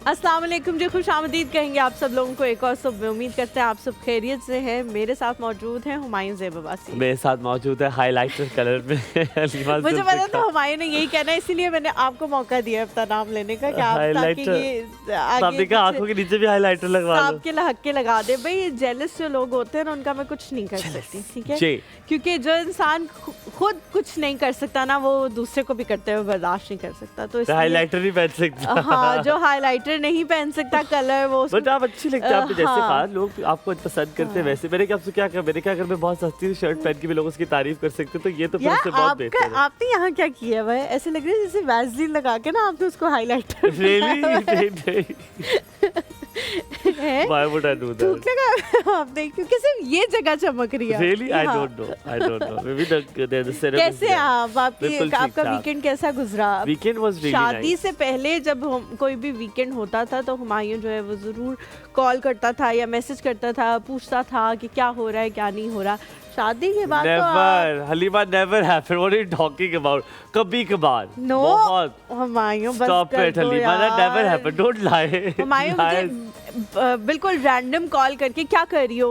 अस्सलाम वालेकुम जी, खुश आमदीद कहेंगे आप सब लोगों को एक और सुबह। उम्मीद करते हैं आप सब खैरियत से हैं। मेरे साथ मौजूद हैं हुमायूं ज़ेब अब्बासी। मेरे साथ मौजूद है हाइलाइटर कलर में मुझे पता था हुमायूं ने यही कहना है, इसीलिए मैंने आपको मौका दिया अपना नाम लेने का कि आप ताकि ये आगे आंखों के नीचे भी हाइलाइटर लगवा लो, आपके हक लगा दे। भाई जेलस जो लोग होते हैं ना, उनका मैं कुछ नहीं कर सकती, ठीक है? क्योंकि जो इंसान खुद कुछ नहीं कर सकता ना, वो दूसरे को भी करते हुए बर्दाश्त नहीं कर सकता। तो हाइलाइटर नहीं पहन सकता। हाँ, जो हाइलाइटर नहीं पहन सकता कलर, वो बट आप अच्छी लगती है। आपने जैसे कहा लोग आपको पसंद करते हैं वैसे। मैंने आपसे क्या कर, मैंने क्या कर, मैं बहुत सस्ती शर्ट पहन के भी लोग उसकी तारीफ कर सकते, तो ये तो फिर से बहुत बेहतर है। आपने यहाँ क्या किया भाई? ऐसे लग रहा है जैसे वैसलीन लगा के ना आपने उसको highlighter Why would I do that? आपने, क्योंकि सिर्फ ये जगह चमक रही है। Really? I don't know. Maybe the ceremony. कैसे आपका वीकेंड कैसा गुजरा? Weekend was really शादी nice. से पहले जब कोई भी वीकेंड होता था तो हुमायूं जो है वो जरूर कॉल करता था या मैसेज करता था, पूछता था कि क्या हो रहा है क्या नहीं हो रहा। शादी के बाद never, Halima never happened. What are you talking about? कभी कभार। No. बहुत। हुमायूं बस Stop कर it, दो हलीमा। यार। That never happened. Don't lie. Humayun मुझे बिल्कुल रैंडम कॉल करके क्या कर रही हो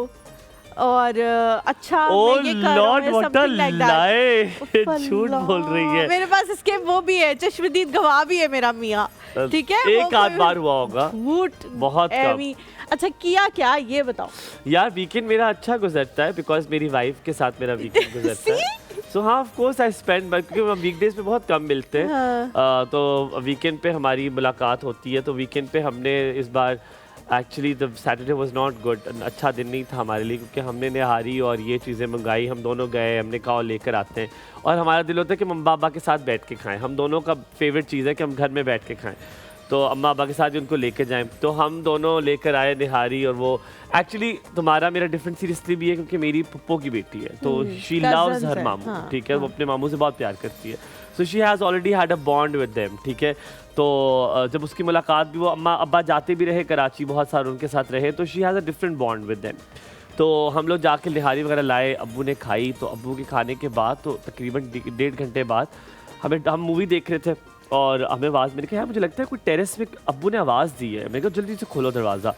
और अच्छा मैं ये कर रहा हूं, something like that। झूठ बोल रही है। मेरे पास इसके वो भी है, चश्मदीद गवाह भी है मेरा मियाँ, ठीक है? एक आध बार हुआ होगा, बहुत कम। अच्छा किया क्या ये बताओ यार? वीकेंड मेरा अच्छा गुजरता है बिकॉज मेरी वाइफ के साथ मेरा वीकेंड गुजरता है। सो हाँ, ऑफ कोर्स आई स्पेंड, क्योंकि हम वीकडेज पे बहुत कम मिलते हैं। तो वीकेंड पे हमारी मुलाकात होती है। तो वीकेंड पे हमने इस बार actually the Saturday was not good, अच्छा दिन नहीं था हमारे लिए, क्योंकि हमने निहारी और ये चीज़ें मंगाई। हम दोनों गए, हमने कहा लेकर आते हैं, और हमारा दिल होता है कि मम्मा पापा के साथ बैठ के खाएं। हम दोनों का फेवरेट चीज़ है कि हम घर में बैठ के खाएं, तो अम्मा पापा के साथ ही उनको लेकर जाएं। तो हम दोनों लेकर आए निहारी, और वो एक्चुअली तुम्हारा मेरा डिफरेंट सीरियसली भी है क्योंकि मेरी पुप्पो की बेटी है, तो शी लव्स हर मामू, ठीक है? वो अपने मामू से बहुत प्यार करती है। So she has already had a bond with them, ठीक है? तो जब उसकी मुलाकात भी, वो अम्मा अब्बा जाते भी रहे कराची, बहुत सारे उनके साथ रहे, तो she has a different bond with them. तो हम लोग जाके निहारी वगैरह लाए, अब्बू ने खाई। तो अब्बू के खाने के बाद, तो तकरीबन 1.5 घंटे बाद हम मूवी देख रहे थे, और हमें आवाज़, मैंने कहा मुझे लगता है कोई टेरेस में अब्बू ने आवाज़ दी है। मैंने कहा जल्दी से खोलो दरवाज़ा।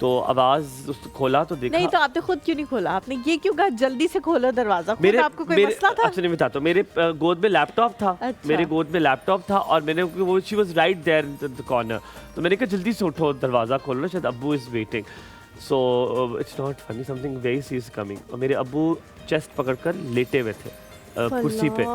तो आवाज़ खोला तो देखा। नहीं, तो आपने खुद क्यों नहीं खोला? आपने ये क्यों कहा जल्दी से खोलो दरवाज़ा? खुद आपको कोई मसला था? अच्छा नहीं बताता, मेरे गोद में लैपटॉप था। अच्छा। मेरे गोद में लैपटॉप था, और मैंने वो she was right there in the corner. तो मैंने कहा जल्दी से उठो, दरवाज़ा खोलो, शायद अब्बू is waiting. So it's not funny, something very serious coming. और मेरे अब्बू चेस्ट पकड़कर लेटे हुए थे कुर्सी पे।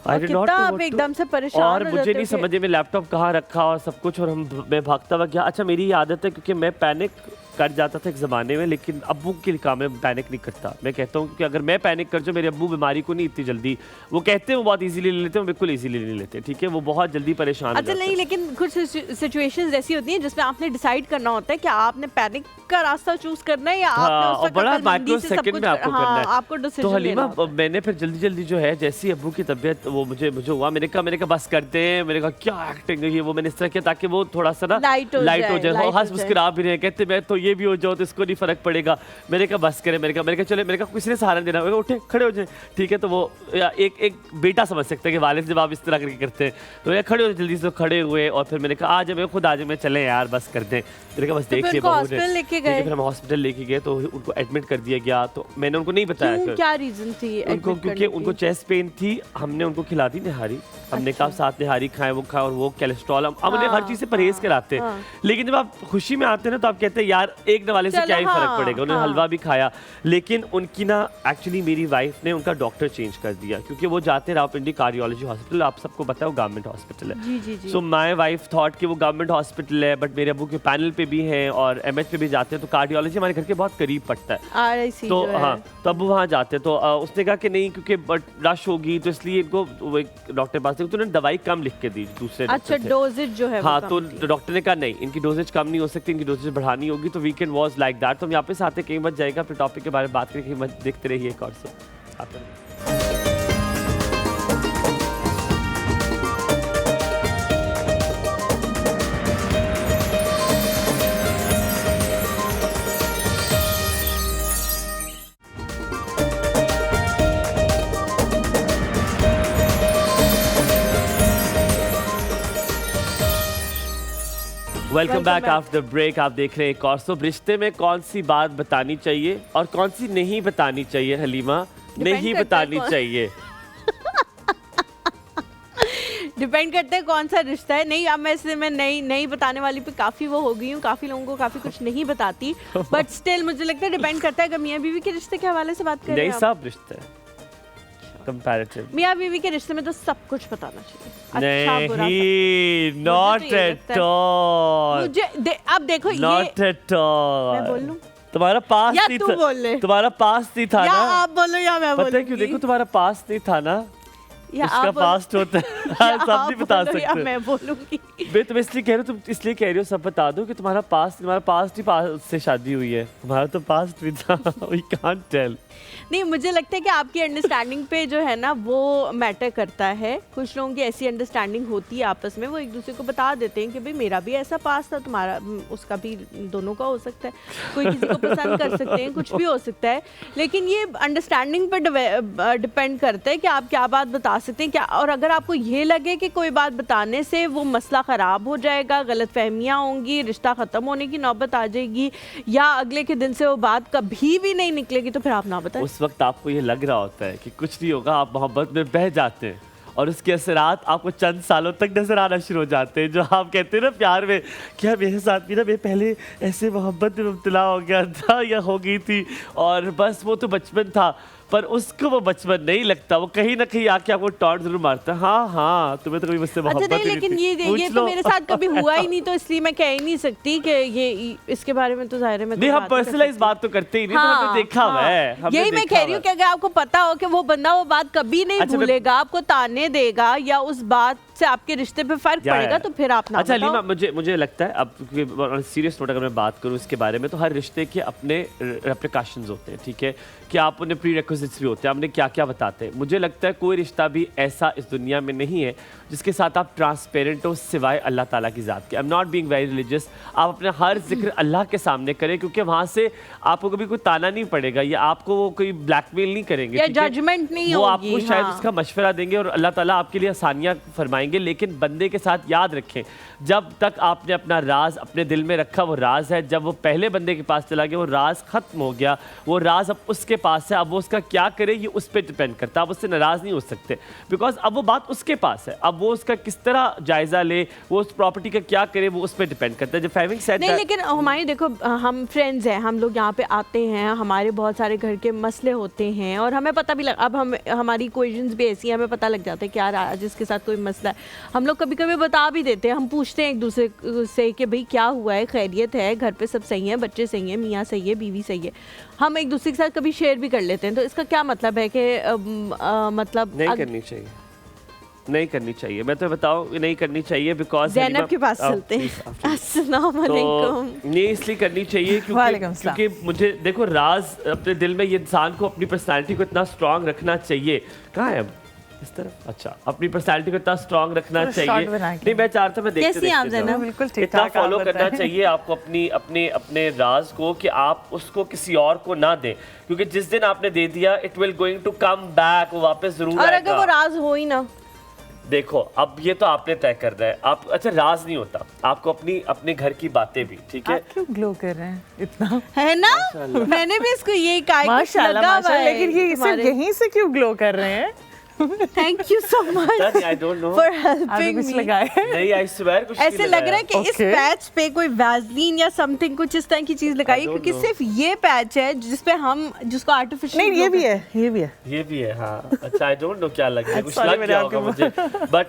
एकदम से परेशान और मुझे नहीं समझ में लैपटॉप कहाँ रखा और सब कुछ, और मैं भागता हुआ गया। अच्छा मेरी ये आदत है, क्योंकि मैं पैनिक कर जाता था एक ज़माने में, लेकिन अब्बू के काम में पैनिक नहीं करता। मैं कहता हूँ कि अगर मैं पैनिक कर जाऊँ, मेरे अब्बू बीमारी को नहीं इतनी जल्दी, वो कहते हैं वो बहुत इजीली ले लेते हैं, बिल्कुल इजीली नहीं लेते, ठीक है? वो बहुत जल्दी परेशान। अच्छा नहीं, लेकिन कुछ सिचुएशंस ऐसी होती हैं जिसमें आपने डिसाइड करना होता है कि आपने पैनिक का रास्ता चूज करना है या आपने बड़ा माइक्रो सेकंड में आपको करना है। आपको डिसीजन तो हलीमा, मैंने फिर जल्दी जो है, जैसी अब्बू की तबीयत वो मुझे हुआ, मैंने कहा बस करते हैं। मैंने कहा क्या एक्टिंग है ये, वो मैंने इस तरह किया ताकि वो थोड़ा सा ना लाइट हो जाए, हंस मुस्कुरा भी रहे, कहते मैं तो ये भी हो जाओ तो इसको नहीं फर्क पड़ेगा। मैंने कहा बस करें, मैंने कहा चले, मैंने कहा किसी ने सहारा देना, उठे खड़े हो जाए, ठीक है? तो वो एक बेटा समझ सकता है कि वालिद जब आप इस तरह करके करते हैं, तो मैं खड़े हो, जल्दी से खड़े हुए, और फिर मैंने कहा आज मैं खुद आज मैं चले यार, बस कर दें। मैंने कहा बस देखिए हॉस्पिटल लेके गए, फिर हम हॉस्पिटल लेके गए, तो उनको एडमिट कर दिया गया। तो मैंने उनको नहीं बताया क्या रीजन थी उनको, क्योंकि उनको चेस्ट पेन थी। हमने उनको खिला दी निहारी, हमने कहा साथ निहारी खाएं, वो खाएं, और वो कोलेस्ट्रॉल, हम उन्हें हर चीज़ से परहेज कराते हैं। लेकिन जब आप खुशी में आते हैं ना, तो आप कहते हैं यार एक नवाले से क्या ही फर्क पड़ेगा। उन्होंने हलवा भी खाया, लेकिन उनकी ना एक्चुअली मेरी वाइफ ने उनका डॉक्टर चेंज कर दिया, क्योंकि वो जाते रावलपिंडी कार्डियोलॉजी हॉस्पिटल, आप सबको पता है वो गवर्नमेंट हॉस्पिटल है। सो माय वाइफ थॉट कि वो गवर्नमेंट हॉस्पिटल है, बट मेरे अब्बू के पैनल पे भी हैं और एमएच पे भी जाते हैं, तो कार्डियोलॉजी हमारे घर के बहुत करीब पड़ता है। तो हाँ, तो अब वहाँ जाते, तो उसने कहा कि नहीं, क्योंकि रश होगी, तो इसलिए इनको डॉक्टर पास, तो उन्होंने दवाई कम लिख के दी दूसरे। अच्छा, डोजेज जो है, हाँ, तो डॉक्टर ने कहा नहीं, इनकी डोजेज कम नहीं हो सकती, इनकी डोजेज बढ़ानी होगी। तो वीकेंड वाज लाइक दैट। तो हम यहाँ पे आते कहीं मत जाएगा, फिर टॉपिक के बारे में बात करके मत देखते रहिए एक और से। Welcome back after break. आप देख रहे हैं कॉर्सो। रिश्ते में कौन सी बात बतानी चाहिए और कौन सी नहीं बतानी चाहिए हलीमा? नहीं बतानी चाहिए। डिपेंड करता है कौन सा रिश्ता है। नहीं, अब मैं नहीं बताने वाली पे काफ़ी वो हो गई हूँ, काफ़ी लोगों को काफ़ी कुछ नहीं बताती, बट स्टिल मुझे लगता है डिपेंड करता है। अगर मियाँ बीवी के रिश्ते के हवाले से बात करें, नहीं सब रिश्ते कंपैरेटिव। मियाँ बीवी के रिश्ते में तो सब कुछ बताना चाहिए, अच्छा बुरा नहीं, नॉट एट ऑल। मुझे अब देखो, नॉट एट ऑल। मैं बोल लूं? तुम्हारा पास नहीं था, तुम्हारा पास नहीं था ना। आप बोलो या मैं बोलूं? पता है क्यों? देखो तुम्हारा पास नहीं था ना, उसका पास्ट होता है। सब नहीं बता सकते। मैं बोलूंगी। मैं तुम इसलिए कह रही हो, तुम इसलिए कह रही हो सब बता दो कि तुम्हारा पास्ट ही से शादी हुई है। तुम्हारा तो पास्ट भी था। We can't tell। नहीं, मुझे लगता है कि आपकी अंडरस्टैंडिंग पे जो है ना वो मैटर करता है। कुछ लोगों की ऐसी अंडरस्टैंडिंग होती है आपस में, वो एक दूसरे को बता देते हैं कि भाई मेरा भी ऐसा पास था, तुम्हारा उसका भी, दोनों का हो सकता है। कोई किसी को पसंद कर सकते हैं, कुछ भी हो सकता है, लेकिन ये अंडरस्टैंडिंग पर डिपेंड करता है कि आप क्या बात बता सकते हैं क्या। और अगर आपको ये लगे कि कोई बात बताने से वो मसला ख़राब हो जाएगा, गलतफहमियाँ होंगी, रिश्ता ख़त्म होने की नौबत आ जाएगी, या अगले के दिन से वो बात कभी भी नहीं निकलेगी, तो फिर आप ना बताएं। उस वक्त आपको ये लग रहा होता है कि कुछ नहीं होगा, आप मोहब्बत में बह जाते हैं और उसके असरात आपको चंद सालों तक नजर आना शुरू हो जाते हैं। जो आप कहते हैं ना प्यार में, क्या मेरे साथ भी ना मैं पहले ऐसे मोहब्बत में मुब्तला हो गया था या हो गई थी, और बस वो तो बचपन था, पर उसको वो बचपन नहीं लगता। वो कहीं ना कहीं आके आपको टॉन्ट जरूर मारता है। हाँ तुम्हें तो कभी मुझसे मोहब्बत नहीं, लेकिन ये तो मेरे साथ कभी हुआ ही नहीं, तो इसलिए मैं कह ही नहीं सकती कि ये इसके बारे में तो जाहिर है मैं नहीं, हम पर्सनलाइज बात तो करते ही नहीं। हाँ, तो हमने देखा हुआ है। यही मैं कह रही हूँ कि अगर आपको पता हो कि वो बंदा वो बात कभी नहीं भूलेगा, आपको ताने देगा या उस बात से आपके रिश्ते पे फर्क पड़ेगा, तो फिर आप ना अच्छा लीमा, मुझे लगता है अब सीरियस नोट अगर मैं बात करूँ इसके बारे में, तो हर रिश्ते के अपने रेप्रिकॉशंस होते हैं, ठीक है, कि आप उन्हें प्रीरेक्विजिट्स भी होते हैं, आपने क्या क्या बताते हैं। मुझे लगता है कोई रिश्ता भी ऐसा इस दुनिया में नहीं है जिसके साथ आप ट्रांसपेरेंट हो सिवाय अल्लाह ताला की ज़ात के। I am not being very religious. आप अपना हर जिक्र अल्लाह के सामने करें, क्योंकि वहाँ से आपको कभी कोई ताना नहीं पड़ेगा या आपको वो कोई ब्लैकमेल नहीं करेंगे या जजमेंट नहीं वो होगी। आपको शायद उसका मशवरा देंगे और अल्लाह ताला आपके लिए आसानियाँ फरमाएंगे। लेकिन बंदे के साथ याद रखें, जब तक आपने अपना राज अपने दिल में रखा वो राज है। जब वो पहले बंदे के पास चला गया वो राज खत्म हो गया, वो राज अब उसके पास है। अब वो उसका क्या करे ये उस पर डिपेंड करता है। आप उससे नाराज नहीं हो सकते बिकॉज अब वो बात उसके पास है। अब वो उसका किस तरह जायजा ले, वो उस प्रॉपर्टी का क्या करे, वो उस पर डिपेंड करता है। जब हैविंग सेड नहीं, लेकिन हमारी देखो, हम फ्रेंड्स हैं, हम लोग यहाँ पे आते हैं, हमारे बहुत सारे घर के मसले होते हैं और हमें पता भी अब हमारी इक्वेशंस भी ऐसी हैं, हमें पता लग जाता है कि यार आज इसके साथ कोई मसला है। हम लोग कभी कभी बता भी देते हैं, हम पूछते हैं एक दूसरे से कि भाई क्या हुआ है, खैरियत है, घर पे सब सही है, बच्चे सही हैं, मियाँ सही है, बीवी सही है। हम एक दूसरे के साथ कभी शेयर भी कर लेते हैं। तो इसका क्या मतलब है कि मतलब नहीं करनी चाहिए, नहीं करनी चाहिए। मैं तो बताऊं नहीं करनी चाहिए बिकॉज ज़ैनब के पास चलते हैं। अस्सलाम वालेकुम। नहीं इसलिए करनी चाहिए क्योंकि मुझे देखो राज अपने दिल में, ये इंसान को अपनी पर्सनालिटी को इतना स्ट्रांग रखना चाहिए। कहाँ है अब इस तरफ? अच्छा, अपनी पर्सनालिटी को इतना स्ट्रांग रखना चाहिए। नहीं मैं चाहता मैं देखते इतना फॉलो करना चाहिए आपको अपने राज को, कि आप उसको किसी और को ना दें, क्योंकि जिस दिन आपने दे दिया it will going to come back, वो वापस जरूर आएगा। और अगर वो राज हो ही ना, देखो अब ये तो आपने तय कर रहा है। आप अच्छा राज नहीं होता, आपको अपने घर की बातें भी, ठीक है। आप क्यों ग्लो कर रहे हैं इतना? है ना, मैंने भी इसको यही कहा, माशाल्लाह, लेकिन ये सिर्फ यहीं से क्यों ग्लो कर रहे हैं? Thank you so much I don't know. for helping me. नहीं I swear कुछ ऐसे लग रहा है कि इस पैच पे कोई वैसलीन या समथिंग कुछ इस तरह की चीज लगाई, क्योंकि सिर्फ ये पैच है जिसपे हम जिसको आर्टिफिशियल। नहीं ये भी है हाँ। अच्छा I don't know क्या लग रहा है, कुछ लग गया होगा मुझे। बट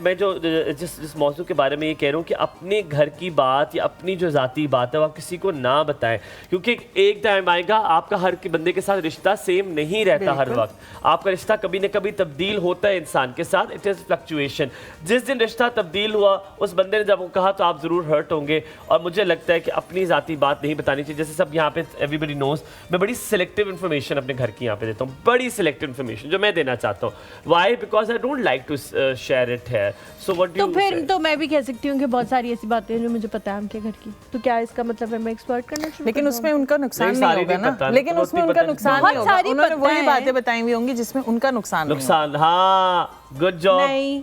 मैं जो जिस मौजू के बारे में ये कह रहा हूँ कि अपने घर की बात या अपनी जो जाती बात है वो आप किसी को ना बताएं, क्योंकि एक टाइम आएगा आपका हर बंदे के साथ रिश्ता सेम नहीं रहता। हर वक्त आपका रिश्ता कभी न कभी तब्दील होता है इंसान के साथ। It is fluctuation. जिस दिन रिश्ता तब्दील हुआ उस बंदे ने जब वो कहा तो आप जरूर हर्ट होंगे। और मुझे लगता है कि अपनी जाती बात नहीं बतानी चाहिए। जैसे सब यहाँ पे एवरीबॉडी नोज, मैं बड़ी सिलेक्टिव इन्फॉर्मेशन अपने घर की यहाँ पे देता हूँ, बड़ी सिलेक्टिव इन्फॉर्मेशन जो मैं देना चाहता हूँ। Why? Because I don't like to share it है। So what do you? तो फिर तो मैं भी कह सकती हूँ कि बहुत सारी ऐसी बातें हैं जो मुझे पता है उनके घर की, तो क्या इसका मतलब है मैं एक्सप्लॉइट करना शुरू? लेकिन उसमें उनका नुकसान नहीं होगा ना। लेकिन उसमें उनका नुकसान नहीं होगा। उन्होंने वही बातें बताई हुई होंगी जिसमें उनका नुकसान। हाँ, गुड जॉब। नहीं,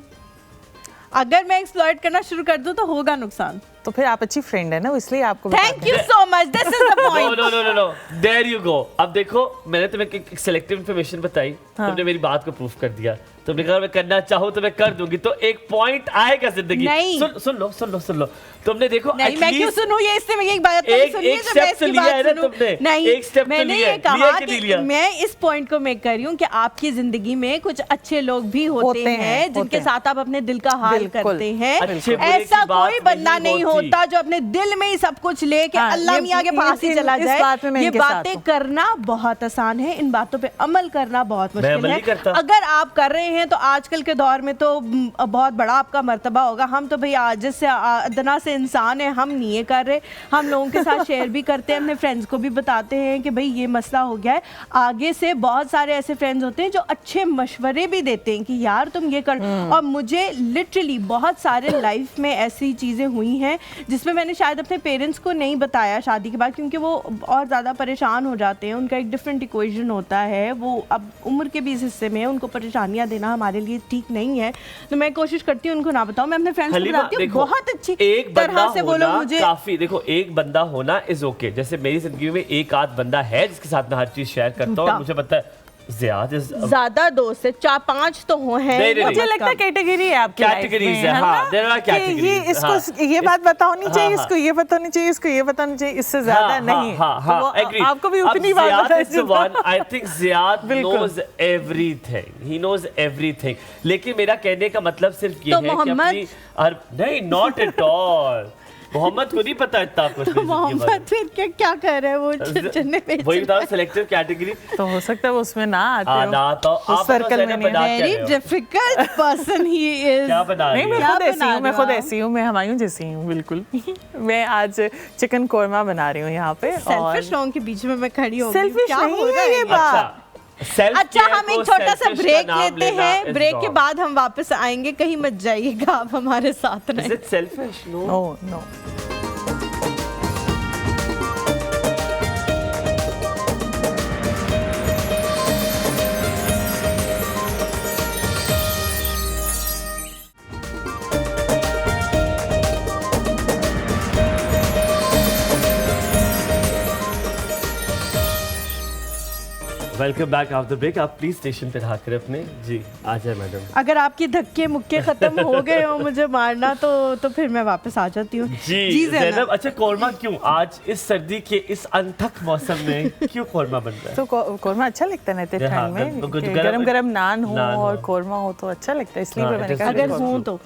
अगर मैं एक्सप्लॉइट करना शुरू कर दूं तो होगा नुकसान। तो फिर आप अच्छी फ्रेंड है ना, इसलिए आपको thank you so much, this is the point. No there you go. अब देखो मैंने तुम्हें एक सिलेक्टिव इन्फॉर्मेशन बताई, तुमने मेरी बात को प्रूफ कर दिया। तुमने कहा मैं करना चाहूँ तो मैं कर दूंगी, तो एक पॉइंट आएगा जिंदगी। सुन लो तुमने देखो नहीं, मैं क्यों सुनूं ये, इससे मैं एक बात एक स्टेप तो लिया है ना तुमने, नहीं एक स्टेप तो मैंने लिया ये कहा कि नहीं कि लिया? मैं इस पॉइंट को मेक कर रही हूँ कि आपकी जिंदगी में कुछ अच्छे लोग भी होते हैं जिनके साथ आप अपने दिल का हाल करते हैं। ऐसा कोई बंदा नहीं होता जो अपने दिल में ही सब कुछ लेके अल्लाह मियां के पास ही चला जाए। ये बातें करना बहुत आसान है, इन बातों पे अमल करना बहुत मुश्किल है। अगर आप कर रहे हैं तो आजकल के दौर में तो बहुत बड़ा आपका मर्तबा होगा। हम तो भाई आज से अदना से इंसान है, हम नहीं ये कर रहे, हम लोगों के साथ शेयर भी करते हैं, अपने फ्रेंड्स को भी बताते हैं कि भाई ये मसला हो गया है। आगे से बहुत सारे ऐसे फ्रेंड्स होते हैं जो अच्छे मशवरे भी देते हैं कि यार तुम ये कर। और मुझे लिटरली बहुत सारे लाइफ में ऐसी चीज़ें हुई हैं जिसमें मैंने शायद अपने पेरेंट्स को नहीं बताया शादी के बाद, क्योंकि वो और ज़्यादा परेशान हो जाते हैं। उनका एक डिफरेंट इक्वेशन होता है, वो अब उम्र के भी इस हिस्से में उनको परेशानियाँ देना हमारे लिए ठीक नहीं है। तो मैं कोशिश करती हूँ उनको ना बताऊँ, मैं अपने फ्रेंड्स को बताती हूँ बहुत अच्छी तरह से बोलो मुझे। काफी देखो, एक बंदा होना इज ओके। जैसे मेरी जिंदगी में एक आध बंदा है जिसके साथ मैं हर चीज शेयर करता हूँ, मुझे पता है ज्यादा दोस्त है, 4-5 तो हो हैं। मुझे लगता है कैटेगरी है आपकी कैटेगरीज है, हाँ, देयर आर कैटेगरीज। इसको ये बात पता होनी चाहिए, इसको ये पता होनी चाहिए, इसको ये पता होनी चाहिए, इससे ज्यादा नहीं। आपको भी उतनी बात पता है। I think Ziyad knows everything, he knows everything. लेकिन मेरा कहने का मतलब सिर्फ ये है कि अपनी नहीं, नॉट एट ऑल। मोहम्मद को नहीं पता इतना कुछ। तो मोहम्मद फिर क्या कर रहे हैं वो चुनने पे? वही बताओ, सिलेक्टिव कैटेगरी तो हो सकता है वो उसमें ना आते हो। ना तो आप सर्कल में नहीं। Very difficult person he is. क्या बना रही नहीं, मैं खुद ऐसी हूँ, मैं हमायूं जैसी हूँ बिल्कुल। मैं आज चिकन कोरमा बना रही हूँ यहाँ पे। सेल्फिश लोगों के बीच में मैं खड़ी हूँ। सेल्फिश नहीं है ये बात। अच्छा, हम एक छोटा सा ब्रेक लेते हैं। ब्रेक के बाद हम वापस आएंगे, कहीं मत जाइएगा, आप हमारे साथ रहें। Is it selfish? No. Welcome back after break. आप प्लीज स्टेशन पे रहा करें अपने। जी आ जाए मैडम। अगर आपकी धक्के मुक्के खत्म हो गए हो मुझे मारना तो फिर मैं वापस आ जाती हूँ। जी ज़ैनब, अच्छा कोरमा क्यों आज इस सर्दी के इस अनथक मौसम में क्यों कोरमा बन रहा है? तो कोरमा अच्छा लगता है ना ठंड में, गरम गरम नान हो और कोरमा हो तो अच्छा लगता है, इसलिए मैंने कहा अगर हो तो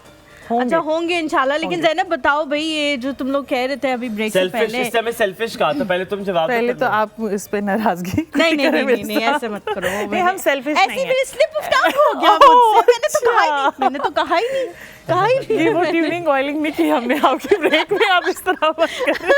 अच्छा होंगे इंशाल्लाह। लेकिन ज़ैनब बताओ भाई, ये जो तुम लोग कह रहे थे अभी ब्रेक से पहले, इससे मैं सेल्फिश कहा था, पहले तुम जवाब पहले तो आप इस पे नाराजगी नहीं ऐसे मत करो। नहीं, हम सेल्फिश नहीं हैं। ऐसी स्लिप ऑफ टंग हो गया मुझसे, मैंने तो कहा ही नहीं। ये वो ट्यूनिंग ऑयलिंग नहीं की हमने आपके ब्रेक में, आप इस तरह मत करें।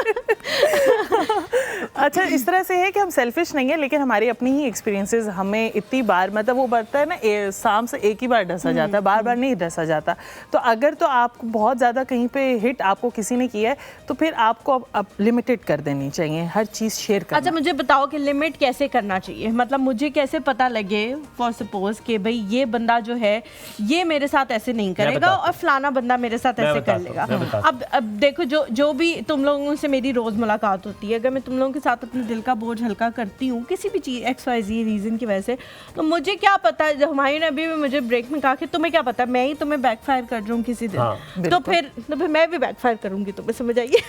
अच्छा, इस तरह से है कि हम सेल्फिश नहीं है, लेकिन हमारी अपनी ही एक्सपीरियंसेस हमें इतनी बार, मतलब वो बढ़ता है ना, शाम से एक ही बार डसा जाता है, बार बार नहीं डसा जाता। तो अगर तो आपको बहुत ज़्यादा कहीं पे हिट आपको किसी ने किया है तो फिर आपको अब लिमिटेड कर देनी चाहिए, हर चीज़ शेयर करना। अच्छा, मुझे बताओ कि लिमिट कैसे करना चाहिए, मतलब मुझे कैसे पता लगे फॉर सपोज कि भाई ये बंदा जो है ये मेरे साथ ऐसे नहीं करेगा और फलाना बंदा मेरे साथ ऐसे कर लेगा। अब देखो, जो भी तुम लोगों से मेरी रोज मुलाकात होती है, अगर मैं तुम लोगों के साथ अपने दिल का बोझ हल्का करती हूँ किसी भी चीज़ XYZ रीजन की वजह से, तो मुझे क्या पता, जब हमारी ने अभी मुझे ब्रेक में कहा कि तुम्हें क्या पता मैं ही तुम्हें बैकफायर कर रहा हूँ किसी दिन, तो फिर मैं भी बैकफायर करूंगी, तुम्हें समझ आइए।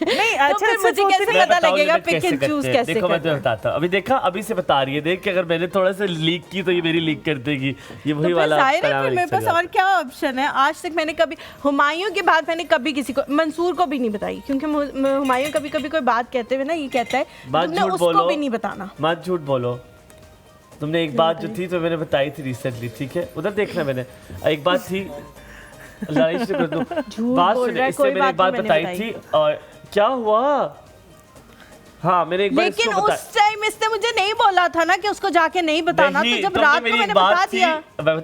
नहीं, अच्छा, तो मुझे कैसे पता लगेगा पिक एंड चूज कैसे? देखो मैं तुम्हें बताता हूँ, अभी देखा, अभी से बता रही है, देख कि अगर मैंने थोड़ा सा लीक की तो ये मेरी लीक कर देगी, ये वही वाला। मेरे पास और क्या ऑप्शन है? आज तक मैंने कभी हुमायूं की बात मैंने कभी किसी को, मंसूर को भी नहीं बताई, क्योंकि हुमायूं कभी कभी कोई बात कहते हुए ना ये कहता है तुमने उसको भी नहीं बताना। मत झूठ बोलो। तुमने एक बात जो थी तो मैंने बताई थी रिसेंटली, ठीक है, उधर देखना, मैंने एक बात थी, बात सुने, इससे मैंने एक बात बताई थी और क्या हुआ। हाँ, मैंने एक बार लेकिन उस टाइम टाइम इसने मुझे नहीं बोला था ना कि उसको जाके नहीं बताना, तो जब तुमने रात को मेरी मैंने एक बात बता थी, दिया।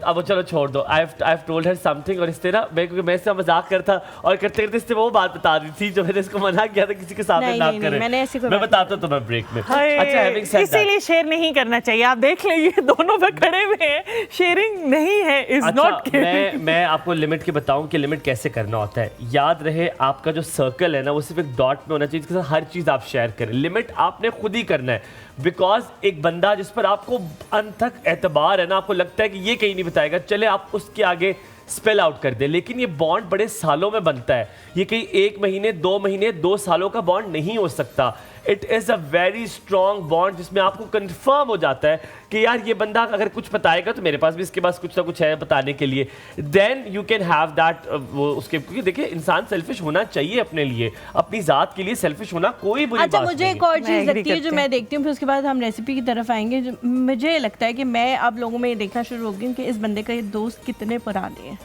अब चलो छोड़ दो। I have told her something, और इसने ना मैं इससे मजाक करता और करते करते इससे वो बात बता दी थी जो मैंने इसको मना किया था किसी के सामने नहीं, ना नहीं, करे। मैंने ऐसी कोई मैं बात बताता हूं तुम्हें ब्रेक में। हाय, अच्छा, having said that, इसीलिए शेयर नहीं करना चाहिए। आप देख लेंगे दोनों पे खड़े हुए हैं, शेयरिंग नहीं है, इज नॉट अच्छा, मैं आपको लिमिट के बताऊं कि लिमिट कैसे करना होता है। याद रहे आपका जो सर्कल है ना वो सिर्फ एक डॉट में होना चाहिए, जिसके साथ हर चीज़ आप शेयर करें। लिमिट आपने खुद ही करना है, बिकॉज एक बंदा जिस पर आपको अंत तक एतबार है ना, आपको लगता है कि ये कहीं नहीं बताएगा, चले आप उसके आगे स्पेल आउट कर दे, लेकिन ये बॉन्ड बड़े सालों में बनता है। ये कहीं 1 महीने 2 महीने 2 सालों का बॉन्ड नहीं हो सकता। It is a very strong bond जिसमें आपको कंफर्म हो जाता है कि यार ये बंदा अगर कुछ बताएगा तो मेरे पास भी इसके पास कुछ ना कुछ है बताने के लिए। Then you can have that वो उसके, क्योंकि देखिए इंसान सेल्फिश होना चाहिए अपने लिए, अपनी ज़ात के लिए सेल्फिश होना कोई बुरी अच्छा, बात मुझे नहीं एक और मैं चीज़ agree लगती है जो करती मैं देखती हूँ, फिर उसके बाद हम रेसिपी की तरफ आएंगे। मुझे लगता है कि मैं अब लोगों में ये देखना शुरू हो गई हूँ कि इस बंदे का ये दोस्त कितने पुराने हैं।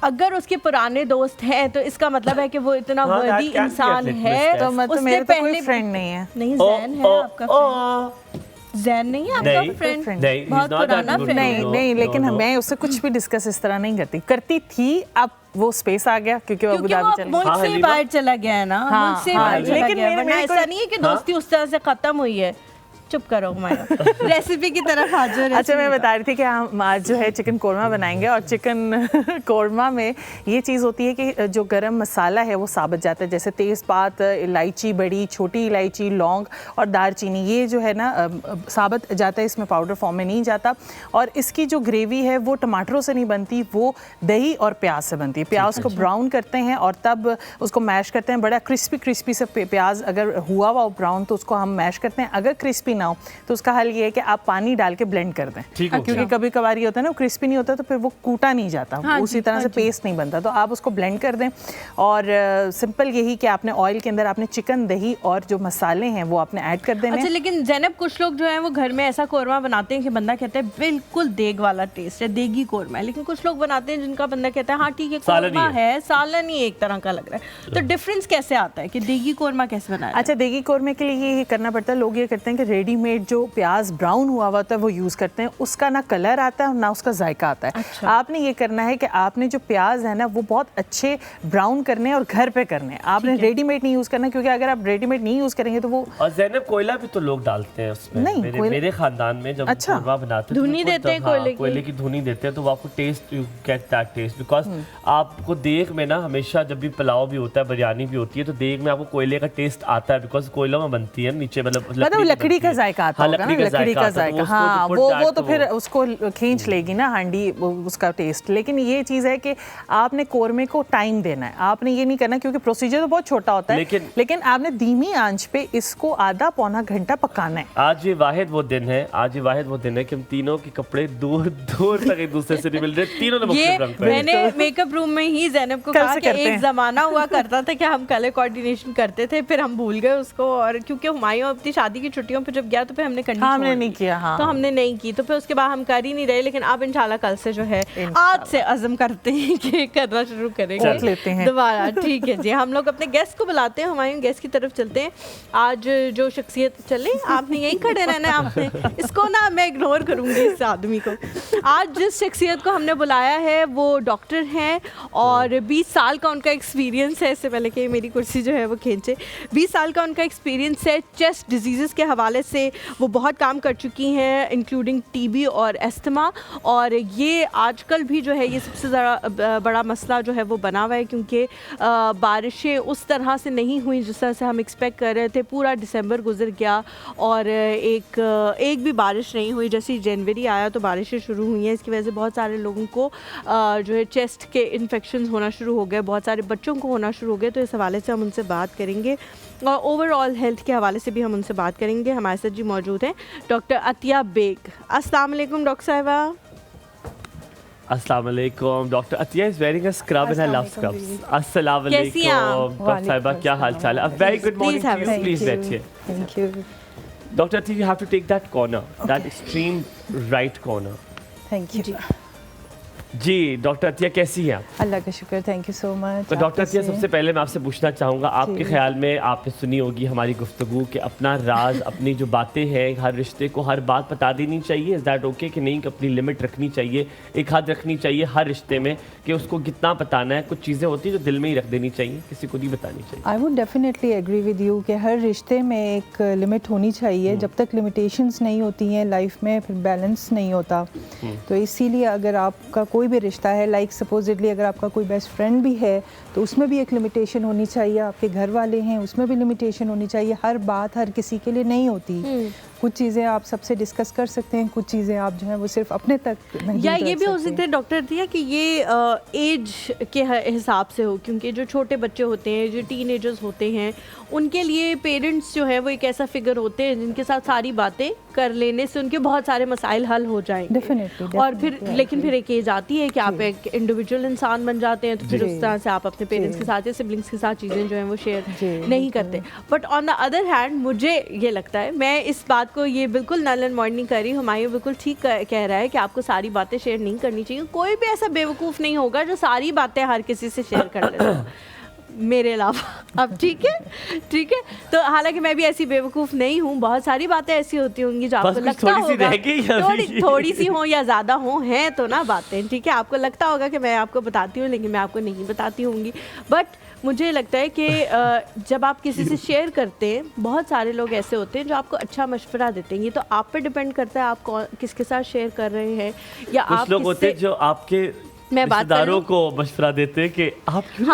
अगर उसके पुराने दोस्त हैं तो इसका मतलब है कि वो इतना हाँ, that वर्दी can be a इंसान litmus है। test। तो मतलब उसने मेरे तो कोई पहले फ्रेंड नहीं है। नहीं, जैन है आपका फ्रेंड। जैन नहीं है आपका नहीं, फ्रेंड? नहीं, he's बहुत not that पुराना good. फ्रेंड। नहीं no, नहीं, लेकिन no, no. मैं उससे कुछ भी डिस्कस इस तरह नहीं करती थी। अब वो स्पेस आ गया क्योंकि वो अबू क्योंकि वो धाबी चल गया। मुल्क हाँ, से हलीमा। बाहर चला गया है ना, हाँ, मुल्क से हाँ, बाहर चला लेकिन गया है, मेरे वरना को- ऐसा नहीं है कि दोस्ती उस तरह से खत्म हुई है। चुप करो माया। रेसिपी की तरफ आ जाओ। अच्छा, मैं बता रही थी कि हम आज जो है चिकन कोरमा बनाएंगे, और चिकन कोरमा में ये चीज़ होती है कि जो गरम मसाला है वो साबुत जाता है, जैसे तेज़पात, इलायची बड़ी, छोटी इलायची, लौंग और दालचीनी, ये जो है ना साबुत जाता है, इसमें पाउडर फॉर्म में नहीं जाता। और इसकी जो ग्रेवी है वो टमाटरों से नहीं बनती, वो दही और प्याज से बनती है। प्याज को ब्राउन करते हैं और तब उसको मैश करते हैं, बड़ा क्रिस्पी से प्याज अगर हुआ हुआ ब्राउन तो उसको हम मैश करते हैं। अगर क्रिस्पी ना हो तो उसका हल ये है कि आप पानी डाल के ब्लेंड कर दें, ठीक हो क्योंकि कभी कभार ये होता है ना क्रिस्पी नहीं होता तो फिर वो कूटा नहीं जाता, हाँ उसी जी, तरह हाँ से जी। पेस्ट नहीं बनता। तो आप उसको ब्लेंड कर दें, और सिंपल यही कि आपने ऑयल के अंदर आपने चिकन, दही और जो मसाले हैं वो आपने ऐड कर देने। अच्छा, लेकिन ज़ैनब कुछ लोग जो हैं वो घर में ऐसा कोरमा बनाते हैं कि बंदा कहता है बिल्कुल देग वाला टेस्ट है, देगी कोरमा है। लेकिन कुछ लोग बनाते हैं जिनका बंदा कहता है हाँ ठीक है सालन कोरमा ही है, सालन ही एक तरह का लग रहा है। तो डिफरेंस कैसे आता है कि देगी कोरमा कैसे बनाया जाए? अच्छा, देगी कोरमे के लिए ये करना पड़ता है, लोग ये करते हैं कि रेडीमेड जो प्याज ब्राउन हुआ होता है वो यूज़ करते हैं, उसका ना कलर आता है और ना उसका जायका आता है। अच्छा। आपने ये करना है कि आपने जो प्याज है ना वो बहुत अच्छे ब्राउन करने हैं और घर पे करने हैं। आपने रेडीमेड नहीं यूज़ करना, क्योंकि अगर आप रेडीमेड नहीं यूज़ करेंगे तो वो और ज़ैनब कोयला भी तो लोग डालते हैं उसमें। नहीं, मेरे खानदान में जब अच्छा। कोरमा बनाते हैं धुनी देते हैं कोयले की धुनी देते हैं, तो वो आपको test, you get that test, because आपको देग में ना हमेशा जब भी पुलाव भी होता है, बिरयानी भी होती है, तो देग में आपको कोयले का टेस्ट आता है, बिकॉज कोयला में बनती है नीचे, मतलब लकड़ी का जायका आता हाँ, होगा ना, लकड़ी का जायका। हाँ, वो तो फिर उसको खींच लेगी ना हांडी, उसका टेस्ट। लेकिन ये चीज़ है कि आपने कोरमे को टाइम देना है, आपने ये नहीं करना, क्योंकि प्रोसीजर तो बहुत छोटा होता है, लेकिन आपने धीमी आंच पे इसको आधा पौना घंटा पकाना है। आज ये वाहिद वो दिन है, कि हम तीनों के कपड़े दूर दूर तक एक दूसरे से नहीं मिल रहे, तीनों ने ये मुख्तलिफ रंग पहने। मैंने मेकअप रूम में ही ज़ैनब को कल कहा से कि करते एक हैं। ज़माना हुआ करता था कि हम कलर कोऑर्डिनेशन करते थे, फिर हम भूल गए उसको। और क्योंकि हुमायूं अपनी शादी की छुट्टियों पर जब गया तो फिर हमने करनी हाँ, हमने छोड़ नहीं दी। किया, हाँ। तो हमने नहीं की, तो फिर उसके बाद हम कर ही नहीं रहे। लेकिन अब इंशाल्लाह कल से जो है आज से अज़म करते हैं कि करना शुरू करेंगे सोच लेते हैं दोबारा। ठीक है जी, हम लोग अपने गेस्ट को बुलाते हैं, हुमायूं गेस्ट की तरफ चलते हैं। आज जो शख्सियत, चले आपने यहीं खड़े रहना है, आपने इसको ना मैं इग्नोर करूंगी इस आदमी को। आज जिस शख्सियत को हमने बुलाया है वो डॉक्टर हैं और 20 साल का उनका एक्सपीरियंस है। इससे पहले कि मेरी कुर्सी जो है वो खींचे, 20 साल का उनका एक्सपीरियंस है। चेस्ट डिजीज़ के हवाले से वो बहुत काम कर चुकी हैं, इंक्लूडिंग टीबी और एस्थमा। और ये आजकल भी जो है ये सबसे ज़्यादा बड़ा मसला जो है वो बना हुआ है, क्योंकि बारिशें उस तरह से नहीं हुई जिस तरह से हम एक्सपेक्ट कर रहे थे। पूरा दिसंबर गुजर गया और एक भी बारिश नहीं हुई। जैसे ही जनवरी आया तो बारिशें शुरू हुई हैं, इसकी वजह से बहुत सारे लोगों को जो है चेस्ट के इन्फेक्शन होना शुरू हो गए, बहुत सारे बच्चों को होना शुरू हो गए। तो इस हवाले से हम उनसे बात करेंगे और ओवरऑल हेल्थ के हवाले से भी हम उनसे बात करेंगे। हमारे साथ जी मौजूद हैं डॉक्टर अतिया बेग। अस्सलाम वालेकुम डॉक्टर साहिबा। अस्सलाम वालेकुम। Doctor Atiya is wearing a scrub and I love scrubs. अस्सलाम कैसी हैं आप? वालेकुम डॉक्टर साहिबा, क्या हाल चाल है? A very good morning Please have to a you, please बैठिए। Thank you. Doctor Atiya, you have to take that corner, that extreme right corner. Thank you. जी डॉक्टर अतिया कैसी हैं आप? अल्लाह का शुक्र, थैंक यू सो मच। तो doctor Atiya सबसे पहले मैं आपसे पूछना चाहूँगा, आपके ख्याल में आपने सुनी होगी हमारी गुफ्तगू कि अपना राज अपनी जो बातें हैं हर रिश्ते को हर बात बता देनी चाहिए, इज़ दैट ओके कि नहीं, अपनी लिमिट रखनी चाहिए, एक हद रखनी चाहिए हर रिश्ते में कि उसको कितना बताना है? कुछ चीज़ें होती हैं जो दिल में ही रख देनी चाहिए, किसी को नहीं बतानी चाहिए। I would definitely agree with you कि हर रिश्ते में एक लिमिट होनी चाहिए। जब तक लिमिटेशंस नहीं होती हैं लाइफ में फिर बैलेंस नहीं होता। तो इसीलिए अगर आपका कोई भी रिश्ता है, लाइक सपोजिटली अगर आपका कोई बेस्ट फ्रेंड भी है तो उसमें भी एक लिमिटेशन होनी चाहिए, आपके घर वाले हैं उसमें भी लिमिटेशन होनी चाहिए। हर बात हर किसी के लिए नहीं होती। कुछ चीज़ें आप सबसे डिस्कस कर सकते हैं, कुछ चीज़ें आप जो है वो सिर्फ अपने तक नहीं या ये भी हो सकता है डॉक्टर दिया कि ये एज के हिसाब से हो, क्योंकि जो छोटे बच्चे होते हैं, जो टीनेजर्स होते हैं, उनके लिए पेरेंट्स जो है वो एक ऐसा फिगर होते हैं जिनके साथ सारी बातें कर लेने से उनके बहुत सारे मसाइल हल हो जाएंगे। डेफिनेटली और फिर लेकिन फिर एक एज आती है कि आप एक इंडिविजुअल इंसान बन जाते हैं, तो फिर उस तरह से आप अपने पेरेंट्स के साथ या सिबलिंग्स के साथ चीज़ें जो हैं वो शेयर नहीं करते। But on the other hand मुझे ये लगता है, मैं इस बात को ये बिल्कुल नल एंड वॉइड नहीं कर रही, हुमायूं बिल्कुल ठीक कह रहा है कि आपको सारी बातें शेयर नहीं करनी चाहिए। कोई भी ऐसा बेवकूफ़ नहीं होगा जो सारी बातें हर किसी से शेयर कर लेता मेरे अलावा। अब ठीक है। तो हालांकि मैं भी ऐसी बेवकूफ़ नहीं हूँ, बहुत सारी बातें ऐसी होती होंगी जो आपको लगता होगा थोड़ी सी हो या ज़्यादा हो, हैं तो ना बातें, ठीक है, आपको लगता होगा कि मैं आपको बताती हूँ लेकिन मैं आपको नहीं बताती होंगी। बट मुझे लगता है कि जब आप किसी से शेयर करते हैं, बहुत सारे लोग ऐसे होते हैं जो आपको अच्छा मशवरा देते हैं। ये तो आप पे डिपेंड करता है आप किसके साथ शेयर कर रहे हैं, या कुछ आप लोग होते हैं जो आपके रिश्तेदारों को मशवरा देते हैं कि आप क्यों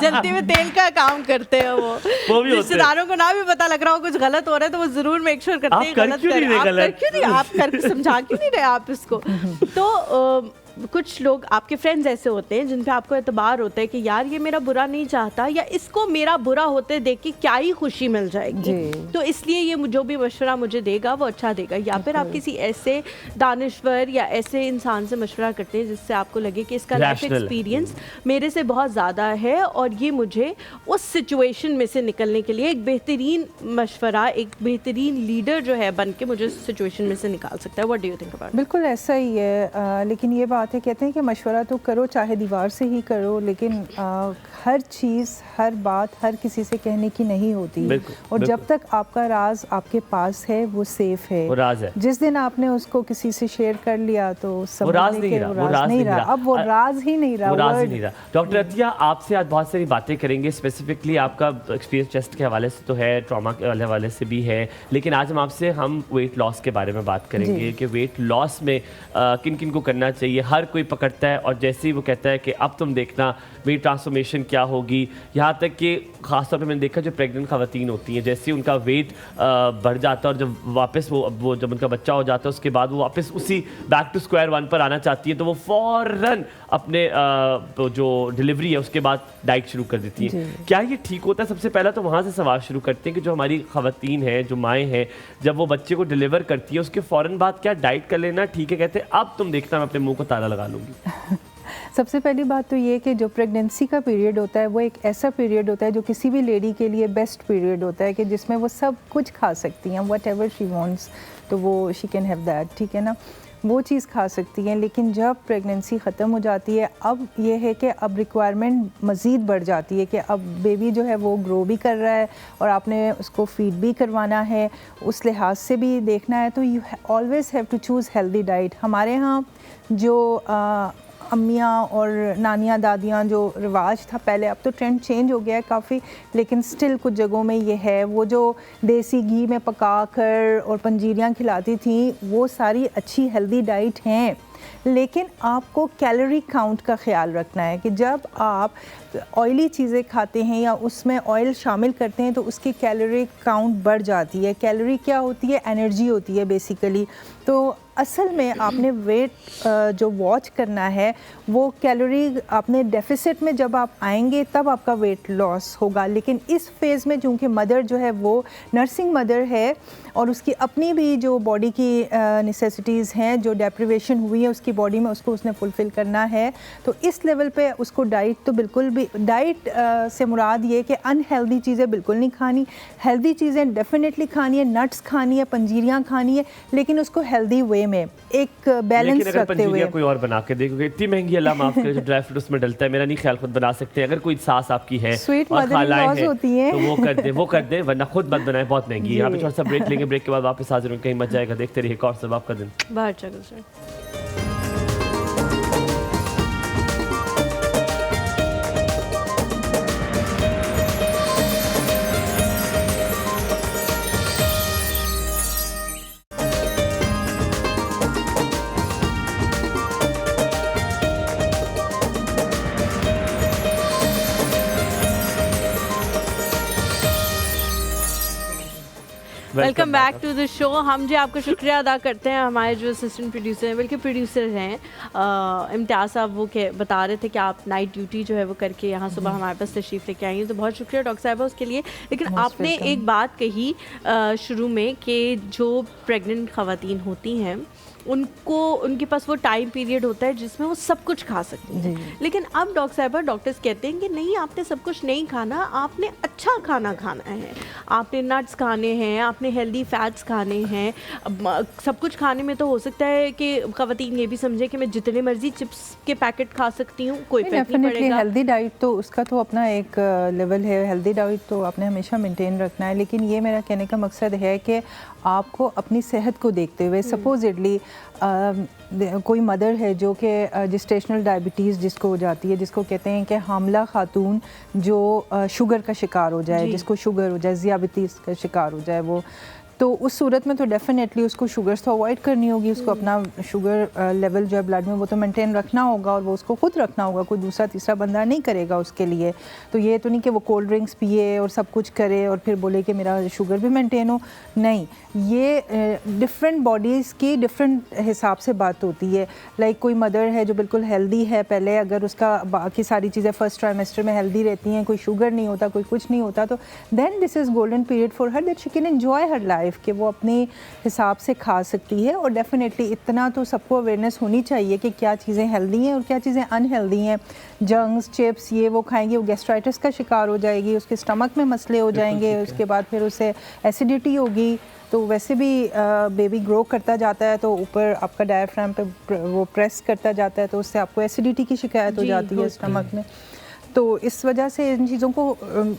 जलते में तेल का काम करते हैं वो भी रिश्तेदारों को ना भी पता लग रहा हो कुछ गलत हो रहा है तो वो जरूर मेक श्योर करते हैं गलत कर, आप कर समझा क्यों नहीं रहे आप इसको। तो कुछ लोग आपके फ्रेंड्स ऐसे होते हैं जिन पे आपको एतबार होता है कि यार ये मेरा बुरा नहीं चाहता, या इसको मेरा बुरा होते देख के क्या ही खुशी मिल जाएगी, तो इसलिए ये जो भी मशवरा मुझे देगा वो अच्छा देगा। या फिर आप किसी ऐसे दानिश्वर या ऐसे इंसान से मशवरा करते हैं जिससे आपको लगे कि इसका लाइफ एक्सपीरियंस मेरे से बहुत ज़्यादा है और ये मुझे उस सिचुएशन में से निकलने के लिए एक बेहतरीन मशवरा, एक बेहतरीन लीडर जो है बन के मुझे उस सिचुएशन में से निकाल सकता है। What do you think about? बिल्कुल ऐसा ही है, लेकिन ये बात है, कहते हैं कि मशवरा तो करो चाहे दीवार से ही करो, लेकिन हर चीज़ हर बात हर किसी से कहने की नहीं होती। और जब तक आपका राज आपके पास है वो सेफ है, वो राज है। जिस दिन आपने उसको किसी से शेयर कर लिया तो वो राज नहीं रहा, अब वो राज ही नहीं रहा। डॉक्टर अतिया, आपसे आज बहुत सारी बातें करेंगे, स्पेसिफिकली आपका एक्सपीरियंस चेस्ट के हवाले से तो है, ट्रॉमा के हवाले से भी है, लेकिन आज हम वेट लॉस के बारे में बात करेंगे कि वेट लॉस में किन किन को करना चाहिए। हर कोई पकड़ता है और जैसे ही वो कहता है कि अब तुम देखना मेरी ट्रांसफॉर्मेशन क्या होगी, यहाँ तक कि ख़ासतौर पे मैंने देखा जो प्रेग्नेंट ख़वातीन होती हैं, जैसे उनका वेट बढ़ जाता है और जब वापस वो जब उनका बच्चा हो जाता है उसके बाद वो वापस उसी बैक टू स्क्वायर वन पर आना चाहती है, तो वो फ़ौरन अपने जो डिलीवरी है उसके बाद डाइट शुरू कर देती हैं। क्या ये ठीक होता है? सबसे पहला तो वहाँ से सवाल शुरू करते हैं कि जो हमारी ख़वातीन हैं, जो माएँ हैं, जब वो बच्चे को डिलीवर करती है उसके फ़ौरन बाद क्या डाइट कर लेना ठीक है? कहते हैं अब तुम देखना मैं अपने मुँह को ताला लगा लूँगी। सबसे पहली बात तो ये कि जो प्रेगनेंसी का पीरियड होता है वो एक ऐसा पीरियड होता है जो किसी भी लेडी के लिए बेस्ट पीरियड होता है कि जिसमें वो सब कुछ खा सकती हैं, वट एवर शी वॉन्ट्स, तो वो शी कैन हैव दैट, ठीक है ना, वो चीज़ खा सकती हैं। लेकिन जब प्रेगनेंसी ख़त्म हो जाती है, अब ये है कि अब रिक्वायरमेंट मज़ीद बढ़ जाती है कि अब बेबी जो है वो ग्रो भी कर रहा है और आपने उसको फीड भी करवाना है, उस लिहाज से भी देखना है, तो you always have to choose healthy diet. हमारे यहाँ जो अम्मियाँ और नानियाँ दादियाँ जो रिवाज था पहले, अब तो ट्रेंड चेंज हो गया है काफ़ी, लेकिन स्टिल कुछ जगहों में ये है, वो जो देसी घी में पकाकर और पंजीरियाँ खिलाती थी वो सारी अच्छी हेल्दी डाइट हैं, लेकिन आपको कैलोरी काउंट का ख्याल रखना है कि जब आप ऑयली चीज़ें खाते हैं या उसमें ऑयल शामिल करते हैं तो उसकी कैलोरी काउंट बढ़ जाती है। कैलोरी क्या होती है? एनर्जी होती है बेसिकली। तो असल में आपने वेट जो वॉच करना है वो कैलोरी आपने डेफिसिट में जब आप आएंगे तब आपका वेट लॉस होगा। लेकिन इस फेज़ में चूँकि मदर जो है वो नर्सिंग मदर है और उसकी अपनी भी जो बॉडी की नेसेसिटीज़ हैं, जो डेप्रिवेशन हुई है उसकी बॉडी में, उसको उसने फुलफ़िल करना है, तो इस लेवल पे उसको डाइट तो बिल्कुल भी, डाइट से मुराद ये कि अनहेल्दी चीज़ें बिल्कुल नहीं खानी, हेल्दी चीज़ें डेफिनेटली खानी है, नट्स खानी है, पंजीरियाँ खानी है, लेकिन उसको हेल्दी वे में एक बैलेंस लेकिन अगर रखते हुए। पंजीरिया कोई और बना के दे, क्योंकि इतनी महंगी, अल्लाह माफ करे, जो ड्राई फ्रूट उसमें डलता है, मेरा नहीं ख्याल खुद बना सकते हैं। अगर कोई सास आपकी है Sweet और खालाएं mother-in-laws हैं होती हैं। तो वो कर दे, वरना खुद मत बनाए, बहुत महंगी है। यहाँ पे थोड़ा सा ब्रेक लेंगे, ब्रेक के बाद वापस हाजिर होंगे, कहीं मत जाएगा। देखते रहिए कौर साहब आपका दिन। बाहर चलो sir. Welcome back to the show. हम जी आपका शुक्रिया अदा करते हैं। हमारे जो असिस्टेंट प्रोड्यूसर हैं, बल्कि प्रोड्यूसर हैं इम्तियाज़ साहब, वो बता रहे थे कि आप नाइट ड्यूटी जो है वो करके यहाँ सुबह हमारे पास तशरीफ़ लेके आई हैं, तो बहुत शुक्रिया डॉक्टर साहिबा उसके लिए। लेकिन आपने एक बात कही शुरू में कि जो प्रेग्नेंट ख़वातीन होती हैं उनके पास वो टाइम पीरियड होता है जिसमें वो सब कुछ खा सकती हैं। लेकिन अब डॉक्टर साहिबा, डॉक्टर्स कहते हैं कि नहीं, आपने सब कुछ नहीं खाना, आपने अच्छा खाना खाना है, आपने नट्स खाने हैं, आपने हेल्दी फैट्स खाने हैं। सब कुछ खाने में तो हो सकता है कि ख़वातीन ये भी समझे कि मैं जितने मर्जी चिप्स के पैकेट खा सकती हूँ, कोई फर्क नहीं पड़ेगा। हेल्दी डाइट तो उसका तो अपना एक लेवल है, हेल्दी डाइट तो आपने हमेशा मेंटेन रखना है। लेकिन ये मेरा कहने का मकसद है कि आपको अपनी सेहत को देखते हुए, सपोजिटली कोई मदर है जो कि जेस्टेशनल डायबिटीज़ जिसको हो जाती है, जिसको कहते हैं कि हामला खातून जो शुगर का शिकार हो जाए, जिसको शुगर हो जाए, ज़ियाबतीस का शिकार हो जाए, वो तो उस सूरत में तो डेफिनेटली उसको शुगर्स तो अवॉइड करनी होगी। उसको अपना शुगर लेवल जो है ब्लड में वो तो मेंटेन रखना होगा, और वो उसको खुद रखना होगा, कोई दूसरा तीसरा बंदा नहीं करेगा उसके लिए। तो ये तो नहीं कि वो कोल्ड ड्रिंक्स पिए और सब कुछ करे और फिर बोले कि मेरा शुगर भी मेंटेन हो, नहीं। ये डिफरेंट बॉडीज़ की डिफरेंट हिसाब से बात होती है। लाइक कोई मदर है जो बिल्कुल हेल्दी है, पहले अगर उसका बाकी सारी चीज़ें फर्स्ट ट्राइमेस्टर में हेल्दी रहती हैं, कोई शुगर नहीं होता, कोई कुछ नहीं होता, तो then this is golden period for her that she can enjoy her life, कि वो अपने हिसाब से खा सकती है। और डेफिनेटली इतना तो सबको अवेयरनेस होनी चाहिए कि क्या चीज़ें हेल्दी हैं और क्या चीज़ें अनहेल्दी हैं। जंक्स, चिप्स, ये वो खाएंगे, वो गैस्ट्राइटिस का शिकार हो जाएगी, उसके स्टमक में मसले हो जाएंगे, उसके बाद फिर उसे एसिडिटी होगी। तो वैसे भी बेबी ग्रो करता जाता है तो ऊपर आपका डायफ्राम पे वो प्रेस करता जाता है, तो उससे आपको एसिडिटी की शिकायत हो जाती है स्टमक में। तो इस वजह से इन चीज़ों को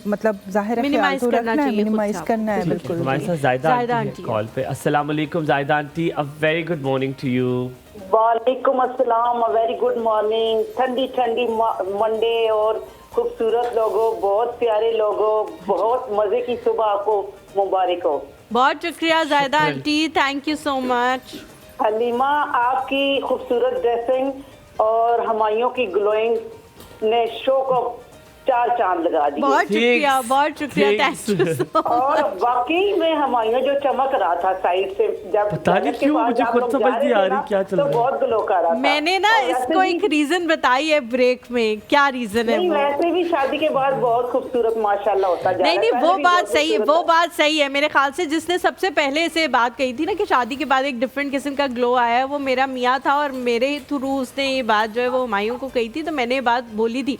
मतलब ज़ाहिर है मिनिमाइज करना है, मिनिमाइज करना है। बिल्कुल। हमारे साथ जायदा आंटी कॉल पे। अस्सलाम वालेकुम Zaida aunty, a very good morning to you. वालेकुम अस्सलाम, अ वेरी गुड मॉर्निंग। ठंडी ठंडी मंडे और खूबसूरत लोगों, बहुत प्यारे लोगों, बहुत मजे की सुबह आपको मुबारक हो। बहुत शुक्रिया जायदा aunty, thank you so much. Halima, आपकी खूबसूरत ड्रेसिंग और हमायूं की ग्लोइंग ने शो को 4 चांद लगा दिए। बहुत शुक्रिया, थैंक यू सो मच। और वाकई में हमायूं जो चमक रहा था साइड से, जब पता नहीं क्यों मुझे खुद समझ नहीं आ रही क्या चल रहा है, तो बहुत ग्लो कर रहा था। मैंने ना इसको एक रीजन बताई है ब्रेक में, क्या रीजन है वो? वैसे भी शादी के बाद बहुत खूबसूरत माशाल्लाह होता जा रहा है। नहीं, वो बात सही है। मेरे ख्याल से जिसने सबसे पहले से बात कही थी ना कि शादी के बाद एक डिफरेंट किस्म का ग्लो आया है, वो मेरा मियाँ था, और मेरे थ्रू उसने ये बात जो है वो हुमायूं को कही थी, तो मैंने ये बात बोली थी।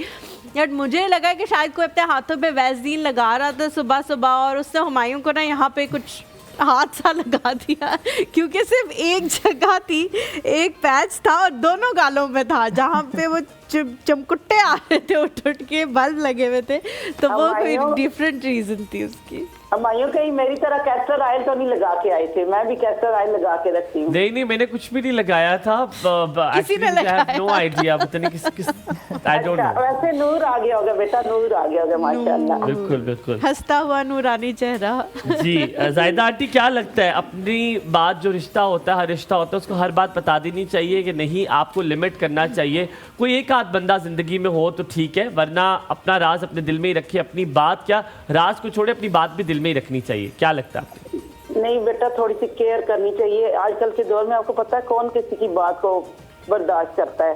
बट मुझे लगा कि शायद कोई अपने हाथों पे वैसलीन लगा रहा था सुबह सुबह, और उसने हुमायूं को ना यहाँ पे कुछ हाथ सा लगा दिया, क्योंकि सिर्फ एक जगह थी, एक पैच था और दोनों गालों में था जहाँ पे वो चमकुट्टे आ रहे थे, उठ के बल्ब लगे हुए थे, तो वो कोई डिफरेंट रीजन थी उसकी। हमायूं कहीं मेरी तरह कैस्टर ऑयल तो नहीं लगा के आए थे? मैं भी कैस्टर ऑयल लगा के रखती हूँ। नहीं, मैंने कुछ भी नहीं लगाया था। किसी ने लगाया? नो आइडिया, पता नहीं किस आई डोंट नो। वैसे नूर आ गया होगा बेटा, नूर आ गया होगा माशाल्लाह। बिल्कुल हंसता हुआ नूरानी चेहरा। जी जायदा आंटी, क्या लगता है अपनी बात, जो रिश्ता होता है, हर रिश्ता होता है, उसको हर बात बता देनी चाहिए कि नहीं, आपको लिमिट करना चाहिए? कोई एक आध बंदा जिंदगी में हो तो ठीक है, वरना अपना राज अपने दिल में ही रखिए। अपनी बात क्या, राज को छोड़े, अपनी बात भी दिल में ही रखनी चाहिए। क्या लगता है आपको? नहीं बेटा, थोड़ी सी केयर करनी चाहिए। आजकल के दौर में आपको पता है कौन किसी की बात को बर्दाश्त करता है,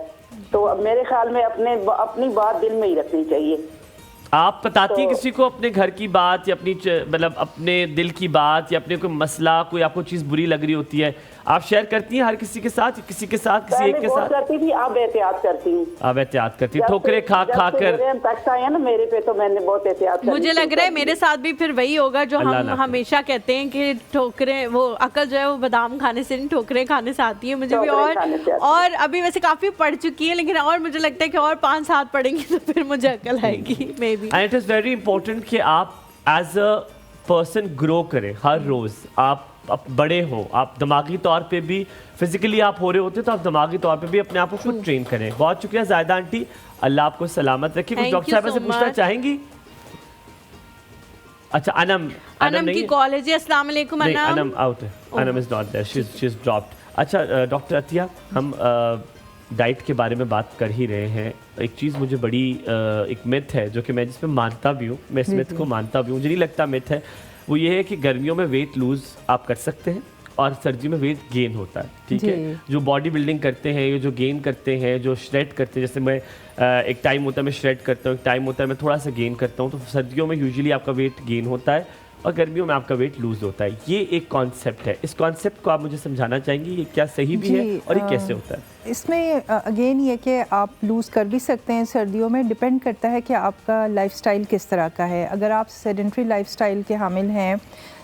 तो अब मेरे ख्याल में अपनी बात दिल में ही रखनी चाहिए। आप बताती हैं किसी को अपने घर की बात या अपनी मतलब अपने दिल की बात या अपने कोई मसला, कोई आपको चीज़ बुरी लग रही होती है, आप शेयर करती हैं हर किसी के साथ, किसी के साथ, किसी एक के साथ? करती थी, अब एहतियात करती हूँ। आप एहतियात करती हैं, ठोकरे खा खा कर? इम्पैक्ट आया ना मेरे पे, तो मैंने बहुत एहतियात। मुझे लग रहा है मेरे साथ भी फिर वही होगा जो अल्लाह हम ना करे। हमेशा कहते हैं कि ठोकरें, वो अकल जो है वो बादाम खाने से नहीं, ठोकरें खाने से आती है। मुझे भी ठोकरें खाने से आती है। और अभी वैसे काफी पढ़ चुकी है, लेकिन और मुझे लगता है कि और 5-7 पढ़ेंगी तो फिर मुझे अकल आएगी may be. And it is very important कि आप एज अ पर्सन ग्रो करें हर रोज़। आप बड़े हो, आप दिमागी तौर पे भी, फिजिकली आप हो रहे होते तो आप दिमागी तौर पे भी अपने आप को खुद ट्रेन करें। बहुत शुक्रिया जायदा आंटी, अल्लाह आपको सलामत रखे। कुछ Thank डॉक्टर you साहब से so पूछना much. चाहेंगी? अच्छा, अनम अनम की नहीं, कॉल है जी। अस्सलाम वालेकुम नहीं, अनम। अनम आउट है, Anam is not there, she is dropped. अच्छा डॉक्टर अतिया, हम डाइट के बारे में बात कर ही रहे हैं। एक चीज़ मुझे बड़ी एक मिथ है जो कि मैं जिसमें मानता भी हूँ, मैं इस मिथ को मानता भी हूँ, मुझे नहीं लगता मिथ है। वो ये है कि गर्मियों में वेट लूज़ आप कर सकते हैं और सर्दी में वेट गेन होता है, ठीक है। जो बॉडी बिल्डिंग करते हैं, ये जो गेन करते हैं, जो श्रेड करते हैं, जैसे मैं एक टाइम होता है मैं श्रेड करता हूँ, एक टाइम होता है मैं थोड़ा सा गेन करता हूँ, तो सर्दियों में यूजुअली आपका वेट गेन होता है और गर्मियों में आपका वेट लूज होता है। ये एक कॉन्सेप्ट है, इस कॉन्सेप्ट को आप मुझे समझाना चाहेंगी, ये क्या सही भी है और ये कैसे होता है? इसमें अगेन ये कि आप लूज़ कर भी सकते हैं सर्दियों में, डिपेंड करता है कि आपका लाइफस्टाइल किस तरह का है। अगर आप सेडेंट्री लाइफस्टाइल के हामिल हैं,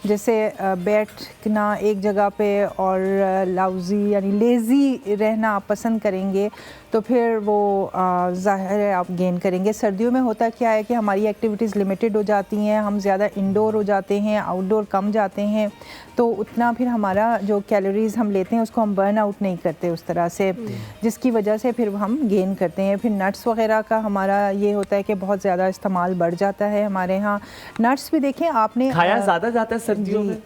जैसे बैठना एक जगह पे और लाउजी यानी लेज़ी रहना आप पसंद करेंगे, तो फिर वो ज़ाहिर है आप गेन करेंगे। सर्दियों में होता क्या है कि हमारी एक्टिविटीज़ लिमिटेड हो जाती हैं, हम ज़्यादा इंडोर हो जाते हैं, आउटडोर कम जाते हैं, तो उतना फिर हमारा जो कैलोरीज़ हम लेते हैं उसको हम बर्न आउट नहीं करते उस तरह से, जिसकी वजह से फिर हम गेन करते हैं। फिर नट्स वगैरह का हमारा ये होता है कि बहुत ज़्यादा इस्तेमाल बढ़ जाता है हमारे यहाँ। नट्स भी देखें आपने, खाया ज़्यादा जाता है सर्दियों में,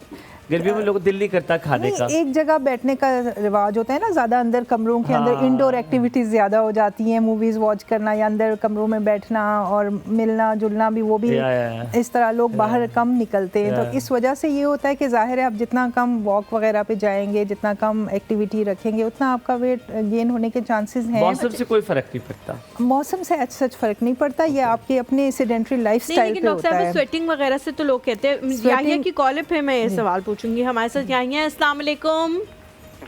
गर्मियों में लोग दिल नहीं करता खाने का। एक जगह बैठने का रिवाज होता है ना, ज़्यादा अंदर कमरों के अंदर इंडोर एक्टिविटीज़ ज़्यादा हो जाती हैं, मूवीज़ वॉच करना या अंदर कमरों में बैठना और मिलना जुलना भी, वो भी इस तरह लोग बाहर कम निकलते हैं। तो इस वजह से ये होता है कि ज़ाहिर है आप जितना कम वॉक वगैरह पे जाएंगे, जितना कम एक्टिविटी रखेंगे, उतना आपका वेट गेन होने के चांसेस हैं। मौसम से कोई फ़र्क नहीं पड़ता? मौसम से सच फ़र्क नहीं पड़ता, ये आपके अपने सेडेंट्री लाइफस्टाइल पे होता है। स्वेटिंग वगैरह से तो लोग कहते हैं। याहिया की कॉल पे मैं ये सवाल पूछूंगी, हमारे साथ याहिया। अस्सलाम वालेकुम।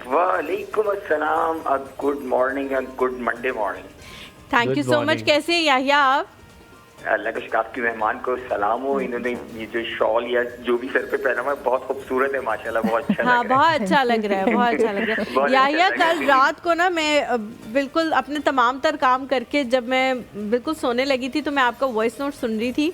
वालेकुम अस्सलाम, good morning and good Monday morning. Thank you so much. कैसे हैं याहिया आप? अल्लाह का शुक्र, आपके मेहमान को सलाम हो। इन्होंने ये जो शॉल या जो भी सर पे पहना हुआ है बहुत खूबसूरत है माशाल्लाह, बहुत अच्छा हाँ, लग रहा बहुत अच्छा लग रहा है, बहुत अच्छा लग रहा है। बहुत याहिया, अच्छा लग कल रात को ना मैं बिल्कुल अपने तमाम तर काम करके जब मैं बिल्कुल सोने लगी थी तो मैं आपका वॉइस नोट सुन रही थी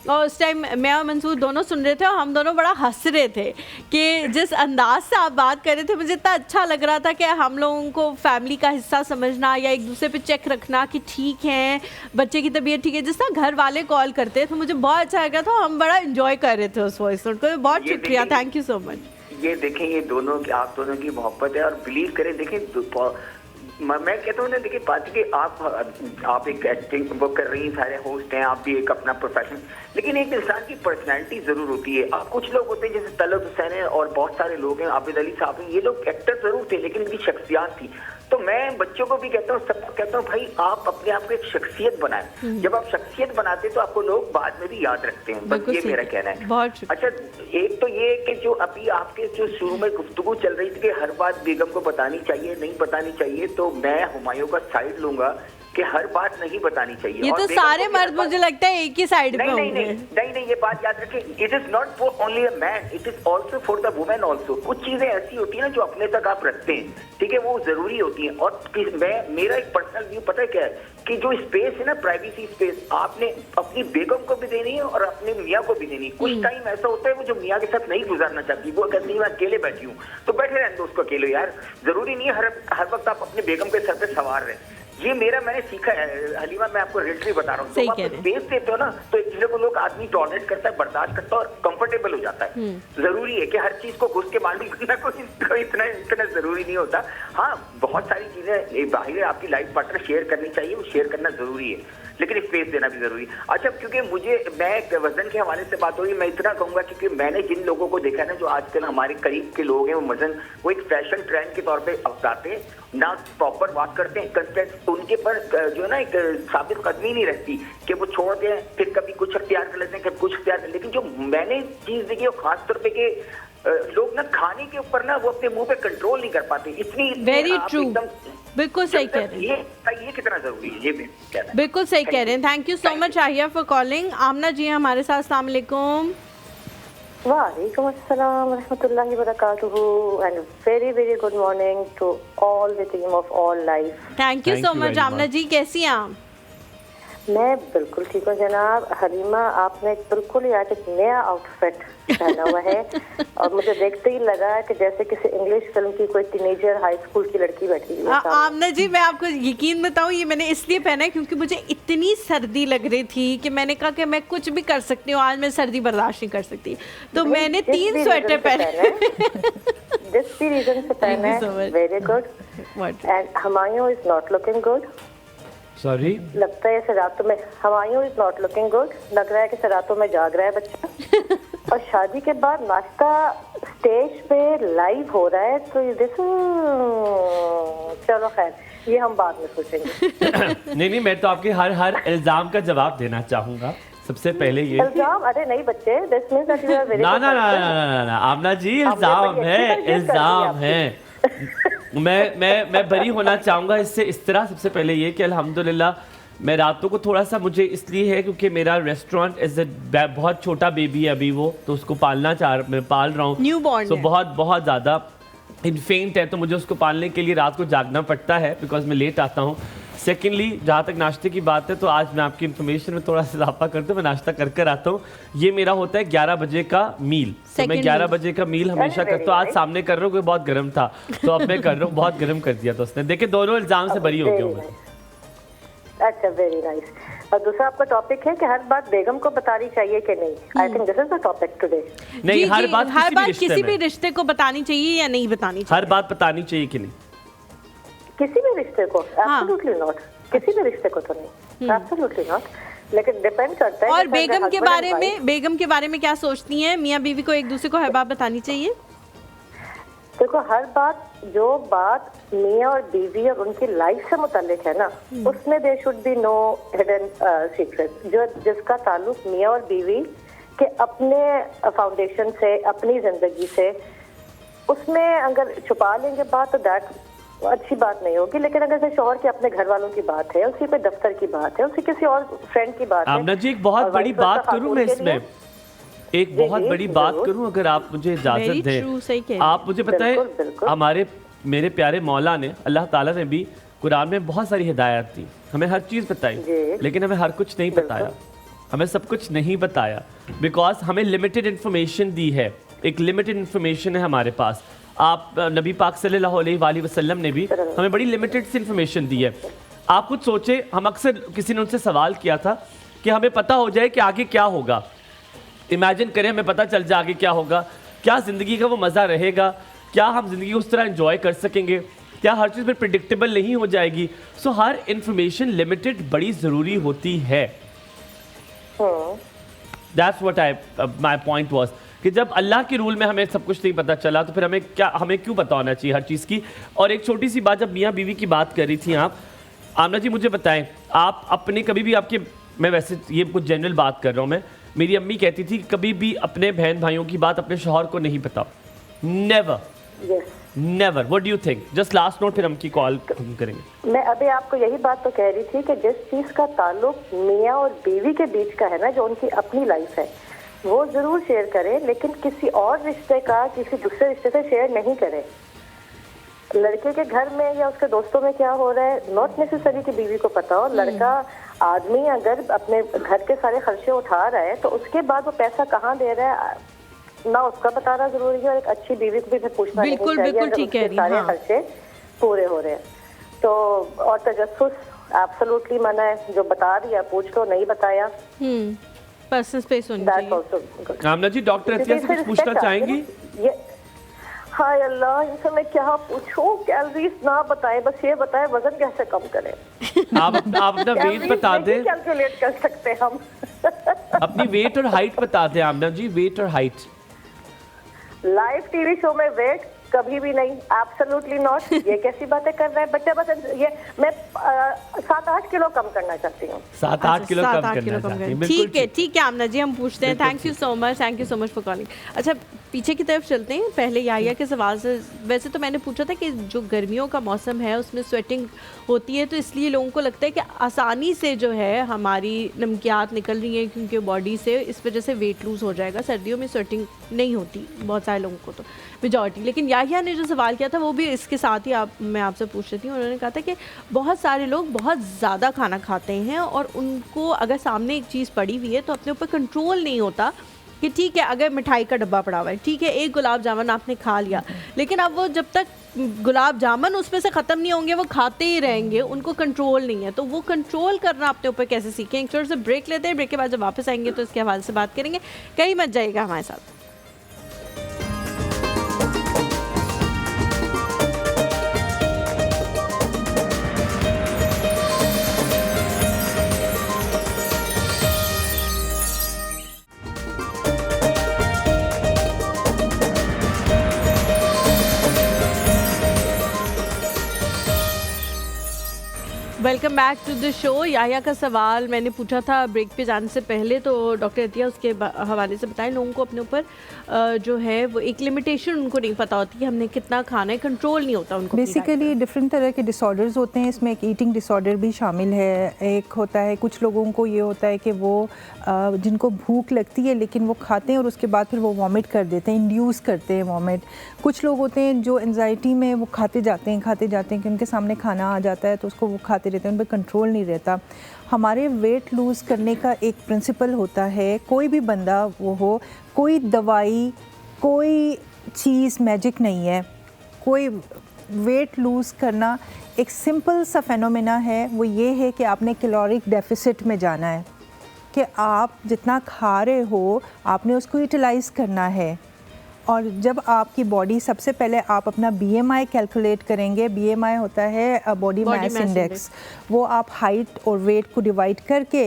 और उस टाइम मैं और मंसूर दोनों सुन रहे थे और हम दोनों बड़ा हंस रहे थे कि जिस अंदाज से आप बात कर रहे थे, मुझे इतना अच्छा लग रहा था कि हम लोगों को फैमिली का हिस्सा समझना या एक दूसरे पे चेक रखना कि ठीक है, बच्चे की तबीयत ठीक है, जिस तरह घर वाले कॉल करते हैं, तो मुझे बहुत अच्छा लगा था। हम बड़ा इंजॉय कर रहे थे उस वॉइस नोट को। बहुत शुक्रिया, थैंक यू सो मच। ये देखें, ये दोनों की, आप दोनों की मोहब्बत है और बिलीव करें, देखें मैं कहता हूँ ना, देखिए बात कि आप एक एक्टिंग वो कर रही हैं, सारे होस्ट हैं, आप भी एक अपना प्रोफेशन, लेकिन एक इंसान की पर्सनैलिटी जरूर होती है। अब कुछ लोग होते हैं जैसे तलत हुसैन है और बहुत सारे लोग हैं, आबिद अली साहब हैं, ये लोग एक्टर जरूर थे लेकिन इनकी शख्सियत थी। तो मैं बच्चों को भी कहता हूँ, सबको कहता हूँ, भाई आप अपने आप को एक शख्सियत बनाएं। जब आप शख्सियत बनाते तो आपको लोग बाद में भी याद रखते हैं, बस ये मेरा कहना है। बहुत अच्छा, एक तो ये कि जो अभी आपके जो शुरू में गुफ्तगू चल रही थी कि हर बात बेगम को बतानी चाहिए, नहीं बतानी चाहिए, तो मैं हुमायूं का साइड लूंगा कि हर बात नहीं बतानी चाहिए। ये तो सारे मर्द मुझे लगता है एक ही साइड पे होंगे। नहीं, ये बात याद रखें, it is not for only a man, it is also for the women also. कुछ चीजें ऐसी होती है ना जो अपने तक आप रखते हैं, ठीक है, वो जरूरी होती है। और मेरा एक पर्सनल व्यू पता है क्या है कि जो स्पेस है ना, प्राइवेसी स्पेस, आपने अपनी बेगम को भी देनी है और अपने मियाँ को भी देनी है। कुछ टाइम ऐसा होता है वो जो मियाँ के साथ नहीं गुजारना चाहती, वो कहती है मैं अकेले बैठी हूँ, तो बैठे रहने दो उसको अकेले यार, जरूरी नहीं है हर वक्त आप अपने बेगम के सर पे सवार रहे। ये मैंने सीखा है हलीमा, मैं आपको रिलेटली बता रहा हूँ। तो आप स्पेस देते हो ना, तो एक दूसरे को लोग आदमी टॉलरेट करता है, बर्दाश्त करता है और कंफर्टेबल हो जाता है। जरूरी है कि हर चीज को घुस के मालूम करना कोई इतना जरूरी नहीं होता। हाँ, बहुत सारी चीजें बाहर आपकी लाइफ पार्टनर शेयर करनी चाहिए, वो शेयर करना जरूरी है, लेकिन स्पेस देना भी जरूरी है। अच्छा, क्योंकि मैं वजन के हवाले से बात हो रही, मैं इतना कहूंगा क्योंकि मैंने जिन लोगों को देखा है ना, जो आजकल हमारे करीब के लोग हैं, वो वजन वो एक फैशन ट्रेंड के तौर पे अपनाते हैं, ना प्रॉपर बात करते हैं, उनके पर जो है ना एक साबित कदमी नहीं रहती कि वो छोड़ दें, फिर कभी कुछ अख्तियार कर लेते हैं, कभी कुछ अख्तियार कर, लेकिन जो मैंने चीज देखी है खास तौर पे कि लोग ना खाने के ऊपर ना वो अपने मुंह पे कंट्रोल नहीं कर पाते, इतनी वेरी आप ट्रू, एकदम बिल्कुल सही कह रहे हैं, ये कितना जरूरी है, ये भी कहना है। बिल्कुल सही कह रहे हैं। Thank you so much Ahiya for calling. Amna ji हैं हमारे साथ, अस्सलाम वालेकुम। वालेकुम अस्सलाम रहमतुल्लाहि व बरकातुहू and very very good morning to all the team of all life. Thank you Thank so you much very Amna much. जी, कैसी हैं आप? मैं बिल्कुल ठीक हूँ जनाब। हलीमा, आपने बिल्कुल ही आज एक नया आउटफिट पहना हुआ है और मुझे देखते ही लगा कि जैसे किसी इंग्लिश फिल्म की कोई टीनेजर हाई स्कूल की लड़की बैठी हुई है सामने। आमना जी, मैं आपको यकीन बताऊं, ये मैंने इसलिए पहना है क्योंकि मुझे इतनी सर्दी लग रही थी कि मैंने कहा कि मैं कुछ भी कर सकती हूँ, आज मैं सर्दी बर्दाश्त नहीं कर सकती, तो मैंने 3 स्वेटर पहने। जिस भी रीजन से पहना Thank you so है, much. Very good. What? And Humayun is not looking good. Sorry, लगता है रातों में Humayun is not looking good. लग रहा है कि रातों में जाग रहा है बच्चा। और शादी के बाद नाश्ता स्टेज पे लाइव हो रहा है, तो ये चलो खैर, ये हम बाद में सोचेंगे। नहीं, मैं तो आपके हर इल्जाम का जवाब देना चाहूंगा। सबसे पहले ये इल्जाम, अरे नहीं बच्चे, this means that you are very ना ना ना ना ना आमना जी, इल्जाम है, इल्जाम है। मैं बरी होना चाहूँगा इससे इस तरह। सबसे पहले ये कि अल्हम्दुलिल्लाह मैं रातों को थोड़ा सा, मुझे इसलिए है क्योंकि मेरा रेस्टोरेंट इज बहुत छोटा बेबी है अभी वो, तो उसको मैं पाल रहा हूँ, Newborn तो है। बहुत ज़्यादा इन्फेंट है, तो मुझे उसको पालने के लिए रात को जागना पड़ता है बिकॉज मैं लेट आता हूँ। सेकेंडली, जहाँ तक नाश्ते की बात है, तो आज मैं आपकी इन्फॉर्मेशन में थोड़ा सा इजाफा करता हूँ। मैं नाश्ता कर आता हूँ। ये मेरा होता है 11 बजे का मील, तो मैं Second 11 meal. बजे का मील हमेशा करता हूँ। आज सामने कर रहा हूँ, बहुत गर्म था, तो अब मैं कर रहा हूँ, बहुत गर्म कर दिया था उसने। देखिए, दोनों इल्जाम से बरी हो गया हूँ मैं। अच्छा, वेरी नाइस। और दूसरा आपका टॉपिक है कि हर बात बेगम को बतानी चाहिए कि नहीं। I think this is the topic today. नहीं, जी, हर जी, बात किसी भी रिश्ते को बतानी चाहिए या नहीं बतानी चाहिए? हर बात बतानी चाहिए कि नहीं? किसी भी रिश्ते को एब्सोल्युटली नॉट, किसी भी रिश्ते को तो नहीं, एब्सोल्युटली नॉट, लेकिन डिपेंड करता है। और बेगम के बारे में क्या सोचती हैं? मियाँ बीवी को एक दूसरे को हर बात बतानी चाहिए? देखो, हर बात, जो बात मियाँ और बीवी और उनकी लाइफ से मुतालिक है ना, उसमें there should be no hidden secret. जो जिसका ताल्लुक मियाँ और बीवी के अपने फाउंडेशन से, अपनी जिंदगी से, उसमें अगर छुपा लेंगे बात तो दैट अच्छी बात नहीं होगी। लेकिन अगर जैसे शौहर के अपने घर वालों की बात है, उसी पे दफ्तर की बात है, उसी किसी और फ्रेंड की बात है। आमना जी, एक बहुत बड़ी बात करूं मैं इसमें, एक बहुत बड़ी बात करूं, अगर आप मुझे इजाजत दें। आप मुझे बताएं, मेरे प्यारे मौला ने, अल्लाह ताला ने भी कुरान में बहुत सारी हिदायत दी, हमें हर चीज़ बताई, लेकिन हमें हर कुछ नहीं बताया, हमें सब कुछ नहीं बताया, बिकॉज हमें लिमिटेड इन्फॉर्मेशन दी है। एक लिमिटेड इन्फॉर्मेशन है हमारे पास। आप नबी पाक सल्लल्लाहु अलैहि वसल्लम ने भी हमें बड़ी लिमिटेड सी इन्फॉर्मेशन दी है। आप खुद सोचे, हम अक्सर, किसी ने उनसे सवाल किया था कि हमें पता हो जाए कि आगे क्या होगा। इमेजिन करें हमें पता चल जाए आगे क्या होगा, क्या ज़िंदगी का वो मज़ा रहेगा, क्या हम ज़िंदगी उस तरह एंजॉय कर सकेंगे, क्या हर चीज़ में प्रिडिक्टेबल नहीं हो जाएगी। सो हर इन्फॉर्मेशन लिमिटेड बड़ी ज़रूरी होती है। That's what my point was कि जब अल्लाह के रूल में हमें सब कुछ नहीं पता चला, तो फिर हमें क्यों पता होना चाहिए हर चीज़ की। और एक छोटी सी बात, जब मियाँ बीवी की बात कर रही थी आप, आमना जी मुझे बताएं, आप अपने कभी भी आपके, मैं वैसे ये कुछ जनरल बात कर रहा हूँ मैं, मेरी अम्मी कहती थी कभी भी अपने बहन भाइयों की बात अपने शौहर को नहीं बताओ, never never. What do you think? Just last note, फिर हम की कॉल करेंगे। मैं अभी आपको यही बात तो कह रही थी कि जिस चीज का ताल्लुक मियाँ और बीवी के बीच का है ना, जो उनकी अपनी लाइफ है, वो जरूर शेयर करें, लेकिन किसी और रिश्ते का किसी दूसरे रिश्ते से शेयर नहीं करें। लड़के के घर में या उसके दोस्तों में क्या हो रहा है, नॉट नेसेसरी कि बीवी को पता हो। लड़का आदमी अगर अपने घर के सारे खर्चे उठा रहा है, तो उसके बाद वो पैसा कहाँ दे रहा है ना उसका बताना जरूरी है, और एक अच्छी बीवी को भी फिर पूछना नहीं चाहिए अगर उसके सारे खर्चे पूरे हो रहे हैं तो। और तजस्सुस एब्सोल्युटली मना है। जो बता रही है पूछ लो, नहीं बताया पर्सनल स्पेस होनी चाहिए। आमना जी, डॉक्टर अतिया से कुछ पूछना चाहेंगी? हाय अल्लाह, इनसे मैं क्या पूछूं? कैलोरीज ना बताएं, बस ये बताएं वजन कैसे कम करें। आप अपना वेट बता दें। कैलकुलेट कर सकते हैं हम। अपनी वेट और हाइट बता दें आमना जी, वेट और हाइट। लाइव टीवी शो में वेट कभी भी नहीं, एब्सोल्युटली नॉट। ये कैसी बातें कर रहे हैं बच्चा? बस ये मैं 7-8 किलो कम करना चाहती हूँ। 7-8 किलो कम करना चाहती हैं, बिल्कुल ठीक है आमना जी, हम पूछते हैं। Thank you so much for calling. अच्छा, पीछे की तरफ चलते हैं। पहले याहिया के सवाल से, वैसे तो मैंने पूछा था कि जो गर्मियों का मौसम है उसमें स्वेटिंग होती है, तो इसलिए लोगों को लगता है कि आसानी से जो है हमारी नमकियात निकल रही हैं क्योंकि बॉडी से, इस वजह से वेट लूज़ हो जाएगा। सर्दियों में स्वेटिंग नहीं होती बहुत सारे लोगों को, तो मेजॉरिटी। लेकिन याहिया ने जो सवाल किया था वो भी इसके साथ ही मैं आपसे पूछ रही थी। उन्होंने कहा था कि बहुत सारे लोग बहुत ज़्यादा खाना खाते हैं और उनको अगर सामने एक चीज़ पड़ी हुई है तो अपने ऊपर कंट्रोल नहीं होता कि ठीक है, अगर मिठाई का डब्बा पड़ा हुआ है, ठीक है, एक गुलाब जामुन आपने खा लिया, लेकिन अब वो जब तक गुलाब जामुन उसमें से ख़त्म नहीं होंगे वो खाते ही रहेंगे, उनको कंट्रोल नहीं है। तो वो कंट्रोल करना अपने ऊपर कैसे सीखें? एक छोटे से ब्रेक लेते हैं, ब्रेक के बाद जब वापस आएंगे तो इसके हवाले से बात करेंगे। कहीं मत जाइएगा हमारे साथ। Welcome back to the show. Yahya का सवाल मैंने पूछा था ब्रेक पे जाने से पहले, तो डॉक्टर अतिया उसके हवाले से बताएं। लोगों को अपने ऊपर जो है वो एक लिमिटेशन उनको नहीं पता होती कि हमने कितना खाना है, कंट्रोल नहीं होता उनको। बेसिकली डिफरेंट तरह के डिसऑर्डर्स होते हैं, इसमें एक ईटिंग डिसऑर्डर भी शामिल है। एक होता है, कुछ लोगों को ये होता है कि वो जिनको भूख लगती है लेकिन वो खाते हैं और उसके बाद फिर वो वॉमिट कर देते हैं, इंड्यूस करते हैं वॉमिट। कुछ लोग होते हैं जो एंजाइटी में वो खाते जाते हैं कि उनके सामने खाना आ जाता है तो उसको वो खाते रहते हैं, उन पर कंट्रोल नहीं रहता। हमारे वेट लूज़ करने का एक प्रिंसिपल होता है, कोई भी बंदा वो हो, कोई दवाई, कोई चीज़ मैजिक नहीं है। कोई वेट लूज़ करना एक सिंपल सा फेनोमेना है। वो ये है कि आपने कैलोरिक डेफिसिट में जाना है, कि आप जितना खा रहे हो आपने उसको यूटिलाइज़ करना है। और जब आपकी बॉडी, सबसे पहले आप अपना BMI कैलकुलेट करेंगे। BMI होता है बॉडी मास इंडेक्स। वो आप हाइट और वेट को डिवाइड करके,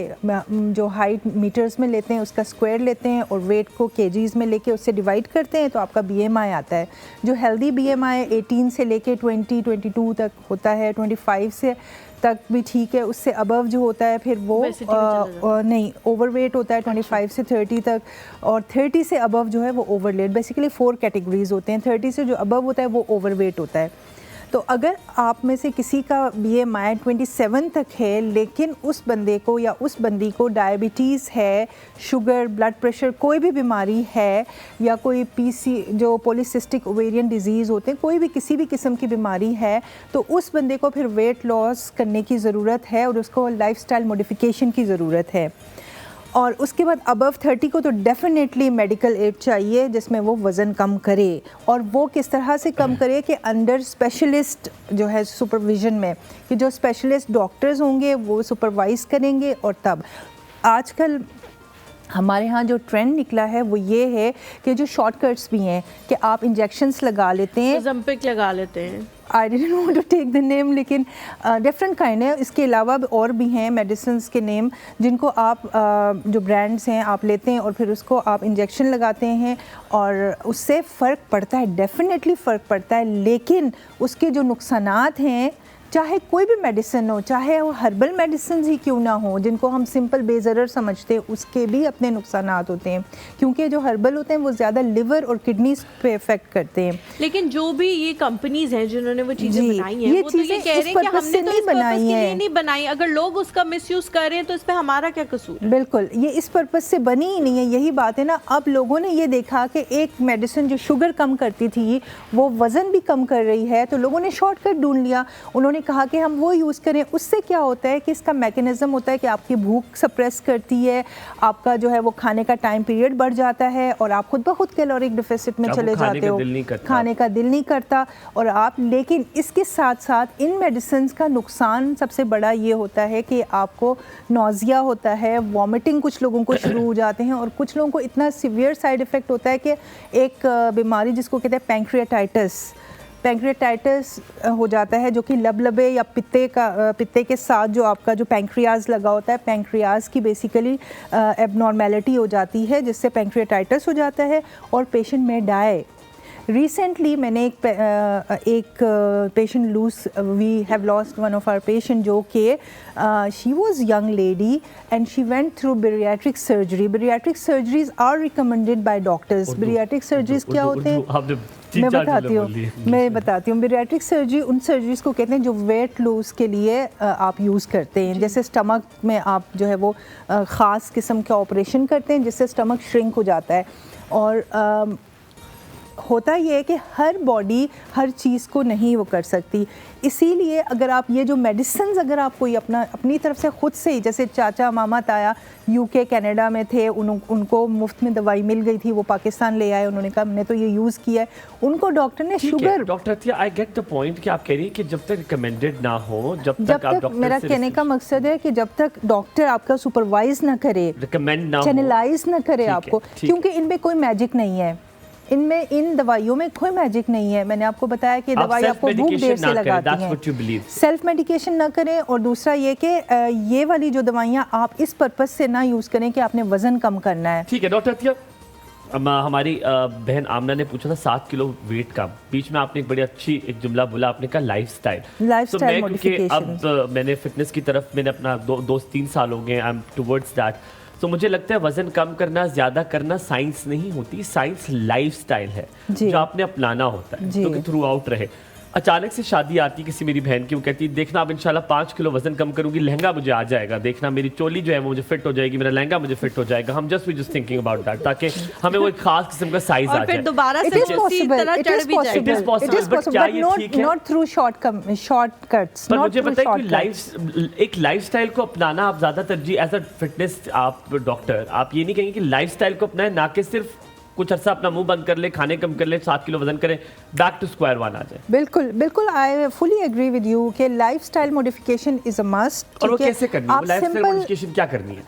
जो हाइट मीटर्स में लेते हैं उसका स्क्वायर लेते हैं और वेट को केजीज़ में लेके उससे डिवाइड करते हैं, तो आपका BMI आता है। जो हेल्दी BMI 18 से लेके 20-22 तक होता है, 25 से तक भी ठीक है। उससे अबव जो होता है फिर वो नहीं, ओवरवेट होता है 25 से 30 तक, और 30 से अबव जो है वो ओवरवेट। बेसिकली 4 कैटेगरीज होते हैं। 30 से जो अबव होता है वो ओवरवेट होता है। तो अगर आप में से किसी का BMI 27 तक है लेकिन उस बंदे को या उस बंदी को डायबिटीज़ है, शुगर, ब्लड प्रेशर, कोई भी बीमारी है, या कोई PC जो पॉलीसिस्टिक ओवेरियन डिजीज़ होते हैं, कोई भी किसी भी किस्म की बीमारी है, तो उस बंदे को फिर वेट लॉस करने की ज़रूरत है और उसको लाइफस्टाइल मॉडिफिकेशन की ज़रूरत है। और उसके बाद अबव 30 को तो डेफिनेटली मेडिकल एड चाहिए जिसमें वो वज़न कम करे। और वो किस तरह से कम करे कि अंडर स्पेशलिस्ट जो है सुपरविज़न में, कि जो स्पेशलिस्ट डॉक्टर्स होंगे वो सुपरवाइज़ करेंगे। और तब आजकल हमारे यहाँ जो ट्रेंड निकला है वो ये है कि जो शॉर्टकट्स भी हैं कि आप इंजेक्शंस लगा लेते हैं, ज़म्पिक लगा लेते हैं, I didn't want to take the name, लेकिन डिफरेंट काइंड है। इसके अलावा और भी हैं मेडिसिन्स के नेम जिनको आप जो ब्रांड्स हैं आप लेते हैं और फिर उसको आप इंजेक्शन लगाते हैं और उससे फ़र्क पड़ता है, डेफिनेटली फ़र्क पड़ता है। लेकिन उसके जो नुकसानात हैं, चाहे कोई भी मेडिसिन हो, चाहे वो हर्बल मेडिसिन ही क्यों ना हो जिनको हम सिंपल बेज़रर समझते हैं, उसके भी अपने नुकसानात होते हैं, क्योंकि जो हर्बल होते हैं वो ज़्यादा लिवर और किडनीज पे इफेक्ट करते हैं। लेकिन जो भी ये कंपनीज हैं जिन्होंने वो चीज़ें बनाई हैं, ये वो तो ये कह रहे हैं कि हमने तो इस पर्पस के लिए नहीं बनाई। अगर लोग उसका मिसयूज़ कर रहे हैं तो इस पर हमारा क्या कसूर? बिल्कुल, ये इस पर्पस से बनी ही नहीं है। यही बात है ना, अब लोगों ने ये देखा कि एक मेडिसिन जो शुगर कम करती थी वो वज़न भी कम कर रही है, तो लोगों ने शॉर्टकट ढूंढ लिया। उन्होंने कहा कि हम वो यूज़ करें। उससे क्या होता है कि इसका मैकेनिज़्म होता है कि आपकी भूख सप्रेस करती है, आपका जो है वो खाने का टाइम पीरियड बढ़ जाता है और आप खुद ब खुद कैलोरिक डिफिसिट में चले जाते हो, खाने का दिल नहीं करता। और आप, लेकिन इसके साथ साथ इन मेडिसिन्स का नुकसान सबसे बड़ा ये होता है कि आपको नौजिया होता है, वॉमिटिंग कुछ लोगों को शुरू हो जाते हैं, और कुछ लोगों को इतना सीवियर साइड इफ़ेक्ट होता है कि एक बीमारी जिसको कहते हैं पैंक्रियाटाइटिस हो जाता है, जो कि लबलबे या पित्ते के साथ जो आपका जो पैंक्रियाज लगा होता है, पैंक्रियाज की बेसिकली एबनॉर्मेलिटी हो जाती है जिससे पैंक्रियाटाइटिस हो जाता है और पेशेंट में डाई। रिसेंटली मैंने एक patient we have lost one of our patient जो कि she was young lady and she went through bariatric surgery. Bariatric surgeries are recommended by doctors. Bariatric surgeries क्या होते हैं मैं बताती हूँ. बेरियाट्रिक सर्जरी उन सर्जरीज को कहते हैं जो वेट लॉस के लिए आप यूज़ करते हैं. जैसे स्टमक में आप जो है वो ख़ास किस्म के ऑपरेशन करते हैं जिससे स्टमक श्रिंक हो जाता है. और होता ये है कि हर बॉडी हर चीज़ को नहीं वो कर सकती. इसीलिए अगर आप ये जो मेडिसिन अगर आप कोई अपनी तरफ से ख़ुद से ही, जैसे चाचा मामा ताया यूके कनाडा में थे, उनको मुफ्त में दवाई मिल गई थी, वो पाकिस्तान ले आए, उन्होंने कहा हमने तो ये यूज़ किया है, उनको डॉक्टर ने sugar. Doctor I get the point कि आप कह रही हैं कि जब तक रिकमेंडेड ना हो, जब तक आप डॉक्टर मेरा कहने का मकसद है कि जब तक डॉक्टर आपका सुपरवाइज ना करे, रिकमेंड ना चैनलाइज ना करे आपको, क्योंकि इनमें कोई मैजिक नहीं है. इन दवाइयों में कोई मैजिक नहीं है. मैंने आपको बताया कि दवाई आपको भूख देर से लगाती है. सेल्फ मेडिकेशन ना करें. और दूसरा ये कि ये वाली जो दवाइयाँ आप इस पर्पज से ना यूज़ करें कि आपने वजन कम करना है. ठीक है डॉक्टर. हमारी बहन आमना ने पूछा था 7 किलो वेट कम. बीच में आपने एक बड़ी अच्छी एक जुमला बोला, आपने कहा लाइफस्टाइल मॉडिफिकेशन. अब मैंने फिटनेस की तरफ मैंने अपना 2-3 साल हो गए, आई एम टुवर्ड्स दैट. तो मुझे लगता है वजन कम करना, ज्यादा करना साइंस नहीं होती, साइंस लाइफस्टाइल है जो आपने अपनाना होता है, जो कि थ्रू आउट रहे. अचानक से शादी आती किसी मेरी बहन की, वो कहती है देखना अब इंशाल्लाह 5 किलो वजन कम करूंगी, लहंगा मुझे आ जाएगा, देखना मेरी चोली जो है वो मुझे फिट हो जाएगी, मेरा लहंगा मुझे फिट हो जाएगा. हम जस्ट थिंकिंग अबाउट दैट ताकि हमें वो एक खास किस्म का साइज आ जाए. फिर दोबारा से उसी तरह चढ़ भी जाए. इट इज पॉसिबल बट क्या ये ठीक है? Not through shortcuts. पर मुझे पता है कि एक लाइफस्टाइल को अपनाना आप ज्यादा तरजीह एज अ फिटनेस आप डॉक्टर आप ये नहीं कहेंगे कि लाइफस्टाइल को अपनाएं, ना कि सिर्फ कुछ अर्सा अपना मुंह बंद कर ले, खाने कम कर ले, 7 किलो वजन करे, बैक टू स्क्वायर वन आ जाए. बिल्कुल I fully agree with you कि lifestyle modification is a must. और वो कैसे करनी है? लाइफस्टाइल मॉडिफिकेशन क्या करनी है?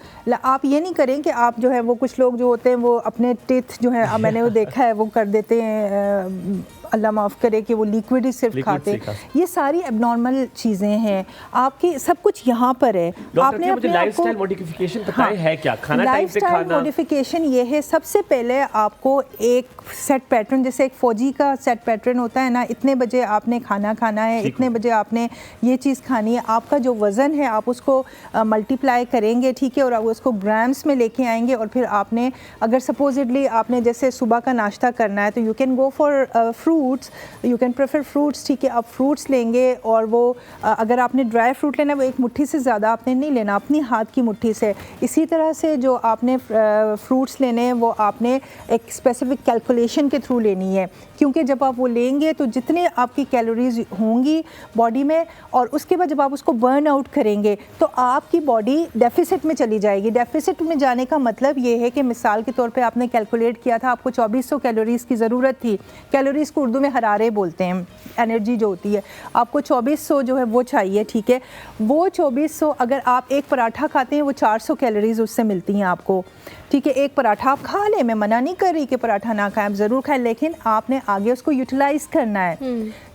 आप ये नहीं करें कि आप जो है वो कुछ लोग जो होते हैं वो अपने टीथ जो है मैंने वो देखा है वो कर देते हैं, अल्लाह माफ़ करे कि वो लिक्विड ही सिर्फ खाते. ये सारी एबनॉर्मल चीज़ें हैं. आपकी सब कुछ यहाँ पर है. आपने अपने लाइफस्टाइल मॉडिफिकेशन बताया है क्या? खाना टाइम पे खाना. लाइफस्टाइल मॉडिफिकेशन ये है, सबसे पहले आपको एक सेट पैटर्न, जैसे एक फौजी का सेट पैटर्न होता है ना, इतने बजे आपने खाना खाना है, इतने बजे आपने ये चीज़ खानी है. आपका जो वज़न है आप उसको मल्टीप्लाई करेंगे, ठीक है, और आप उसको ग्राम्स में लेके आएंगे. और फिर आपने अगर सपोजिटली आपने जैसे सुबह का नाश्ता करना है तो you can go for fruits, you can prefer fruits. ठीक है, आप फ्रूट्स लेंगे और वो अगर आपने ड्राई फ्रूट लेना है वो एक मुट्ठी से ज़्यादा आपने नहीं लेना, अपनी हाथ की मुट्ठी से. इसी तरह से जो आपने फ्रूट्स लेने हैं वो आपने एक स्पेसिफिक कैलकुलेशन के थ्रू लेनी है, क्योंकि जब आप वो लेंगे तो जितने आपकी कैलोरीज होंगी बॉडी में और उसके बाद जब आप उसको बर्न आउट करेंगे तो आपकी बॉडी डेफिसिट में चली जाएगी. डेफिसिट में जाने का मतलब ये है कि मिसाल के तौर पे आपने कैलकुलेट किया था आपको 2400 कैलोरीज़ की ज़रूरत थी. कैलोरीज़ को उर्दू में हरारे बोलते हैं, एनर्जी जो होती है. आपको 2400 जो है वो चाहिए, ठीक है. वो 2400 अगर आप एक पराठा खाते हैं वो 400 कैलोरीज़ उससे मिलती हैं आपको, ठीक है. एक पराठा आप खा लें, मैं मना नहीं कर रही कि पराठा ना खाएं, आप ज़रूर खाएं, लेकिन आपने आगे उसको यूटिलाइज करना है,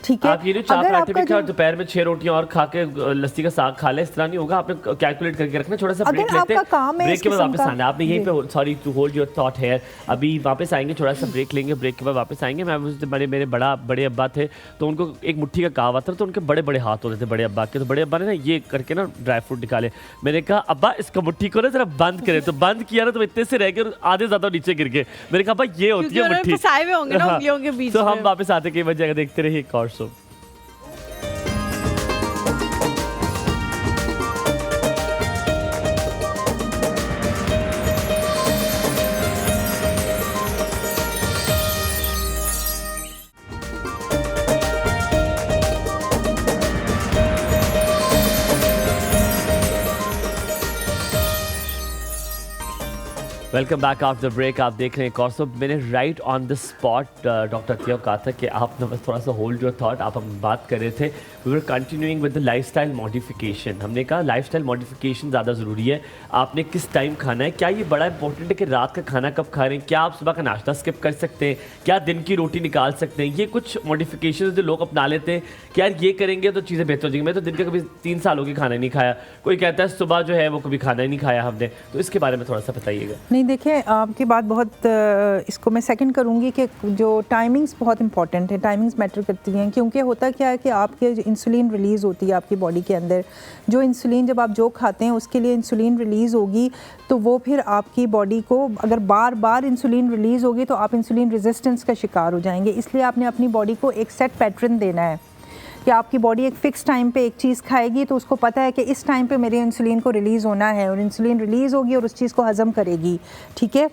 ठीक है. आप ये जो 4 पराठे भी खाओ, दोपहर में 6 रोटियां और खा के लस्सी का साग खा ले, इस तरह नहीं होगा. आपने कैलकुलेट करके रखना. थोड़ा सा ब्रेक लेते हैं, ब्रेक के बाद वापस आना. आपने यहीं पे sorry to hold your thought here, अभी वापस आएंगे, थोड़ा सा ब्रेक लेंगे, ब्रेक के बाद वापस आएंगे. मैं मेरे बड़े अब्बा थे तो उनको एक मुट्ठी का कहा हुआ था, तो उनके बड़े बड़े हाथ होते थे बड़े अब्बा के. तो बड़े अब्बा ने ना ये करके ना ड्राई फ्रूट निकाले. मैंने कहा अब्बा इसका मुट्ठी को ना जरा बंद करें. तो बंद किया ना तो इतने से रह गए और आधे ज्यादा नीचे गिर गए. मैंने कहा अब्बा ये होती है मुट्ठी. फंसाए हुए होंगे ना उंगलियों के बीच में. तो हम वापस आते कई बजे देखते रहिए कॉर्सो. Welcome back after the break. आप देख रहे हैं कॉर्सो. मैंने right on the spot doctor Atiya कहा था कि आप बस थोड़ा सा होल्ड योर थॉट. आप हम बात कर रहे थे, we were continuing with the lifestyle modification. हमने कहा लाइफस्टाइल मॉडिफिकेशन ज़्यादा ज़रूरी है. आपने किस टाइम खाना है, क्या ये बड़ा इंपॉर्टेंट है कि रात का खाना कब खा रहे हैं, क्या आप सुबह का नाश्ता स्किप कर सकते हैं, क्या दिन की रोटी निकाल सकते हैं. ये कुछ मॉडिफिकेशन जो लोग अपना लेते हैं कि यार ये करेंगे तो चीज़ें बेहतर हो जाएंगी. मैं तो दिन का कभी 3 साल हो गए खाना नहीं खाया. कोई कहता है सुबह जो है वो कभी खाना ही नहीं खाया हमने. तो इसके बारे में थोड़ा सा बताइएगा. नहीं देखिए आपकी बात बहुत इसको मैं सेकंड करूंगी कि जो टाइमिंग्स बहुत इंपॉर्टेंट है, टाइमिंग्स मैटर करती हैं, क्योंकि होता क्या है कि आपके जो इंसुलिन रिलीज़ होती है आपकी बॉडी के अंदर, जो इंसुलिन जब आप जो खाते हैं उसके लिए इंसुलिन रिलीज़ होगी, तो वो फिर आपकी बॉडी को अगर बार बार इंसुलिन रिलीज़ होगी तो आप इंसुलिन रेजिस्टेंस का शिकार हो जाएंगे। इसलिए आपने अपनी बॉडी को एक सेट पैटर्न देना है कि आपकी बॉडी एक फ़िक्स टाइम पे एक चीज़ खाएगी, तो उसको पता है कि इस टाइम पे मेरे इंसुलिन को रिलीज़ होना है, और इंसुलिन रिलीज़ होगी और उस चीज़ को हज़म करेगी, ठीक है।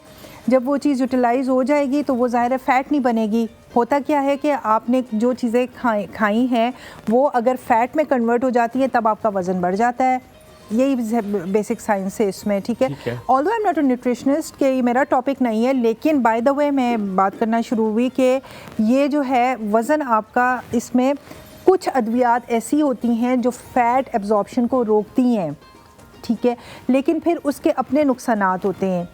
जब वो चीज़ यूटिलाइज़ हो जाएगी तो वो ज़ाहिर है फ़ैट नहीं बनेगी। होता क्या है कि आपने जो चीज़ें खाई हैं वो अगर फ़ैट में कन्वर्ट हो जाती है तब आपका वज़न बढ़ जाता है। यही बेसिक साइंस है इसमें, ठीक है। Although I am not a nutritionist कि ये मेरा टॉपिक नहीं है, लेकिन बाय द वे मैं बात करना शुरू हुई कि ये जो है वज़न आपका, इसमें कुछ अद्वियात ऐसी होती हैं जो फ़ैट एब्जॉर्प्शन को रोकती हैं, ठीक है, लेकिन फिर उसके अपने नुकसानात होते हैं।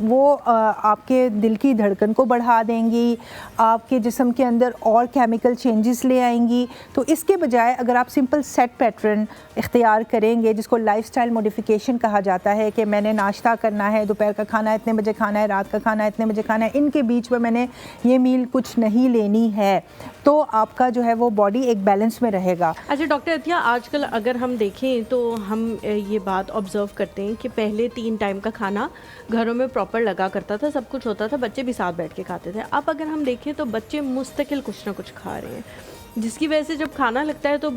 वो आपके दिल की धड़कन को बढ़ा देंगी, आपके जिस्म के अंदर और केमिकल चेंजेस ले आएंगी। तो इसके बजाय अगर आप सिंपल सेट पैटर्न इख्तियार करेंगे, जिसको लाइफस्टाइल मॉडिफिकेशन कहा जाता है, कि मैंने नाश्ता करना है, दोपहर का खाना इतने बजे खाना है, रात का खाना इतने बजे खाना है, इनके बीच में मैंने ये मील कुछ नहीं लेनी है, तो आपका जो है वो बॉडी एक बैलेंस में रहेगा। अच्छा डॉक्टर अतिया, आजकल अगर हम देखें तो हम ये बात ऑब्जर्व करते हैं कि पहले 3 टाइम का खाना घरों में प्रॉपर लगा करता था, सब कुछ होता था, बच्चे भी साथ बैठ के खाते थे। अब अगर हम देखें तो बच्चे मुस्तकिल कुछ ना कुछ खा रहे हैं, जिसकी वजह से जब खाना लगता है तो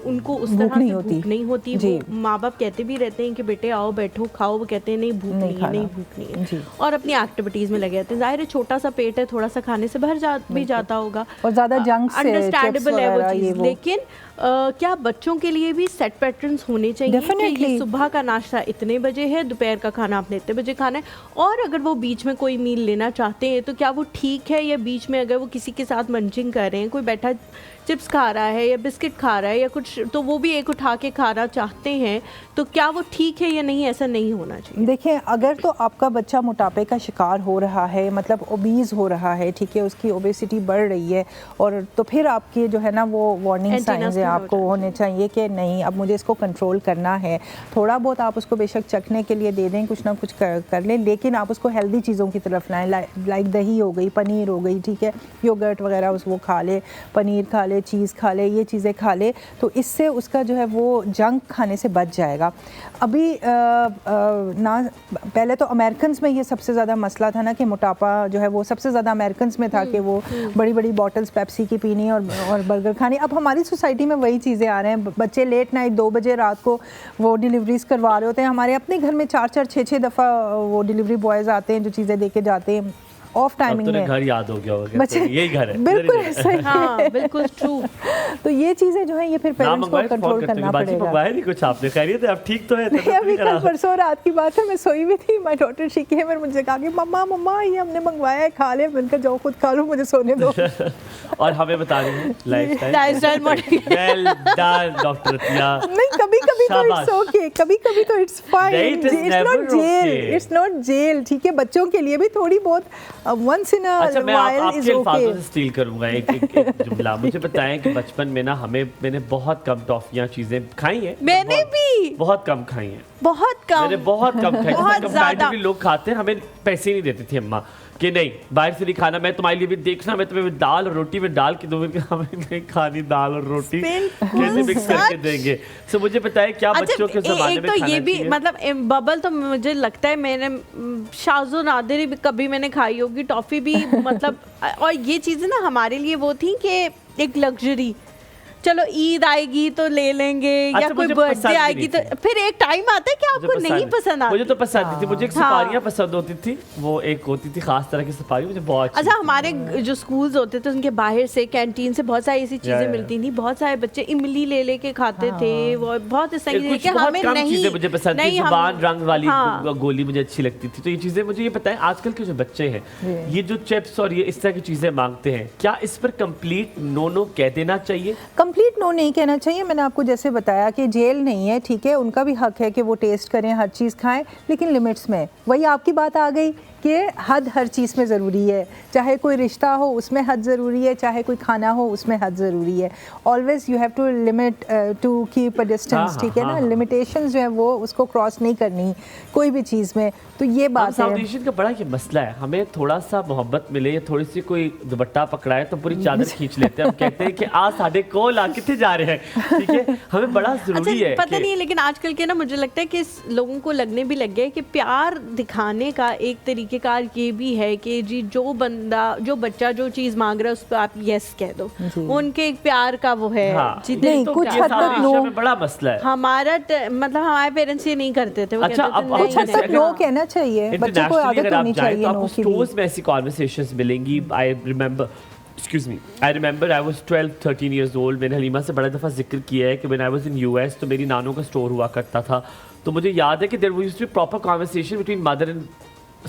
उनको उस तरह से भूख नहीं होती। वो माँ बाप कहते भी रहते हैं कि बेटे आओ बैठो खाओ, वो कहते हैं नहीं भूख नहीं है, नहीं भूख नहीं है, और अपनी एक्टिविटीज़ में लगे रहते हैं। जाहिर है छोटा सा पेट है, थोड़ा सा खाने से भर भी जाता होगा, और ज़्यादा जंक से अंडरस्टैंडेबल है वो चीज़। लेकिन क्या बच्चों के लिए भी सेट पैटर्न्स होने चाहिए कि ये सुबह का नाश्ता इतने बजे है, दोपहर का खाना आपने इतने बजे खाना है, और अगर वो बीच में कोई मील लेना चाहते हैं तो क्या वो ठीक है, या बीच में अगर वो किसी के साथ मंचिंग कर रहे हैं, कोई बैठा चिप्स खा रहा है या बिस्किट खा रहा है या कुछ, तो वो भी एक उठा के खाना चाहते हैं, तो क्या वो ठीक है या नहीं? ऐसा नहीं होना चाहिए। देखिए, अगर तो आपका बच्चा मोटापे का शिकार हो रहा है, मतलब ओबीज़ हो रहा है, ठीक है, उसकी ओबेसिटी बढ़ रही है, और तो फिर आपके जो है ना वो वार्निंग साइंस है आपको होने चाहिए कि नहीं अब मुझे इसको कंट्रोल करना है। थोड़ा बहुत आप उसको बेशक चखने के लिए दे दें, कुछ ना कुछ कर लें, लेकिन आप उसको हेल्दी चीज़ों की तरफ लाएं, लाइक दही हो गई, पनीर हो गई, ठीक है, योगर्ट वगैरह वो खा ले, पनीर खा ले, चीज़ खा ले, ये चीज़ें खा ले, तो इससे उसका जो है वो जंक खाने से बच जाएगा। अभी ना पहले तो अमेरिकन्स में ये सबसे ज़्यादा मसला था ना कि मोटापा जो है वो सबसे ज़्यादा अमेरिकन्स में था कि वो बड़ी बड़ी बॉटल्स पेप्सी की पीनी और बर्गर खानी। अब हमारी सोसाइटी में वही चीज़ें आ रहे हैं, बच्चे लेट नाइट 2 बजे रात को वो डिलीवरीज करवा रहे होते हैं। हमारे अपने घर में 4-4, 6-6 दफ़ा वो डिलीवरी बॉयज़ आते हैं जो चीज़ें दे के जाते हैं ऑफ टाइमिंग में। घर याद हो गया होगा, बच्चे यही घर है, बिल्कुल सही, हाँ बिल्कुल ट्रू। तो ये चीज़ें जो है ये फिर पेरेंट्स को कंट्रोल करना पड़ेगा। नहीं कुछ आपने खैरियत है, अब ठीक तो है? अभी कल परसों रात की बात है, मैं सोई हुई थी, माय डॉटर शी केम और मुझे कहा कि मम्मा मम्मा ये हमने मंगवाया है, खा ले। मैंने कहा जाओ खुद खा लो, मुझे सोने दो। और हमें बता रही हैं lifestyle well done doctor Atiya. नहीं, कभी-कभी तो इट्स ओके, कभी-कभी तो it's fine, it's not jail, ठीक है। बच्चों के लिए भी थोड़ी बहुत once in a while is okay. Steal करूंगा एक जुमला। मुझे बताएं कि बचपन में ना मैंने बहुत कम टॉफियां चीजें खाई हैं। मैंने भी बहुत कम खाई हैं, बहुत कम, मैंने बहुत कम खाई। बहुत ज़्यादा लोग खाते हैं, हमें पैसे नहीं देती थी अम्मा कि नहीं बाहर से नहीं खाना, मैं तुम्हारे लिए भी देखना, मैं तुम्हें दाल और रोटी में डाल के दूंगी, हमें नहीं खानी दाल और रोटी, कैसे मिक्स करके देंगे। सो मुझे बताएं क्या बच्चों के ज़माने में खाना ये भी मतलब बबल तो मुझे लगता है मैंने शाज़ो नादिर भी कभी मैंने खाई होगी, टॉफ़ी भी मतलब, और ये चीज़ें ना हमारे लिए वो थी कि एक लग्जरी, चलो ईद आएगी तो ले लेंगे, या कोई बर्थडे आएगी तो फिर एक टाइम आता है कि आपको नहीं पसंद आती। मुझे तो पसंद थी, मुझे एक सुपारियाँ पसंद होती थी, वो एक होती थी खास तरह की सुपारी, मुझे बहुत अच्छा। हमारे जो स्कूल्स होते थे उनके बाहर से कैंटीन से बहुत सारी ऐसी चीजें मिलती थी, बहुत सारे बच्चे इमली ले लेके खाते थे, वो बहुत इस तरह के हमें नहीं, मुझे पसंद थी, जुबान रंग वाली गोली मुझे अच्छी लगती थी। तो ये चीजें मुझे ये बताएं, आजकल के जो बच्चे हैं ये जो चिप्स और ये इस तरह की चीजें मांगते हैं, क्या इस पर कंप्लीट नो कह देना चाहिए? कंप्लीट नो नहीं कहना चाहिए। मैंने आपको जैसे बताया कि जेल नहीं है, ठीक है, उनका भी हक है कि वो टेस्ट करें, हर चीज़ खाएं, लेकिन लिमिट्स में। वही आपकी बात आ गई कि हद हर चीज़ में ज़रूरी है, चाहे कोई रिश्ता हो उसमें हद ज़रूरी है, चाहे कोई खाना हो उसमें हद ज़रूरी है। Always you have to limit to keep a distance, ठीक है ना, लिमिटेशंस जो है वो उसको क्रॉस नहीं करनी कोई भी चीज़ में, तो ये बात है। साउथ एशियन का बड़ा ये मसला है, हमें थोड़ा सा मोहब्बत मिले या थोड़ी सी कोई दुपट्टा पकड़ाए तो पूरी चादर खींच लेते हैं, हम कहते हैं कि आ साढ़े कोल आ कितने जा रहे हैं, ठीक है, हमें बड़ा जरूरी है। पता नहीं, लेकिन आजकल के ना मुझे लगता है कि लोगों को लगने भी लग गया है कि प्यार दिखाने का एक तरीकेकार ये भी है कि जी जो बच्चा जो चीज मांग रहा है उस पर आप यस कह दो, उनके एक प्यार का वो है। जी नहीं, तो कुछ क्या- हद तक नो, बड़ा मसला है। मतलब हमारे पेरेंट्स ये नहीं करते थे, वो अच्छा, कहते थे अब कुछ हद तक नो कहना चाहिए, बच्चे को आदत अगर आप होनी जाएं चाहिए तो आपको नो की भी। स्टोर्स में ऐसी कॉन्वर्सेशंस मिलेंगी। I remember I was 12-13 years old, मैंने हलीमा से बड़ा दफ़ा जिक्र किया है कि when I was in US तो मेरी नानों का स्टोर हुआ करता था, तो मुझे याद है कि there used to be proper conversation between mother and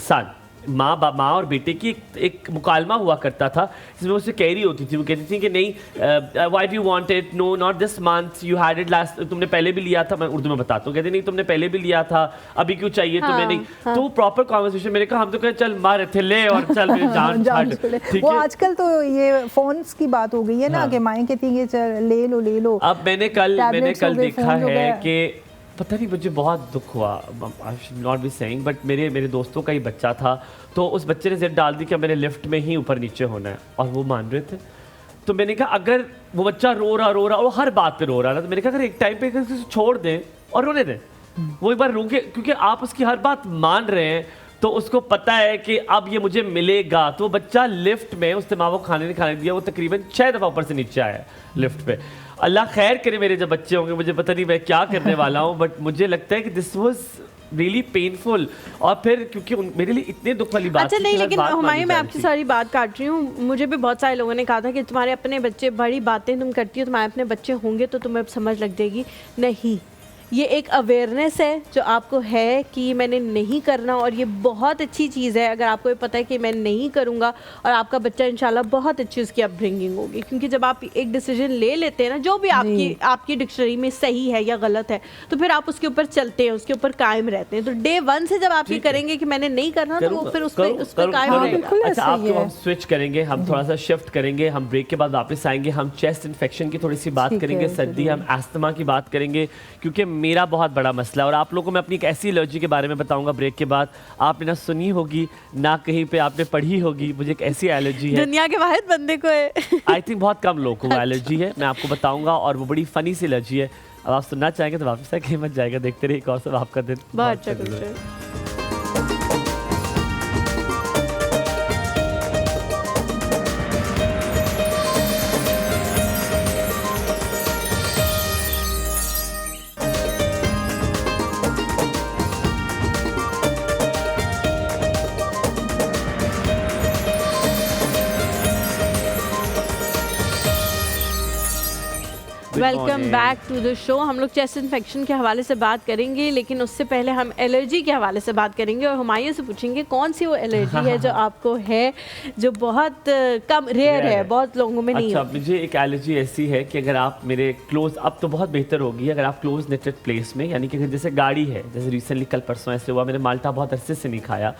son, माँ और बेटे की एक मुकालमा हुआ करता था जिसमें उससे कह रही होती थी, वो कहती थी कि नहीं why do you want it, no not this month, you had it last, तुमने पहले भी लिया था, मैं उर्दू में बताता हूँ, कहते नहीं तुमने पहले भी लिया था, अभी क्यों चाहिए तुम्हें, नहीं। तो प्रॉपर कॉन्वर्सेशन, मैंने कहा हम तो कहे चल मार थे ले और चल मेरी जान जान छाड़, छोड़े। ठीक वो है। आजकल तो ये फोन्स की बात हो गई है ना, हाँ। कि माएँ कहती हैं कि चल ले लो। अब मैंने कल Tablets हो गए, देखा phones हो है गए। कि पता नहीं मुझे बहुत दुख हुआ, I should not be saying, but मेरे दोस्तों का ही बच्चा था, तो उस बच्चे ने जिद डाल दी कि मैंने लिफ्ट में ही ऊपर नीचे होना है, और वो मान रहे थे। तो मैंने कहा अगर वो बच्चा रो रहा और हर बात पे रो रहा ना, तो मैंने कहा अगर एक टाइम पे उसे छोड़ दें और रोने दें, वो एक बार रोके, क्योंकि आप उसकी हर बात मान रहे हैं तो उसको पता है कि अब ये मुझे मिलेगा। तो वो बच्चा लिफ्ट में, उसने माँ को खाने नहीं खाने दिया, वो तकरीबन 6 दफ़ा ऊपर से नीचे आया लिफ्ट पे। अल्लाह खैर करे मेरे जब बच्चे होंगे, मुझे पता नहीं मैं क्या करने वाला हूँ, बट मुझे लगता है कि दिस वाज रियली पेनफुल। और फिर क्योंकि मेरे लिए इतने दुख वाली बात अच्छा थी नहीं, कि हर लेकिन बात मानी हुमायूं मैं जा आपकी रही थी। सारी बात काट रही हूँ, मुझे भी बहुत सारे लोगों ने कहा था कि तुम्हारे अपने बच्चे, बड़ी बातें तुम करती हो, तुम्हारे अपने बच्चे होंगे तो तुम्हें अब समझ लग जाएगी। नहीं, ये एक अवेयरनेस है जो आपको है कि मैंने नहीं करना, और ये बहुत अच्छी चीज़ है अगर आपको ये पता है कि मैं नहीं करूँगा, और आपका बच्चा इंशाल्लाह बहुत अच्छी उसकी अपब्रिंगिंग होगी। क्योंकि जब आप एक डिसीजन ले लेते हैं ना, जो भी आपकी डिक्शनरी में सही है या गलत है, तो फिर आप उसके ऊपर चलते हैं, उसके ऊपर कायम रहते हैं। तो डे 1 से जब आप ये करेंगे कि मैंने नहीं करना, तो वो फिर उस पर कायम रहेगा। बिल्कुल अच्छा, ऐसा ही आपको है। हम स्विच करेंगे, हम थोड़ा सा शिफ्ट करेंगे, हम ब्रेक के बाद वापस आएंगे, हम चेस्ट इन्फेक्शन की थोड़ी सी बात ठीक है, करेंगे, सर्दी, हम एस्थमा की बात करेंगे, क्योंकि मेरा बहुत बड़ा मसला है। और आप लोगों को मैं अपनी एक ऐसी एलर्जी के बारे में बताऊंगा ब्रेक के बाद, आपने ना सुनी होगी ना कहीं पे आपने पढ़ी होगी, मुझे एक ऐसी एलर्जी है, दुनिया के वाहिद बंदे को है। आई थिंक बहुत कम लोगों को वो एलर्जी है, मैं आपको बताऊंगा, और वो बड़ी फनी सी एलर्जी है। अब आप सुनना चाहेंगे तो वापस आके मत जाएगा, देखते रहिए एक और सब आपका दिन बहुत अच्छा कुछ है। है। Welcome morning. Back to the show. हम लोग चेस्ट इन्फेक्शन के हवाले से बात करेंगे, लेकिन उससे पहले हम एलर्जी के हवाले से बात करेंगे, और हुमायूं से पूछेंगे कौन सी वो एलर्जी है जो आपको है, जो बहुत कम रेयर है, बहुत लोगों में नहीं अच्छा, होती। मुझे एक एलर्जी ऐसी है कि अगर आप मेरे क्लोज, अब तो बहुत बेहतर होगी, अगर आप क्लोज नेटेड प्लेस में, यानी कि जैसे गाड़ी है, जैसे रिसेंटली कल परसों ऐसे हुआ, मैंने माल्टा बहुत अरसे से नहीं खाया,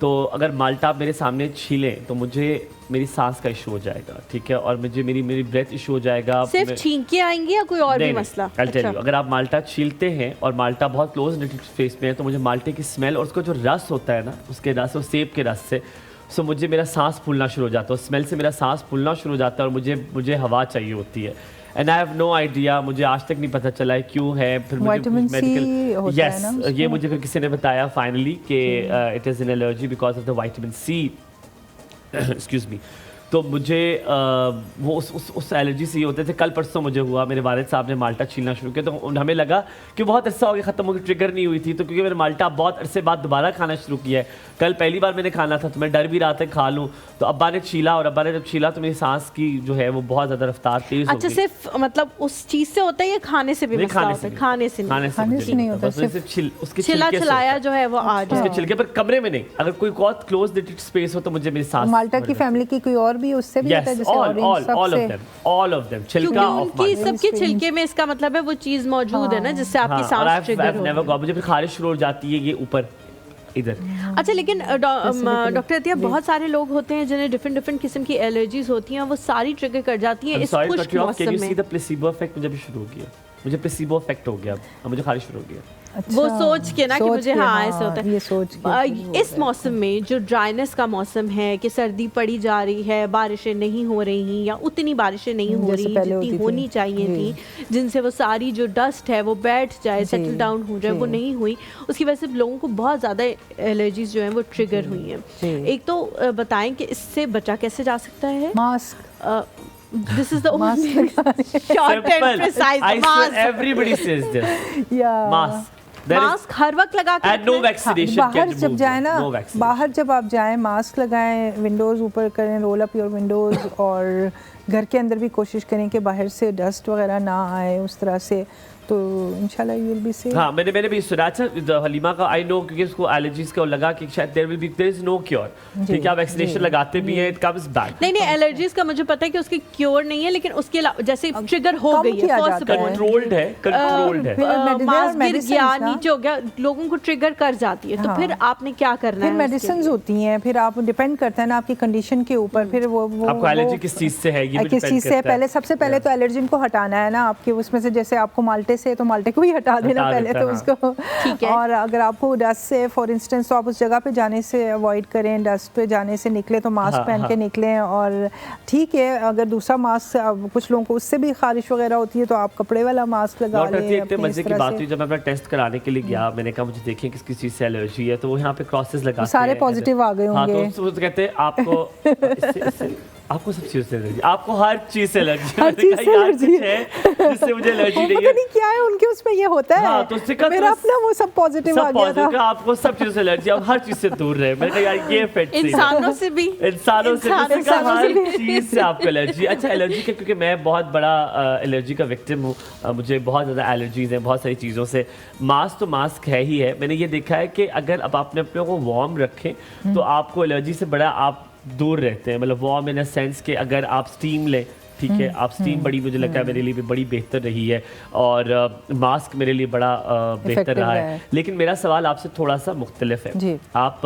तो अगर माल्टा आप मेरे सामने छीलें तो मुझे मेरी सांस का इशू हो जाएगा, ठीक है, और मुझे मेरी ब्रेथ इशू हो जाएगा। सिर्फ छींके आएंगी या कोई और भी मसला? अच्छा। अगर आप माल्टा छीलते हैं और माल्टा बहुत क्लोज नेटेड स्पेस में है, तो मुझे माल्टे की स्मेल और उसका जो रस होता है ना, उसके रस और सेब के रस से, सो मुझे मेरा सांस फूलना शुरू हो जाता है, स्मेल से मेरा सांस फूलना शुरू हो जाता है, और मुझे हवा चाहिए होती है। And I have no idea, मुझे आज तक नहीं पता चला है क्यों है। फिर विटामिन सी होता है ना ये मुझे फिर किसी ने बताया फाइनली कि it is an allergy because of the vitamin C, excuse me. तो मुझे वो उस एलर्जी से ये होते थे। कल परसों मुझे हुआ, मेरे वालिद साहब ने माल्टा छीलना शुरू किया, तो हमें लगा कि बहुत अरसा हो गया ख़त्म हो गई, ट्रिगर नहीं हुई थी, तो क्योंकि मैंने माल्टा बहुत अरसे बाद दोबारा खाना शुरू किया है, कल पहली बार मैंने खाना था, तो मैं डर भी रहा था खा लूँ, तो अब्बा ने छीला, और अब्बा ने जब छीला तो मेरी सांस की जो है वो बहुत ज़्यादा रफ्तार तेज़ हो अच्छा, गई। सिर्फ मतलब उस चीज़ से होता है या खाने से भी नहीं, मसला होता है? खाने से नहीं, खाने से नहीं होता, बस सिर्फ उसके छिला छिलके से छिलाया होता है। जो है वो आ जाए। उसके छिलके पर, कमरे में नहीं, अगर कोई बहुत क्लोज नेटेड स्पेस हो तो मुझे मेरी सांस माल्टा की फैमिली की कोई और भी उससे भी होता है, जैसे all of them छिलका क्योंकि of उनकी माल्टा। सबके छिलके में इसका मतलब है वो चीज़ मौजूद है ना, जिससे आपकी हाँ, और सांस I've ट्रिगर never हो। got, मुझे फिर खारिश शुरू हो जाती है ये ऊपर, इधर। अच्छा, लेकिन डॉक्टर अतिया, बहुत सारे लोग होते हैं जिन्हें डिफरेंट किस्म की एलर्जीज होती हैं, वो सारी ट्रिगर कर जाती हैं इस खुश्क मौसम में। प्लेसिबो इफेक्ट मुझे भी शुरू हो गया, मुझे प्लेसिबो इफेक्ट हो गया, अब मुझे खारिश शुरू हो गया। अच्छा, वो सोच के ना कि मुझे हाँ ऐसा होता है, ये सोच के इस मौसम में जो ड्राइनेस का मौसम है कि सर्दी पड़ी जा रही है, बारिशें नहीं हो रही या उतनी बारिशें नहीं हो रही जितनी होनी चाहिए थी, जिनसे वो सारी जो डस्ट है वो बैठ जाए, सेटल डाउन हो जाए, वो नहीं हुई, उसकी वजह से लोगों को बहुत ज़्यादा एलर्जीज जो हैं वो ट्रिगर हुई हैं। एक तो बताएं कि इससे बचा कैसे जा सकता है? Mask, This is the only short and precise mask. Everybody says this. Mask. Mask हर वक्त लगा के and no vaccination बाहर जब जाए ना, बाहर जब आप जाएं मास्क लगाएं, विंडोज़ ऊपर करें, रोल अप योर विंडोज़, और घर के अंदर भी कोशिश करें कि बाहर से डस्ट वगैरह ना आए उस तरह से, तो इंशाल्लाह यू विल बी सेफ। हाँ, मैंने भी सुना था हलीमा का, आई नो, क्योंकि उसको एलर्जीज का लगा कि शायद देयर इज नो क्योर, ठीक है, आप वैक्सीनेशन लगाते भी हैं, इट कम्स बैक। नहीं, एलर्जीज का मुझे पता है कि उसकी क्योर नहीं है, लेकिन उसके जैसे ट्रिगर हो गई है, कंट्रोल्ड है, मास्क गिर गया, नीचे हो गया, लोगों को ट्रिगर कर जाती है, तो फिर आपने क्या करना है? फिर मेडिसिन होती हैं, फिर आप डिपेंड करता है ना आपकी कंडीशन के ऊपर, फिर वो आपको एलर्जी किस चीज से है, ये किस चीज से पहले, सबसे पहले तो एलर्जिन को हटाना है ना आपके उसमें से, जैसे आपको माल्टे से, तो माल्टे को ही हटा देना पहले तो उसको, ठीक है। और अगर आपको डस्ट से फॉर इंस्टेंस, तो आप उस जगह पे जाने से अवॉइड करें, डस्ट पे जाने से निकले तो मास्क पहन के निकलें, और ठीक है अगर दूसरा मास्क, कुछ लोगों को उससे भी खारिश वगैरह होती है तो आप कपड़े वाला मास्क लगा लें। इतने मजे की बात हुई, जब मैं अपना टेस्ट कराने के लिए गया, मैंने कहा मुझे देखिए किस चीज से एलर्जी है, तो वो यहाँ पे क्रॉसेस लगा सारे पॉजिटिव आ गए होंगे। हाँ, तो वो कहते हैं आपको आपको सब चीज़ से एलर्जी, आपको हर चीज़ से एलर्जी, हर चीज़ से एलर्जी है जिससे मुझे एलर्जी नहीं है। पता नहीं क्या है उनके उसमें ये होता है। हाँ, तो मेरा अपना वो सब पॉजिटिव आ गया था। आपको सब चीज़ों से एलर्जी, आप हर चीज़ से दूर रहे। मैंने कहा यार ये फिट इंसानों से भी, इंसानों से हर चीज़ से आपको एलर्जी। अच्छा, एलर्जी का, क्योंकि मैं बहुत बड़ा एलर्जी का विक्टिम हूँ, मुझे बहुत ज़्यादा एलर्जीज हैं बहुत सारी चीज़ों से। मास्क तो मास्क है ही है, मैंने ये देखा है कि अगर अब आपने अपने को वार्म रखें तो आपको एलर्जी से बड़ा आप दूर रहते हैं, मतलब वार्म इन अ सेंस कि अगर आप स्टीम लें, ठीक है, आप स्टीम बड़ी, मुझे लगता है मेरे लिए भी बड़ी बेहतर रही है, और मास्क मेरे लिए बड़ा बेहतर रहा है। लेकिन मेरा सवाल आपसे थोड़ा सा मुख्तलिफ है। आप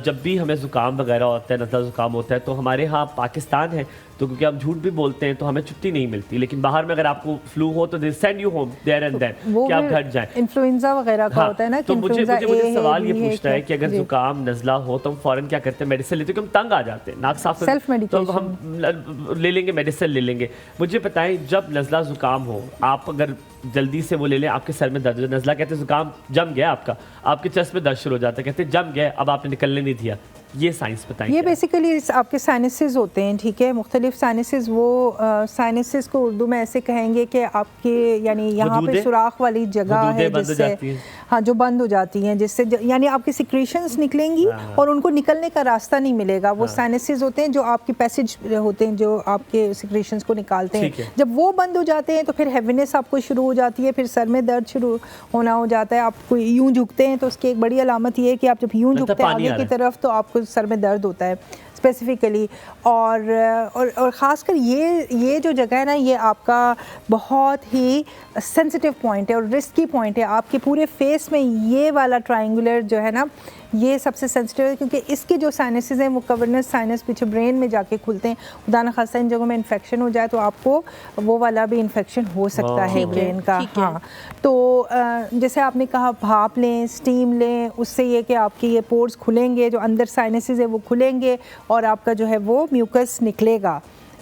जब भी हमें ज़ुकाम वगैरह होता है, नज़ला ज़ुकाम होता है, तो हमारे यहाँ पाकिस्तान है तो क्योंकि हम झूठ भी बोलते हैं तो हमें छुट्टी नहीं मिलती, लेकिन बाहर में अगर आपको फ्लू हो तो they send you home there and then कि आप घर जाएं। इन्फ्लुएंजा वगैरह का होता है ना, तो मुझे सवाल ये पूछना है कि अगर ज़ुकाम नज़ला हो तो हम फ़ौरन क्या करते हैं? मेडिसिन लेते हैं, क्योंकि हम तंग आ जाते हैं, नाक साफ तो हम ले लेंगे, मेडिसिन ले लेंगे। मुझे बताएं, जब नज़ला ज़ुकाम हो, आप अगर जल्दी से वो ले लें, आपके सर में दर्द, नज़ला कहते हैं ज़ुकाम जम गया आपका, आपके चेस्ट में दर्द शुरू हो जाता है, कहते हैं जम गया, अब आपने निकलने नहीं दिया, ये साइंस बताएं। ये बेसिकली आपके साइनसेस होते हैं, ठीक है, मुख्तलिफ साइनसेस। वो साइनसेस को उर्दू में ऐसे कहेंगे कि आपके यानी यहाँ पे सुराख वाली जगह है जिससे, हाँ, जो बंद हो जाती हैं, जिससे यानी आपकी सिक्रीशंस निकलेंगी और उनको निकलने का रास्ता नहीं मिलेगा। वो साइनसेस होते हैं जो आपके पैसेज होते हैं, जो आपके सिक्रीशंस को निकालते हैं। जब वो बंद हो जाते हैं तो फिर हैवीनेस आपको शुरू हो जाती है, फिर सर में दर्द शुरू होना हो जाता है। आप यूँ झुकते हैं तो उसकी एक बड़ी अलामत ये है कि आप जब यूँ झुकते हैं आगे की तरफ तो आपको सर में दर्द होता है स्पेसिफिकली। और ख़ासकर ये जो जगह है ना, ये आपका बहुत ही सेंसिटिव पॉइंट है और रिस्की पॉइंट है। आपके पूरे फेस में ये वाला ट्रायंगुलर जो है ना, ये सबसे सेंसिटिव है, क्योंकि इसके जो साइनसेस हैं वो कवर्नस साइनस पीछे ब्रेन में जाके खुलते हैं। खुदा न खास्ता इन जगहों में इन्फेक्शन हो जाए तो आपको वो वाला भी इन्फेक्शन हो सकता है ब्रेन का। हाँ, तो जैसे आपने कहा भाप लें, स्टीम लें, उससे ये कि आपके ये पोर्स खुलेंगे, जो अंदर साइनसेस है वो खुलेंगे और आपका जो है वो म्यूकस निकलेगा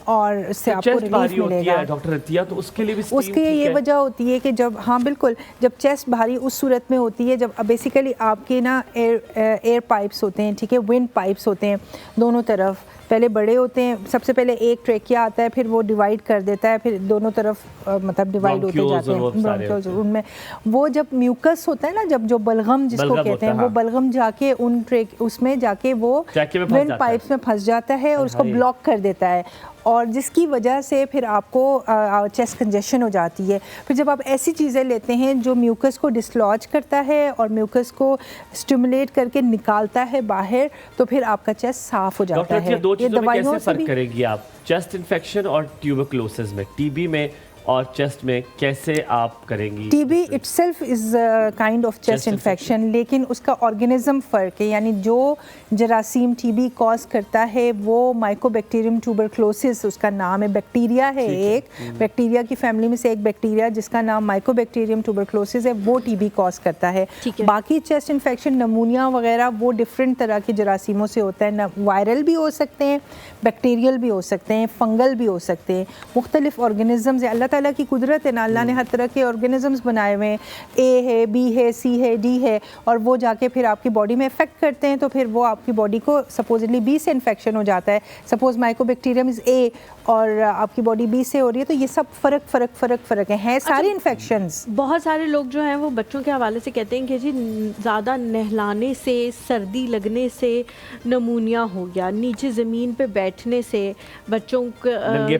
और इससे आपको रिलीफ मिलेगा। डॉक्टर अतिया, तो उसके लिए भी उसके ये वजह होती है कि जब, हाँ बिल्कुल, जब चेस्ट भारी उस सूरत में होती है जब बेसिकली आपके ना एयर पाइप्स होते हैं, ठीक है, विंड पाइप्स होते हैं दोनों तरफ। पहले बड़े होते हैं, सबसे पहले एक ट्रेकिया आता है, फिर वो डिवाइड कर देता है, फिर दोनों तरफ मतलब डिवाइड होते जाते हैं ब्रोंकियोल्स। उनमें वो जब म्यूकस होता है ना, जब जो बलगम जिसको कहते हैं, वो बलगम जाके उन उसमें जाके वो विंड पाइप्स में फंस जाता है और उसको ब्लॉक कर देता है, और जिसकी वजह से फिर आपको चेस्ट कंजेशन हो जाती है। फिर जब आप ऐसी चीज़ें लेते हैं जो म्यूकस को डिसलॉज करता है और म्यूकस को स्टिमुलेट करके निकालता है बाहर, तो फिर आपका चेस्ट साफ हो जाता है। दो चीज़ों में कैसे फर्क करेंगी आप, चेस्ट इन्फेक्शन और ट्यूबरकुलोसिस में, टीबी में और चेस्ट में कैसे आप करेंगी? TB itself is kind of chest infection, लेकिन उसका ऑर्गेनिज्म फ़र्क है। यानी जो जरासीम टीबी कॉज करता है वो माइकोबैक्टीरियम ट्यूबरक्लोसिस उसका नाम है, बैक्टीरिया है एक, बैक्टीरिया की फैमिली में से एक बैक्टीरिया जिसका नाम माइकोबैक्टीरियम ट्यूबरक्लोसिस है, वो टीबी कॉज करता है। बाकी चेस्ट इन्फेक्शन नमूनिया वगैरह वो डिफरेंट तरह के जरासीमों से होता है, वायरल भी हो सकते हैं, बैक्टीरियल भी हो सकते हैं, फंगल भी हो सकते हैं, मुख्तलिफ ऑर्गेनिजम्स हैं। अल्लाह ताला की कुदरत है ना, अल्लाह ने हर तरह के ऑर्गेनिजम्स बनाए हुए हैं, ए है, बी है, सी है, डी है, और वो जाके फिर आपकी बॉडी में इफेक्ट करते हैं, तो फिर वो आपकी बॉडी को सपोजली बी से इन्फेक्शन हो जाता है। सपोज माइकोबैक्टीरियम इज़ ए और आपकी बॉडी बी से हो रही है, तो ये सब फ़र्क है सारी इन्फेक्शंस। बहुत सारे लोग जो हैं वो बच्चों के हवाले से कहते हैं कि जी ज़्यादा नहलाने से, सर्दी लगने से नमूनिया हो गया, नीचे ज़मीन पे बैठने से, बच्चों को नंगे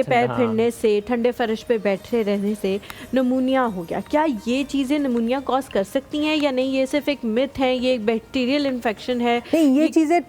पैर फिरने से, ठंडे फर्श पे बैठे रहने से नमूनिया हो गया। क्या ये चीज़ें नमूनिया कॉज कर सकती हैं या नहीं? ये सिर्फ एक मिथ है, ये एक बैक्टीरियल इन्फेक्शन है? नहीं, ये चीज़ें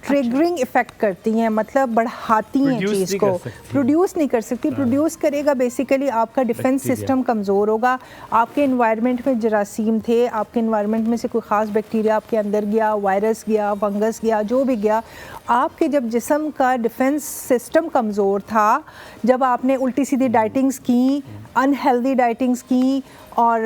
ट्रिगरिंग इफेक्ट करती हैं, मतलब बढ़ाती हैं चीज़ को, प्रोड्यूस नहीं कर सकती। प्रोड्यूस करेगा बेसिकली आपका डिफेंस सिस्टम कमज़ोर होगा। आपके इन्वायरमेंट में जरासीम थे, आपके इन्वायरमेंट में से कोई ख़ास बैक्टीरिया आपके अंदर गया, वायरस गया, फंगस गया, जो भी गया, आपके जब जिस्म का डिफेंस सिस्टम कमज़ोर था, जब आपने उल्टी सीधी डाइटिंग्स की, अनहेल्दी डाइटिंग्स की और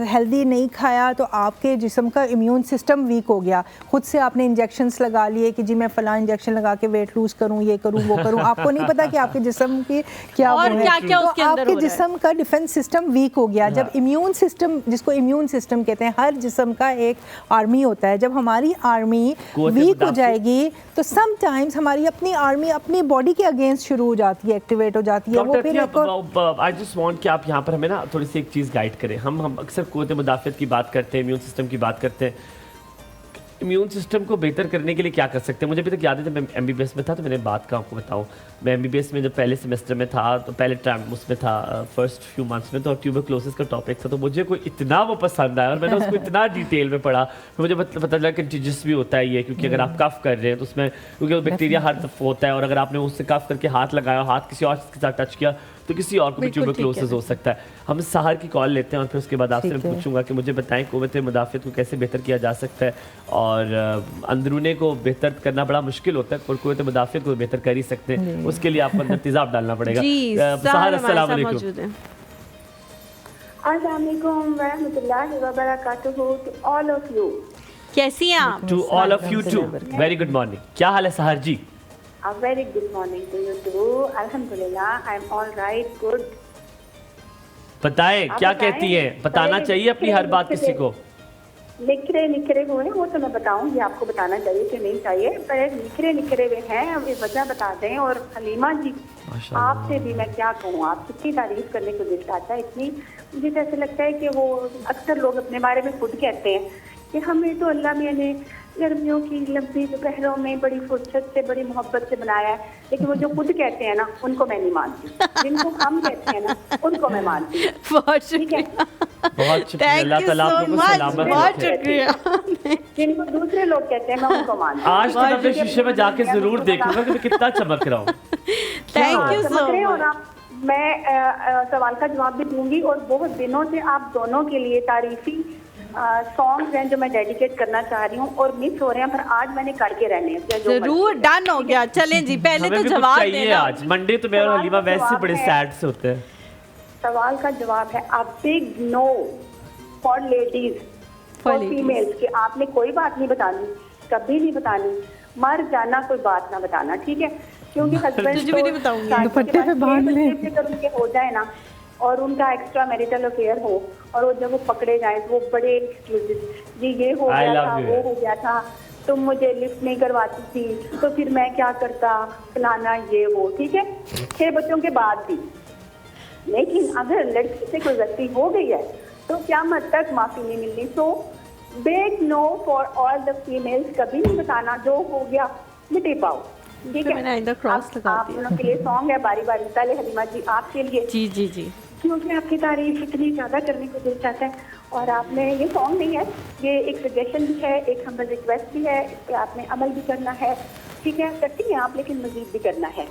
हेल्दी नहीं खाया, तो आपके जिस्म का इम्यून सिस्टम वीक हो गया। खुद से आपने इंजेक्शंस लगा लिए कि जी मैं फ़लाँ इंजेक्शन लगा के वेट लूज़ करूँ, ये करूँ, वो करूँ। आपको नहीं पता कि आपके जिस्म की क्या और क्या उसके अंदर आपके जिस्म का डिफेंस सिस्टम वीक हो गया। जब इम्यून सिस्टम, जिसको इम्यून सिस्टम कहते हैं, हर जिस्म का एक आर्मी होता है, जब हमारी आर्मी वीक हो जाएगी तो समटाइम्स हमारी अपनी आर्मी अपनी बॉडी के अगेंस्ट शुरू हो जाती है, एक्टिवेट हो जाती है। वो फिर आई जस्ट वांट कि आप यहाँ पर हमें ना थोड़ी सी एक चीज़ गाइड करें। हम अक्सर क़ुव्वत मुदाफ़ियत की बात करते हैं, इम्यून सिस्टम की बात करते हैं। इम्यून सिस्टम को बेहतर करने के लिए क्या कर सकते हैं? मुझे अभी तक याद है जब मैं MBBS में था, तो मैंने बात का आपको बताऊं, मैं MBBS में जब पहले सेमेस्टर में था, तो पहले टर्म उसमें था, फर्स्ट फ्यू मंथ्स में, तो ट्यूबरक्लोसिस का टॉपिक था, तो मुझे कोई इतना वो पसंद आया और मैंने उसको इतना डिटेल में पढ़ा, तो मुझे पता चला कि कंटीजियस भी होता है ये, क्योंकि अगर आप कफ कर रहे हैं तो उसमें, क्योंकि वो बैक्टीरिया हर दफ़ा होता है, और अगर आपने उससे कफ करके हाथ लगाया, हाथ किसी और के साथ टच किया, तो किसी और को भी ट्यूबरक्लोसिस हो सकता है। हम साहर की कॉल लेते हैं और फिर उसके बाद आपसे मैं पूछूंगा कि मुझे बताएं क़ुव्वत मुदाफ़ियत को कैसे बेहतर किया जा सकता है। और अंदरूने को बेहतर करना बड़ा मुश्किल होता है, और क़ुव्वत मुदाफ़ियत को बेहतर कर ही सकते हैं, उसके लिए आपको अंदर तेज़ाब डालना पड़ेगा। साहर, अस्सलाम वालेकुम। अस्सलाम वालेकुम व रहमतुल्लाहि व बरकातुहू टू ऑल ऑफ यू। कैसी हैं आप? To all of you too, very good morning. क्या हाल है साहर जी? A very good morning to you too. Alhamdulillah, I am all right, good. बताएं क्या कहती हैं? बताना चाहिए अपनी हर बात किसी को। निखरे हुए वो तो मैं बताऊंगी, आपको बताना चाहिए कि नहीं चाहिए, पर निखरे हुए हैं। अब वजह बता दें। और हलीमा जी, आपसे भी मैं क्या कहूँ, आप कितनी तारीफ करने को दिल चाहता है, इतनी मुझे ऐसे लगता है कि वो अक्सर लोग अपने बारे में खुद कहते हैं कि हमें तो अल्लाह मियां ने गर्मियों की लंबी दोपहरों में बड़ी फुर्सत से, बड़ी मोहब्बत से बनाया है, लेकिन वो जो खुद कहते हैं ना, उनको मैं नहीं मानती। जिनको हम कहते हैं ना, उनको मैं मानती हूँ। बहुत शुक्रिया, बहुत शुक्रिया, अल्लाह ताला आपको सलामत रखे। बहुत शुक्रिया। जिनको दूसरे लोग कहते हैं, मैं उनको मानती हूँ। आज तो मैं अपने शीशे में जाके जरूर देखूंगा कि मैं कितना चमक रहा हूँ। Thank you so much. मैं सवाल का जवाब भी दूंगी, और बहुत दिनों से आप दोनों के लिए तारीफी सॉन्ग्स हैं जो मैं डेडिकेट करना चाह रही हूँ, और मिस हो रहे हैं, पर आज मैंने करके रहने हैं। जरूर, डन हो गया। चलें जी, पहले तो जवाब देना। आज मंडे तो मैं और हलीमा वैसे बड़े सैड से होते हैं। सवाल का जवाब है a big no for ladies, for females, कि आपने कोई बात नहीं बतानी, कभी नहीं बतानी, मर जाना कोई बात ना बताना, ठीक है? क्योंकि हस्बैंड तुझे भी नहीं बताऊंगी, दुपट्टे पे बांध ले, उनके हो जाए ना, और उनका एक्स्ट्रा मैरिटल अफेयर हो, और वो जब वो पकड़े जाए तो वो बड़े एक्सक्यूजेस, जी ये हो गया था, वो हो गया था, तुम मुझे लिफ्ट नहीं करवाती थी, तो फिर मैं क्या करता, फलाना ये वो, ठीक है? 6 बच्चों के बाद भी। लेकिन अगर लड़की से कोई गलती हो गई है तो क्या मत तक माफी नहीं मिलनी। So big no for all the females, कभी नहीं बताना, जो हो गया मिटे पाओ, ठीक है? मैंने क्रॉस लगा आप लोगों के लिए सॉन्ग है बारी बारी। पहले हलीमा जी आपके लिए, जी जी जी, क्योंकि आपकी तारीफ इतनी ज्यादा करने को दिल चाहता है, और आपने ये सॉन्ग नहीं है, ये एक सजेशन भी है, एक हम्बल रिक्वेस्ट भी है, इस पर आपने अमल भी करना है, ठीक है? करती हैं आप, लेकिन मजीद भी करना है,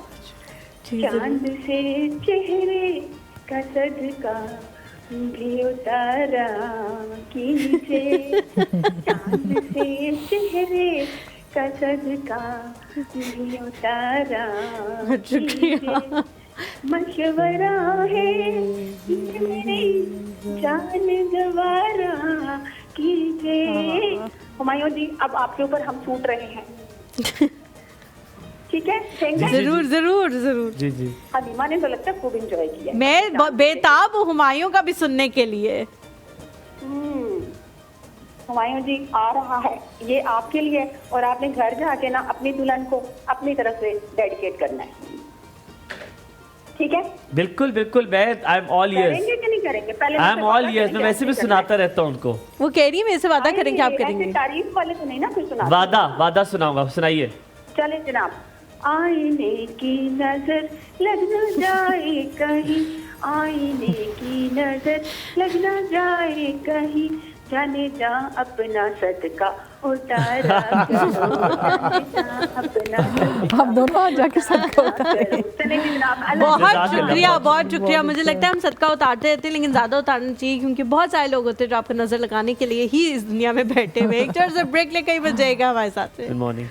चांद से चेहरे का सदका भी उतारा कीजिए, चांद से चेहरे का सदका भी उतारा कीजिए, मशवरा है मेरी जान गवारा कीजिए। हुमायूं जी, अब आपके ऊपर हम छूट रहे हैं, ठीक है? Thank you. जरूर जरूर जरूर। जी जी। हलीमा ने तो लगता है खूब इंजॉय किया। मैं बेताब हूँ हुमायूं का भी सुनने के लिए। हुमायूं जी आ रहा है, ये आपके लिए, और आपने घर जाके ना अपनी दुल्हन को अपनी तरफ से डेडिकेट करना है, ठीक है? बिल्कुल बिल्कुल, मैं आई एम ऑल ईयर्स। करेंगे कि नहीं करेंगे? पहले आई एम ऑल ईयर्स, मैं वैसे भी सुनाता रहता हूँ उनको। वो कह रही है मेरे से वादा करें कि आप ऐसे करेंगे। तारीफ वाले तो नहीं ना कुछ सुना? वादा सुनाऊंगा, सुनाइए। चले जनाब। आईने की नजर लग न जाए कहीं, आईने की नजर लग न जाए कहीं, जाने जा अपना सदका उतारा करो, जाने जा अपना सदका आप दोनों आज जाके सदका उतारें। करो। चलेंगे जनाब, बहुत शुक्रिया। मुझे लगता है हम सदका उतारते रहते हैं, लेकिन ज़्यादा उतारना चाहिए, क्योंकि बहुत सारे लोग होते हैं जो आपको नज़र लगाने के लिए ही इस दुनिया में बैठे हुए। एक छोटा सा ब्रेक लेकर ही बच जाएगा हमारे साथ में। Good morning.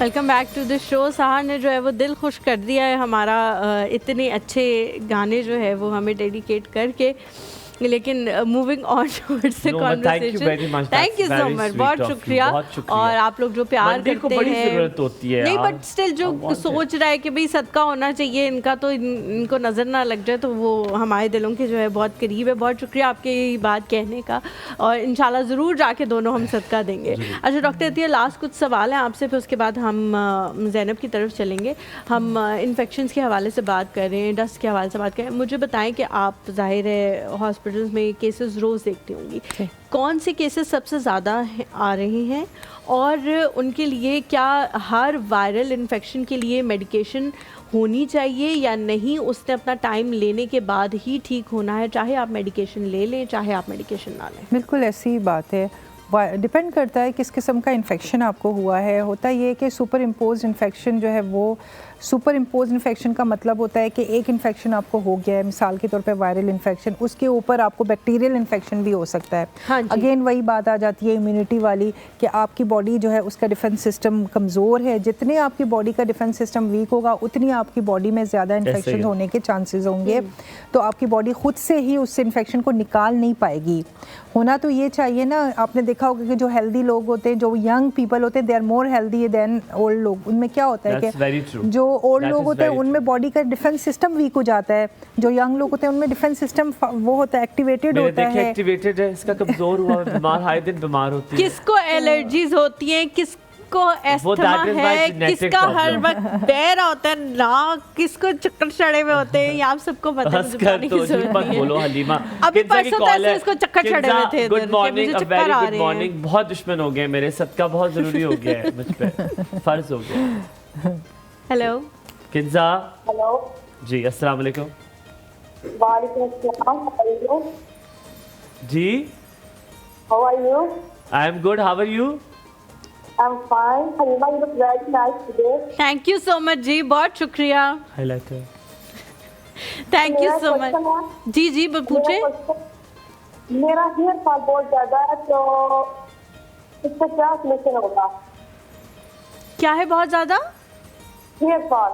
Welcome back to the show. Sahar ने जो है वो दिल खुश कर दिया है हमारा, इतने अच्छे गाने जो है वो हमें डेडिकेट करके। लेकिन moving on towards the conversation, thank you so much, बहुत शुक्रिया। और आप लोग जो प्यार करते हैं, जरूरत होती है नहीं बट स्टिल जो सोच रहा है कि भाई सदका होना चाहिए इनका, तो इनको नज़र ना लग जाए, तो वो हमारे दिलों के जो है बहुत करीब है। बहुत शुक्रिया आपके ये बात कहने का, और इंशाल्लाह ज़रूर जाके दोनों हम सदका देंगे। अच्छा डॉक्टर अतिया, लास्ट कुछ सवाल हैं आपसे, फिर उसके बाद हम ज़ैनब की तरफ चलेंगे। हम इन्फेक्शंस के हवाले से बात कर रहे हैं, डस्ट के हवाले से बात कर रहे हैं। मुझे बताएं कि आप ज़ाहिर है हॉस्पिटल्स में केसेस रोज़ देखती होंगी, कौन से केसेस सबसे ज़्यादा आ रहे हैं, और उनके लिए क्या हर वायरल इन्फेक्शन के लिए मेडिकेशन होनी चाहिए या नहीं, उसने अपना टाइम लेने के बाद ही ठीक होना है, चाहे आप मेडिकेशन ले लें चाहे आप मेडिकेशन ना लें? बिल्कुल ऐसी बात है, डिपेंड करता है किस किस्म का इन्फेक्शन आपको हुआ है। होता ये कि सुपर इम्पोज इन्फेक्शन जो है वो, सुपर इम्पोज इन्फेक्शन का मतलब होता है कि एक इन्फेक्शन आपको हो गया है, मिसाल के तौर पे वायरल इन्फेक्शन, उसके ऊपर आपको बैक्टीरियल इन्फेक्शन भी हो सकता है। हाँ जी। अगेन वही बात आ जाती है इम्यूनिटी वाली, कि आपकी बॉडी जो है उसका डिफेंस सिस्टम कमज़ोर है। जितने आपकी बॉडी का डिफेंस सिस्टम वीक होगा, उतनी आपकी बॉडी में ज़्यादा इन्फेक्शन होने के चांसेस होंगे। तो आपकी बॉडी खुद से ही उस इन्फेक्शन को निकाल नहीं पाएगी। होना तो ये चाहिए ना, आपने देखा होगा कि जो हेल्दी लोग होते हैं, जो यंग पीपल होते हैं, they are more healthy than old लोग। उनमें क्या होता है कि जो ओल्ड लोग होते हैं उनमें बॉडी का डिफेंस सिस्टम वीक हो जाता है, जो यंग लोग होते हैं उनमें डिफेंस सिस्टम वो होता है, एक्टिवेटेड होता है। एक्टिवेटेड है, इसका कमजोर हुआ बीमार हर दिन बीमार होती है। किसको एलर्जीज होती हैं, किसको एस्थमा है, किसका हर वक्त पैर होता है, नाक, किसको चक्कर चढ़े हुए होते हैं, ये आप सबको पता है। बोलो हलीमा, अभी परसों तक इसको चक्कर चढ़े हुए थे। गुड मॉर्निंग, अ वेरी गुड मॉर्निंग। बहुत दुश्मन हो गए मेरे, सदका बहुत जरूरी हो गया है मुझ पे, फर्ज हो गया। हेलो किंजा। हेलो जी, अस्सलाम वालेकुम। वालेकुम अस्सलाम, हाउ आर यू? जी, how are you? I am good, how are you? I am fine. Halima, you look very nice today. Thank you so much जी, बहुत शुक्रिया, highlighter. Thank you so much. जी जी पूछे। मेरा हेयर फॉल बहुत ज्यादा है, तो इसका क्या सलूशन होगा? क्या है बहुत ज्यादा? Hair fall.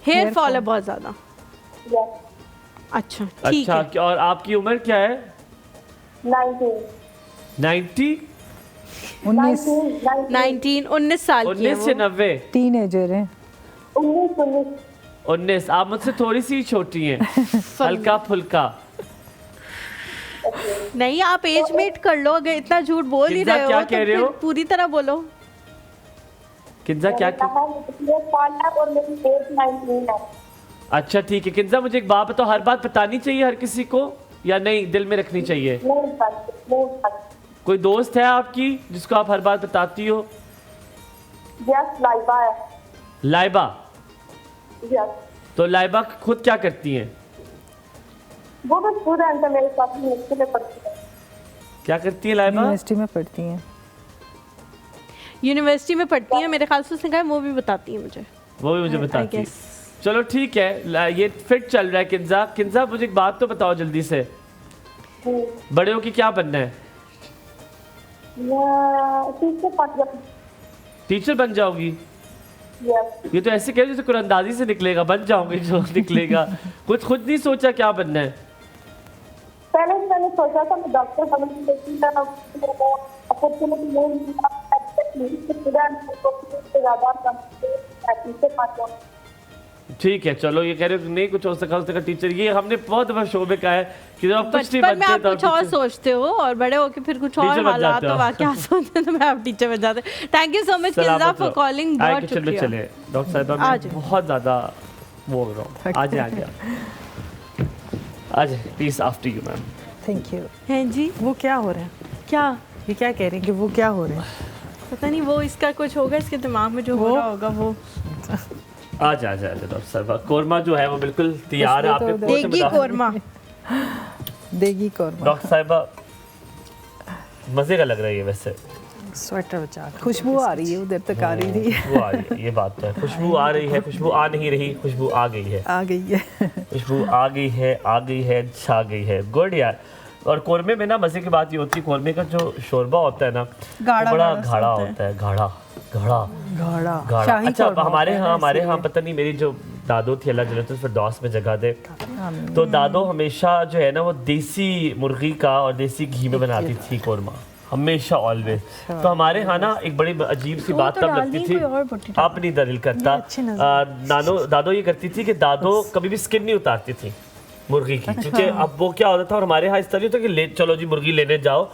हेयर फॉल है बहुत ज्यादा। यस। अच्छा ठीक अच्छा, है। और आपकी उम्र क्या है? 19 19 साल की है 19 से वो। 90। टीनेजर है। 19। आप मुझसे थोड़ी सी छोटी हैं, हल्का फुल्का। नहीं, आप एज मेट कर लो, अगर इतना झूठ बोल ही रहे हो क्या तो कह रहे फिर हो? पूरी तरह बोलो। किंजा क्या हेयर फॉल है और मेरी एज 19 है। अच्छा ठीक है। किंजा मुझे एक बात बताओ, हर बात बतानी चाहिए हर किसी को या नहीं, दिल में रखनी चाहिए? कोई दोस्त है आपकी जिसको आप हर बात बताती हो? यस, लाइबा है। लाइबा? यस। तो लाइबा खुद क्या करती हैं? वो तो स्टूडेंट है, मेरे साथ यूनिवर्सिटी में पढ़ती है। क्या करती है लाइबा? यूनिवर्सिटी में पढ़ती हैं। यूनिवर्सिटी में पढ़ती है, मेरे ख्याल से उसने कहा वो भी बताती है मुझे। वो भी मुझे I बताती है। guess। चलो ठीक है, ये फिट चल रहा है। किंजा, किंजा मुझे एक बात तो बताओ जल्दी से, बड़े हो कि क्या बनना है? टीचर बन जाओगी? यस। ये तो ऐसे कह रहे जैसे कुरंदाजी से निकलेगा, बन जाओगे जो निकलेगा। कुछ खुद नहीं सोचा क्या बनना है? पहले मैंने सोचा था मैं डॉक्टर बनूंगी, लेकिन अपॉर्चुनिटी नहीं मिला। ठीक है, चलो ये कह रहे हो नहीं कुछ हो सका टीचर। ये हमने बहुत दफा शो में कहा है कि जब आप कुछ नहीं बचपन में आप बनते कुछ और सोचते हो और बड़े होके फिर कुछ और टीचर बन हालात जाते हो। और वाकया सोचते तो मैं आप टीचर बन जाते। Thank you so much Kinza for calling, बहुत किचन में शुक्रिया। चले डॉक्टर साहिबा, मैं बहुत ज़्यादा वो हो रहा हूँ। आ गया आ जाए please, after you ma'am. Thank you. हैं जी, वो क्या हो रहा है? क्या ये क्या कह रहे हैं कि वो क्या हो रहा है? पता नहीं, वो इसका कुछ होगा इसके दिमाग में जो हो रहा होगा वो। आ जा डॉक्टर साहिबा, कोरमा जो है वो बिल्कुल तैयार है। आपने फोन से देगी बता- कोरमा। देगी कौरमा। डॉक्टर साहिबा मजे का लग रहा है ये वैसे। स्वेटर बचा के। खुशबू आ रही है, उधर तक आ रही थी। खुशबू आ रही है, ये बात तो है। खुशबू आ रही है, खुशबू आ नहीं रही, खुशबू आ गई है। आ गई है। खुशबू आ गई है, आ गई है, छा गई है। गुड यार। और कोरमे में ना मजे की बात ये होती है, कोरमे का जो शोरबा होता है ना, गाढ़ा बड़ा गाढ़ा सा गाढ़ा होता है। होता है, गाढ़ा गाढ़ा घड़ा। गाढ़ा। शाही अच्छा कौरमा हमारे होता है यहाँ ना, हमारे यहाँ इसीलिए। पता नहीं, मेरी जो दादो थी अल्लाह जन्नत फिरदौस में जगह दे, तो दादो हमेशा जो है ना वो देसी मुर्गी का और देसी घी में बनाती थी कोरमा, हमेशा ऑलवेज। तो हमारे यहाँ ना एक बड़ी अजीब सी बात तब लगती थी, अब नहीं दिल करता। दादो ये करती थी कि दादो कभी भी स्किन नहीं उतारती थी मुर्गी की, क्योंकि अब वो क्या होता था, और हमारे यहाँ इस तरह होता कि ले चलो जी मुर्गी लेने जाओ,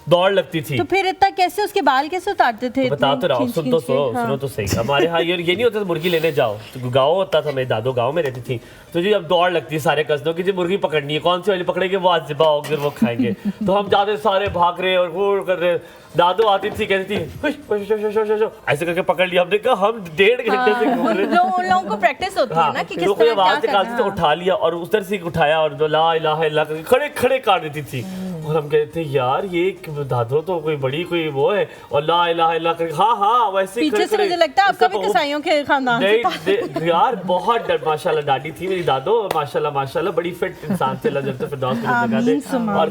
दौड़ लगती थी। तो फिर इतना कैसे उसके बाल कैसे उतारते थे? तो बता तो रहा हूँ, खींच सुन तो खींच के? हाँ। सुनो तो सही। हमारे यहाँ ये नहीं होता था मुर्गी लेने जाओ, तो गाँव होता था, मेरी दादो गाँव में रहती थी, तो जी अब दौड़ लगती है सारे कस्बों की, जी मुर्गी पकड़नी है, कौन सी वाली पकड़ेंगे वो आज ज़िबा होगी और वो खाएंगे। तो हम जाते सारे भाग रहे और वो कर रहे। दादो आती थी, कहती थी हुश, हुश, हुश, हुश, हुश, हुश, ऐसे करके पकड़ लिया। हमने कहा हम 1.5 घंटे से घूम रहे। उन लोगों को प्रैक्टिस होती है ना कि किस लोग तरह आवाज क्या निकालते थे, करना है। उठा लिया और उधर से उठाया और जो ला इलाहा इल्लल्लाह करके खड़े खड़े काट देती थी। और हम कहते थे यार ये दादो तो कोई बड़ी कोई वो है, और ला इलाहा इल्लल्लाह करके हाँ वैसे ही पीछे से खड़े-खड़े। मुझे लगता है आपका भी उसका कसाईयों के खानदान से नहीं यार बहुत माशाल्लाह दादी थी मेरी दादो, माशाल्लाह बड़ी फिट इंसान थे, अल्लाह जन्नत फिरदौस में जगह दे। और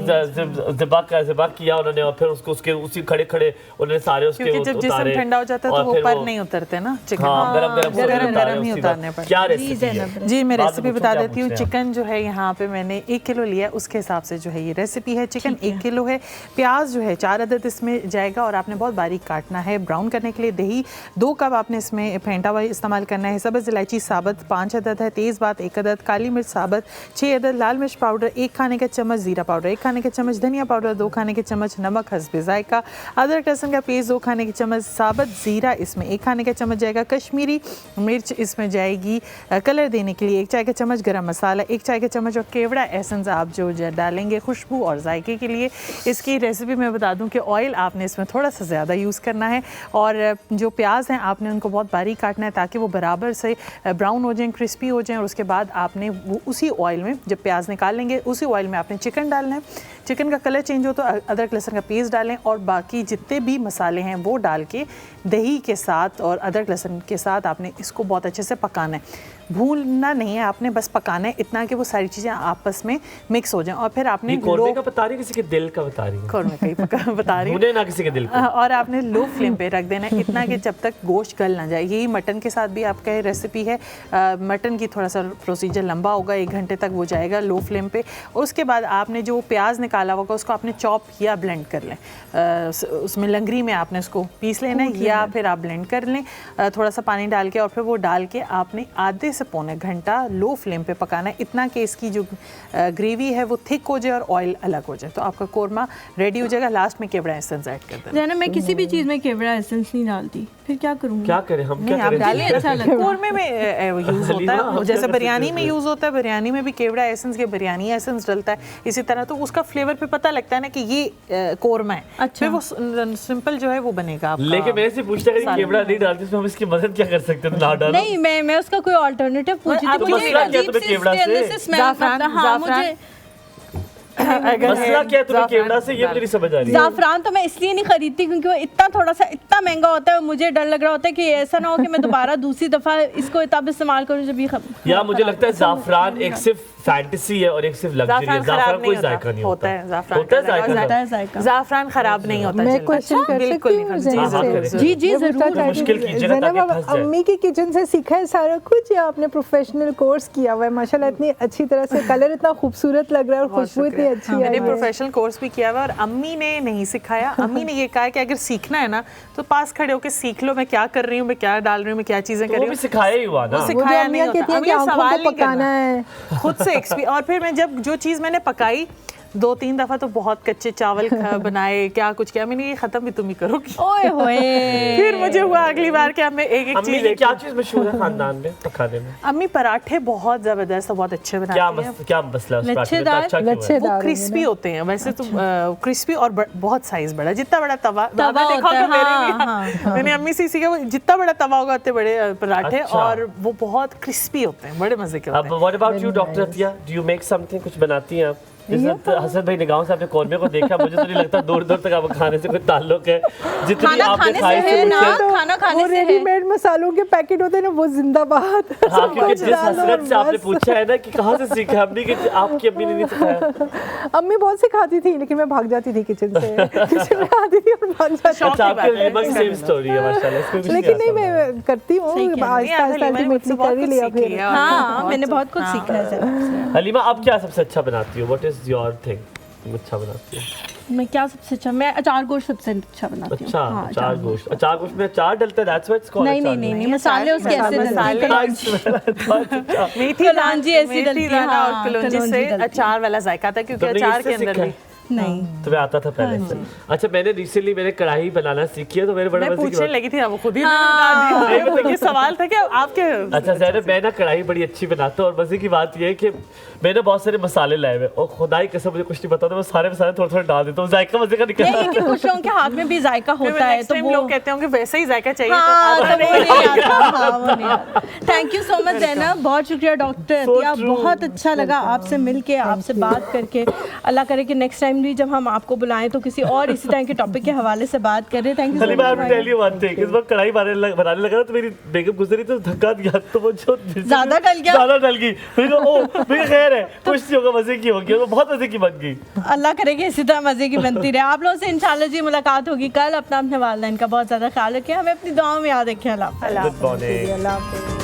ज़िबा किया उन्होंने, और फिर उसको उसके उसी खड़े खड़े उन्होंने सारे उसके क्योंकि जब जिस्म उतारे। ठंडा हो जाता है तो और वो फिर पर नहीं उतरते ना चिकन। हाँ, गरम ही उतारने पड़ते। क्या रेसिपी है? जी मैं बाद में रेसिपी पूछो बता क्या देती हूँ। पूछ रहे हैं चिकन जो है यहाँ पे मैंने 1 किलो लिया, उसके हिसाब से जो है ये रेसिपी है। चिकन 1 किलो है। प्याज जो है 4 अदद इसमें जाएगा और आपने बहुत बारीक काटना है। ब्राउन करने के लिए दही 2 कप आपने इसमें फेंटा हुआ इस्तेमाल करना है। सब्ज़ इलायची साबुत 5 अदद है, तेज़बात 1 अदद, काली मिर्च साबुत 6 अदद, लाल मिर्च पाउडर 1 खाने का चम्मच, ज़ीरा पाउडर 1 खाने का चम्मच, धनिया पाउडर 2 खाने के चम्मच, नमक हस्बे जायका, अदरक लहसुन का पेस्ट 2 खाने के चम्मच, साबुत ज़ीरा इसमें 1 खाने का चम्मच जाएगा, कश्मीरी मिर्च इसमें जाएगी कलर देने के लिए 1 चाय का चम्मच, गरम मसाला 1 चाय का चम्मच, और केवड़ा एसेंस आप जो डालेंगे खुशबू और जायके के लिए। इसकी रेसिपी मैं बता दूं कि ऑयल आपने इसमें थोड़ा सा ज़्यादा यूज़ करना है, और जो प्याज हैं आपने उनको बहुत बारीक काटना है ताकि वो बराबर से ब्राउन हो जाएं, क्रिस्पी हो जाएं। और उसके बाद आपने वो उसी ऑयल में जब प्याज निकाल लेंगे उसी ऑयल में आपने चिकन डालना है। चिकन का कलर चेंज हो तो अदरक लहसुन का पेस्ट डालें, और बाकी जितने भी मसाले हैं वो डाल के दही के साथ और अदरक लहसुन के साथ आपने इसको बहुत अच्छे से पकाना है। भूनना नहीं है आपने, बस पकाना है इतना कि वो सारी चीज़ें आपस में मिक्स हो जाएं। और फिर आपने कोरमे का बता रही किसी के दिल का बता रही है? कोरमे का ही बता रही भूने ना किसी के दिल को। और आपने लो फ्लेम पे रख देना है इतना कि जब तक गोश्त गल ना जाए। यही मटन के साथ भी आपका रेसिपी है। मटन की थोड़ा सा प्रोसीजर लंबा होगा, 1 घंटे तक वो जाएगा लो फ्लेम पे। उसके बाद आपने जो प्याज निकाला होगा उसको आपने चॉप या ब्लेंड कर लें, उसमें लंगरी में आपने उसको पीस लेना है या फिर आप ब्लेंड कर लें थोड़ा सा पानी डाल के, और फिर वो डाल के आपने आधे से पौने घंटा लो फ्लेम पे पकाना है इतना कि इसकी जो ग्रेवी है वो थिक हो जाए और ऑयल अलग हो जाए। तो आपका कोरमा रेडी हो जाएगा। लास्ट में केवड़ा एसेंस ऐड कर देना। मैं किसी भी चीज़ में केवड़ा एसेंस नहीं डालती, फिर क्या करूँगी? क्या करें हम, क्या नहीं, आप करें? डालिए, अच्छा लगता है। कोरमे में यूज होता है, जैसे बिरयानी में यूज होता है, बिरयानी में भी केवड़ा एसेंस के बिरयानी एसेंस डलता है, इसी तरह तो उसका फ्लेवर पे पता लगता है ना कि ये कोरमा है। अच्छा। फिर वो सिंपल जो है वो बनेगा आपका। लेकिन मेरे से पूछता है कि केवड़ा नहीं डालते इसमें, हम इसकी मदद क्या कर सकते हैं? ना डालो। नहीं, मैं उसका कोई ऑल्टरनेटिव पूछी थी। तो मुझे मसला क्या है अजीब तुम्हें सी केवड़ा इसके अंदर से? से स्मेल ज़ाफ़रान, मतलब, हाँ ज़ाफ़रान। मुझे मसला क्या है तुम्हें केवड़ा से, ये मुझे नहीं समझ आ रही है। ज़ाफ़रान तो मैं इसलिए नहीं खरीदती क्योंकि वो इतना थोड़ा सा इतना महंगा होता है, मुझे डर लग रहा होता है कि ऐसा ना हो कि मैं दोबारा दूसरी दफ़ा इसको तब इस्तेमाल करूँ जब ये या मुझे लगता है ज़ाफ़रान एक सिर्फ फैंटेसी है और एक सिर्फ लग्जरी है। ज़ाफ़रान कोई जायका नहीं होता है। होता है जायका। होता है जायका। ज़ाफ़रान खराब नहीं होता। मैं जल्दी। क्वेश्चन कर बिल्कुल सकती नहीं हूँ करना। हाँ, ज़ैनब करें। से? जी, जी, मैं ज़रूर। पूछना चाहती मुश्किल हूँ, कीजिएगा ताकि ज़ैनब, फंस जाए। अम्मी की किचन से सीखा है सारा कुछ या आपने प्रोफेशनल कोर्स किया हुआ है? माशाल्लाह इतनी अच्छी तरह से कलर इतना खूबसूरत लग रहा है और बहुत खुशबू इतनी शुक्रिया। अच्छी है। मैंने प्रोफेशनल कोर्स भी किया हुआ है और अम्मी ने नहीं सिखाया। अम्मी ने ये कहा है कि अगर सीखना है ना तो पास खड़े होकर सीख लो, मैं क्या कर रही हूँ, मैं क्या डाल रही हूँ, मैं क्या चीजें कर तो वो रही भी हूँ। सिखाया ही हुआ ना। वो सिखाया नहीं होता। कहती है अब कि ये आंखों सवाल को नहीं पकाना करना है। खुद से और फिर मैं जब जो चीज़ मैंने पकाई 2-3 दफ़ा तो बहुत कच्चे चावल बनाए, क्या कुछ किया मैंने, ये ख़त्म भी तुम ही करोगी। ओए होए। फिर मुझे हुआ अगली बार कि अब मैं एक अम्मी चीज़ की क्या चीज़ मशहूर है खानदान में पकाने में? अम्मी पराठे बहुत ज़बरदस्त, बहुत अच्छे बनाती हैं। क्या मसला है उस पराठे में? लच्छेदार? अच्छा क्यों है? लच्छेदार। वो दाल क्रिस्पी होते हैं वैसे तो, क्रिस्पी और बहुत साइज बड़ा, जितना बड़ा तवा तवा आपने देखा होता है, होगा मेरे हाँ, भी, हाँ, मैंने अम्मी से सीखा, वो जितना बड़ा तवा होगा उतने बड़े पराठे, अच्छा। और वो बहुत क्रिस्पी होते हैं, बड़े मजे के होते अब हैं। What about you doctor Atiya, do you make something? कुछ बनाती हैं आप? इज्जत हसन भाई निगाहों से आपने कौरमे को देखा, मुझे तो नहीं लगता दूर दूर तक आपको खाने से कोई ताल्लुक है। जितनी खाना आपने खाने खाई से से है ना, मुझे खाना खाने वो से है। रेडीमेड मसालों के पैकेट होते हैं ना, वो जिंदाबाद। हाँ, क्योंकि जिस डालो हसरत और से आपने बस। पूछा है ना कि कहाँ से सीखा, अम्मी की आपकी अम्मी ने नहीं सिखाया। अम्मी बहुत सिखाती थी लेकिन मैं भाग जाती थी किचन से। किचन में आती थी और भाग जाती शौक अच्छा, की बात आपके है। लीमा की सेम स्टोरी है माशाल्लाह, इसको कुछ थी। लेकिन नहीं, आता होगा। मैं करती हूँ सही कह रही हैं। आहिस्ता आहिस्ता अल्टीमेटली कर ही लिया फिर। हाँ, मैंने बहुत कुछ सीखा है ज़रा। हलीमा, आप क्या सबसे अच्छा बनाती हो? What is your thing? अच्छा बनाती हो? मैं क्या सबसे अच्छा, मैं अचार गोश्त सबसे अच्छा बनाती हूँ। अच्छा, हाँ, अचार गोश्त। अचार गोश्त में अचार डलता है, दैट्स व्हाई इट्स कॉल्ड नहीं अचार नहीं नहीं गोश्त। नहीं, मसाले उसके ऐसे मसाले- डलते हैं। मेथी कलौंजी ऐसी डलती है, दाना और हाँ, कलौंजी कलौंजी से डलती है। अचार वाला जायका आता है, क्योंकि तुमने अचार इससे के अंदर सीखा भी है? नहीं। तुम्हें आता था पहले से? अच्छा, मैंने रिसेंटली कढ़ाई बनाना सीखी है, तो मेरे बड़े मैं मजे की पूछने बात। लगी थी, अब वो खुद ही उन्होंने बता दिया। ये सवाल था कि आपके अच्छा ज़ैनब, मैं ना कढ़ाई बड़ी अच्छी बनाता हूँ और मज़े की बात ये है कि मैंने बहुत सारे मसाले लाए हुए और खुदाई कसम मुझे कुछ नहीं पता, तो मैं सारे मसाले थोड़े थोड़े डाल देता हूँ, जायका मज़े का निकलता नहीं, कि कुछ लोगों के हाथ में भी जायका होता है, तो वो लोग कहते होंगे वैसे ही जायका चाहिए, हाँ, तो तो वो नहीं आता, हाँ, वो नहीं आता। Thank you so much Zainab, बहुत शुक्रिया डॉक्टर So अतिया, true. बहुत अच्छा लगा आपसे मिलके, आपसे बात करके। अल्लाह करे कि नेक्स्ट टाइम भी जब हम आपको बुलाएं तो किसी और इसी तरह के टॉपिक के हवाले से बात करें। Thank you Halima, I so will tell you one thing, इस वक्त कढ़ाई बनाने लगा ना, तो मेरी बेगम गुजरी तो धक्का दिया, तो वो जो ज़्यादा डल गया? ज़्यादा डल गई। फिर कहा, ओ फिर खैर है, कुछ नहीं होगा, मज़े की होगी, वो बहुत मज़े की बन गई। अल्लाह करे कि इसी तरह मज़े की बनती रहे। आप लोगों से इंशाल्लाह जी मुलाकात होगी कल। अपना अपने वालिदैन का बहुत ज़्यादा ख्याल रखें, हमें अपनी दुआओं में याद रखें। अल्लाह हाफ़िज़। Good morning. अल्लाह हाफ़िज़।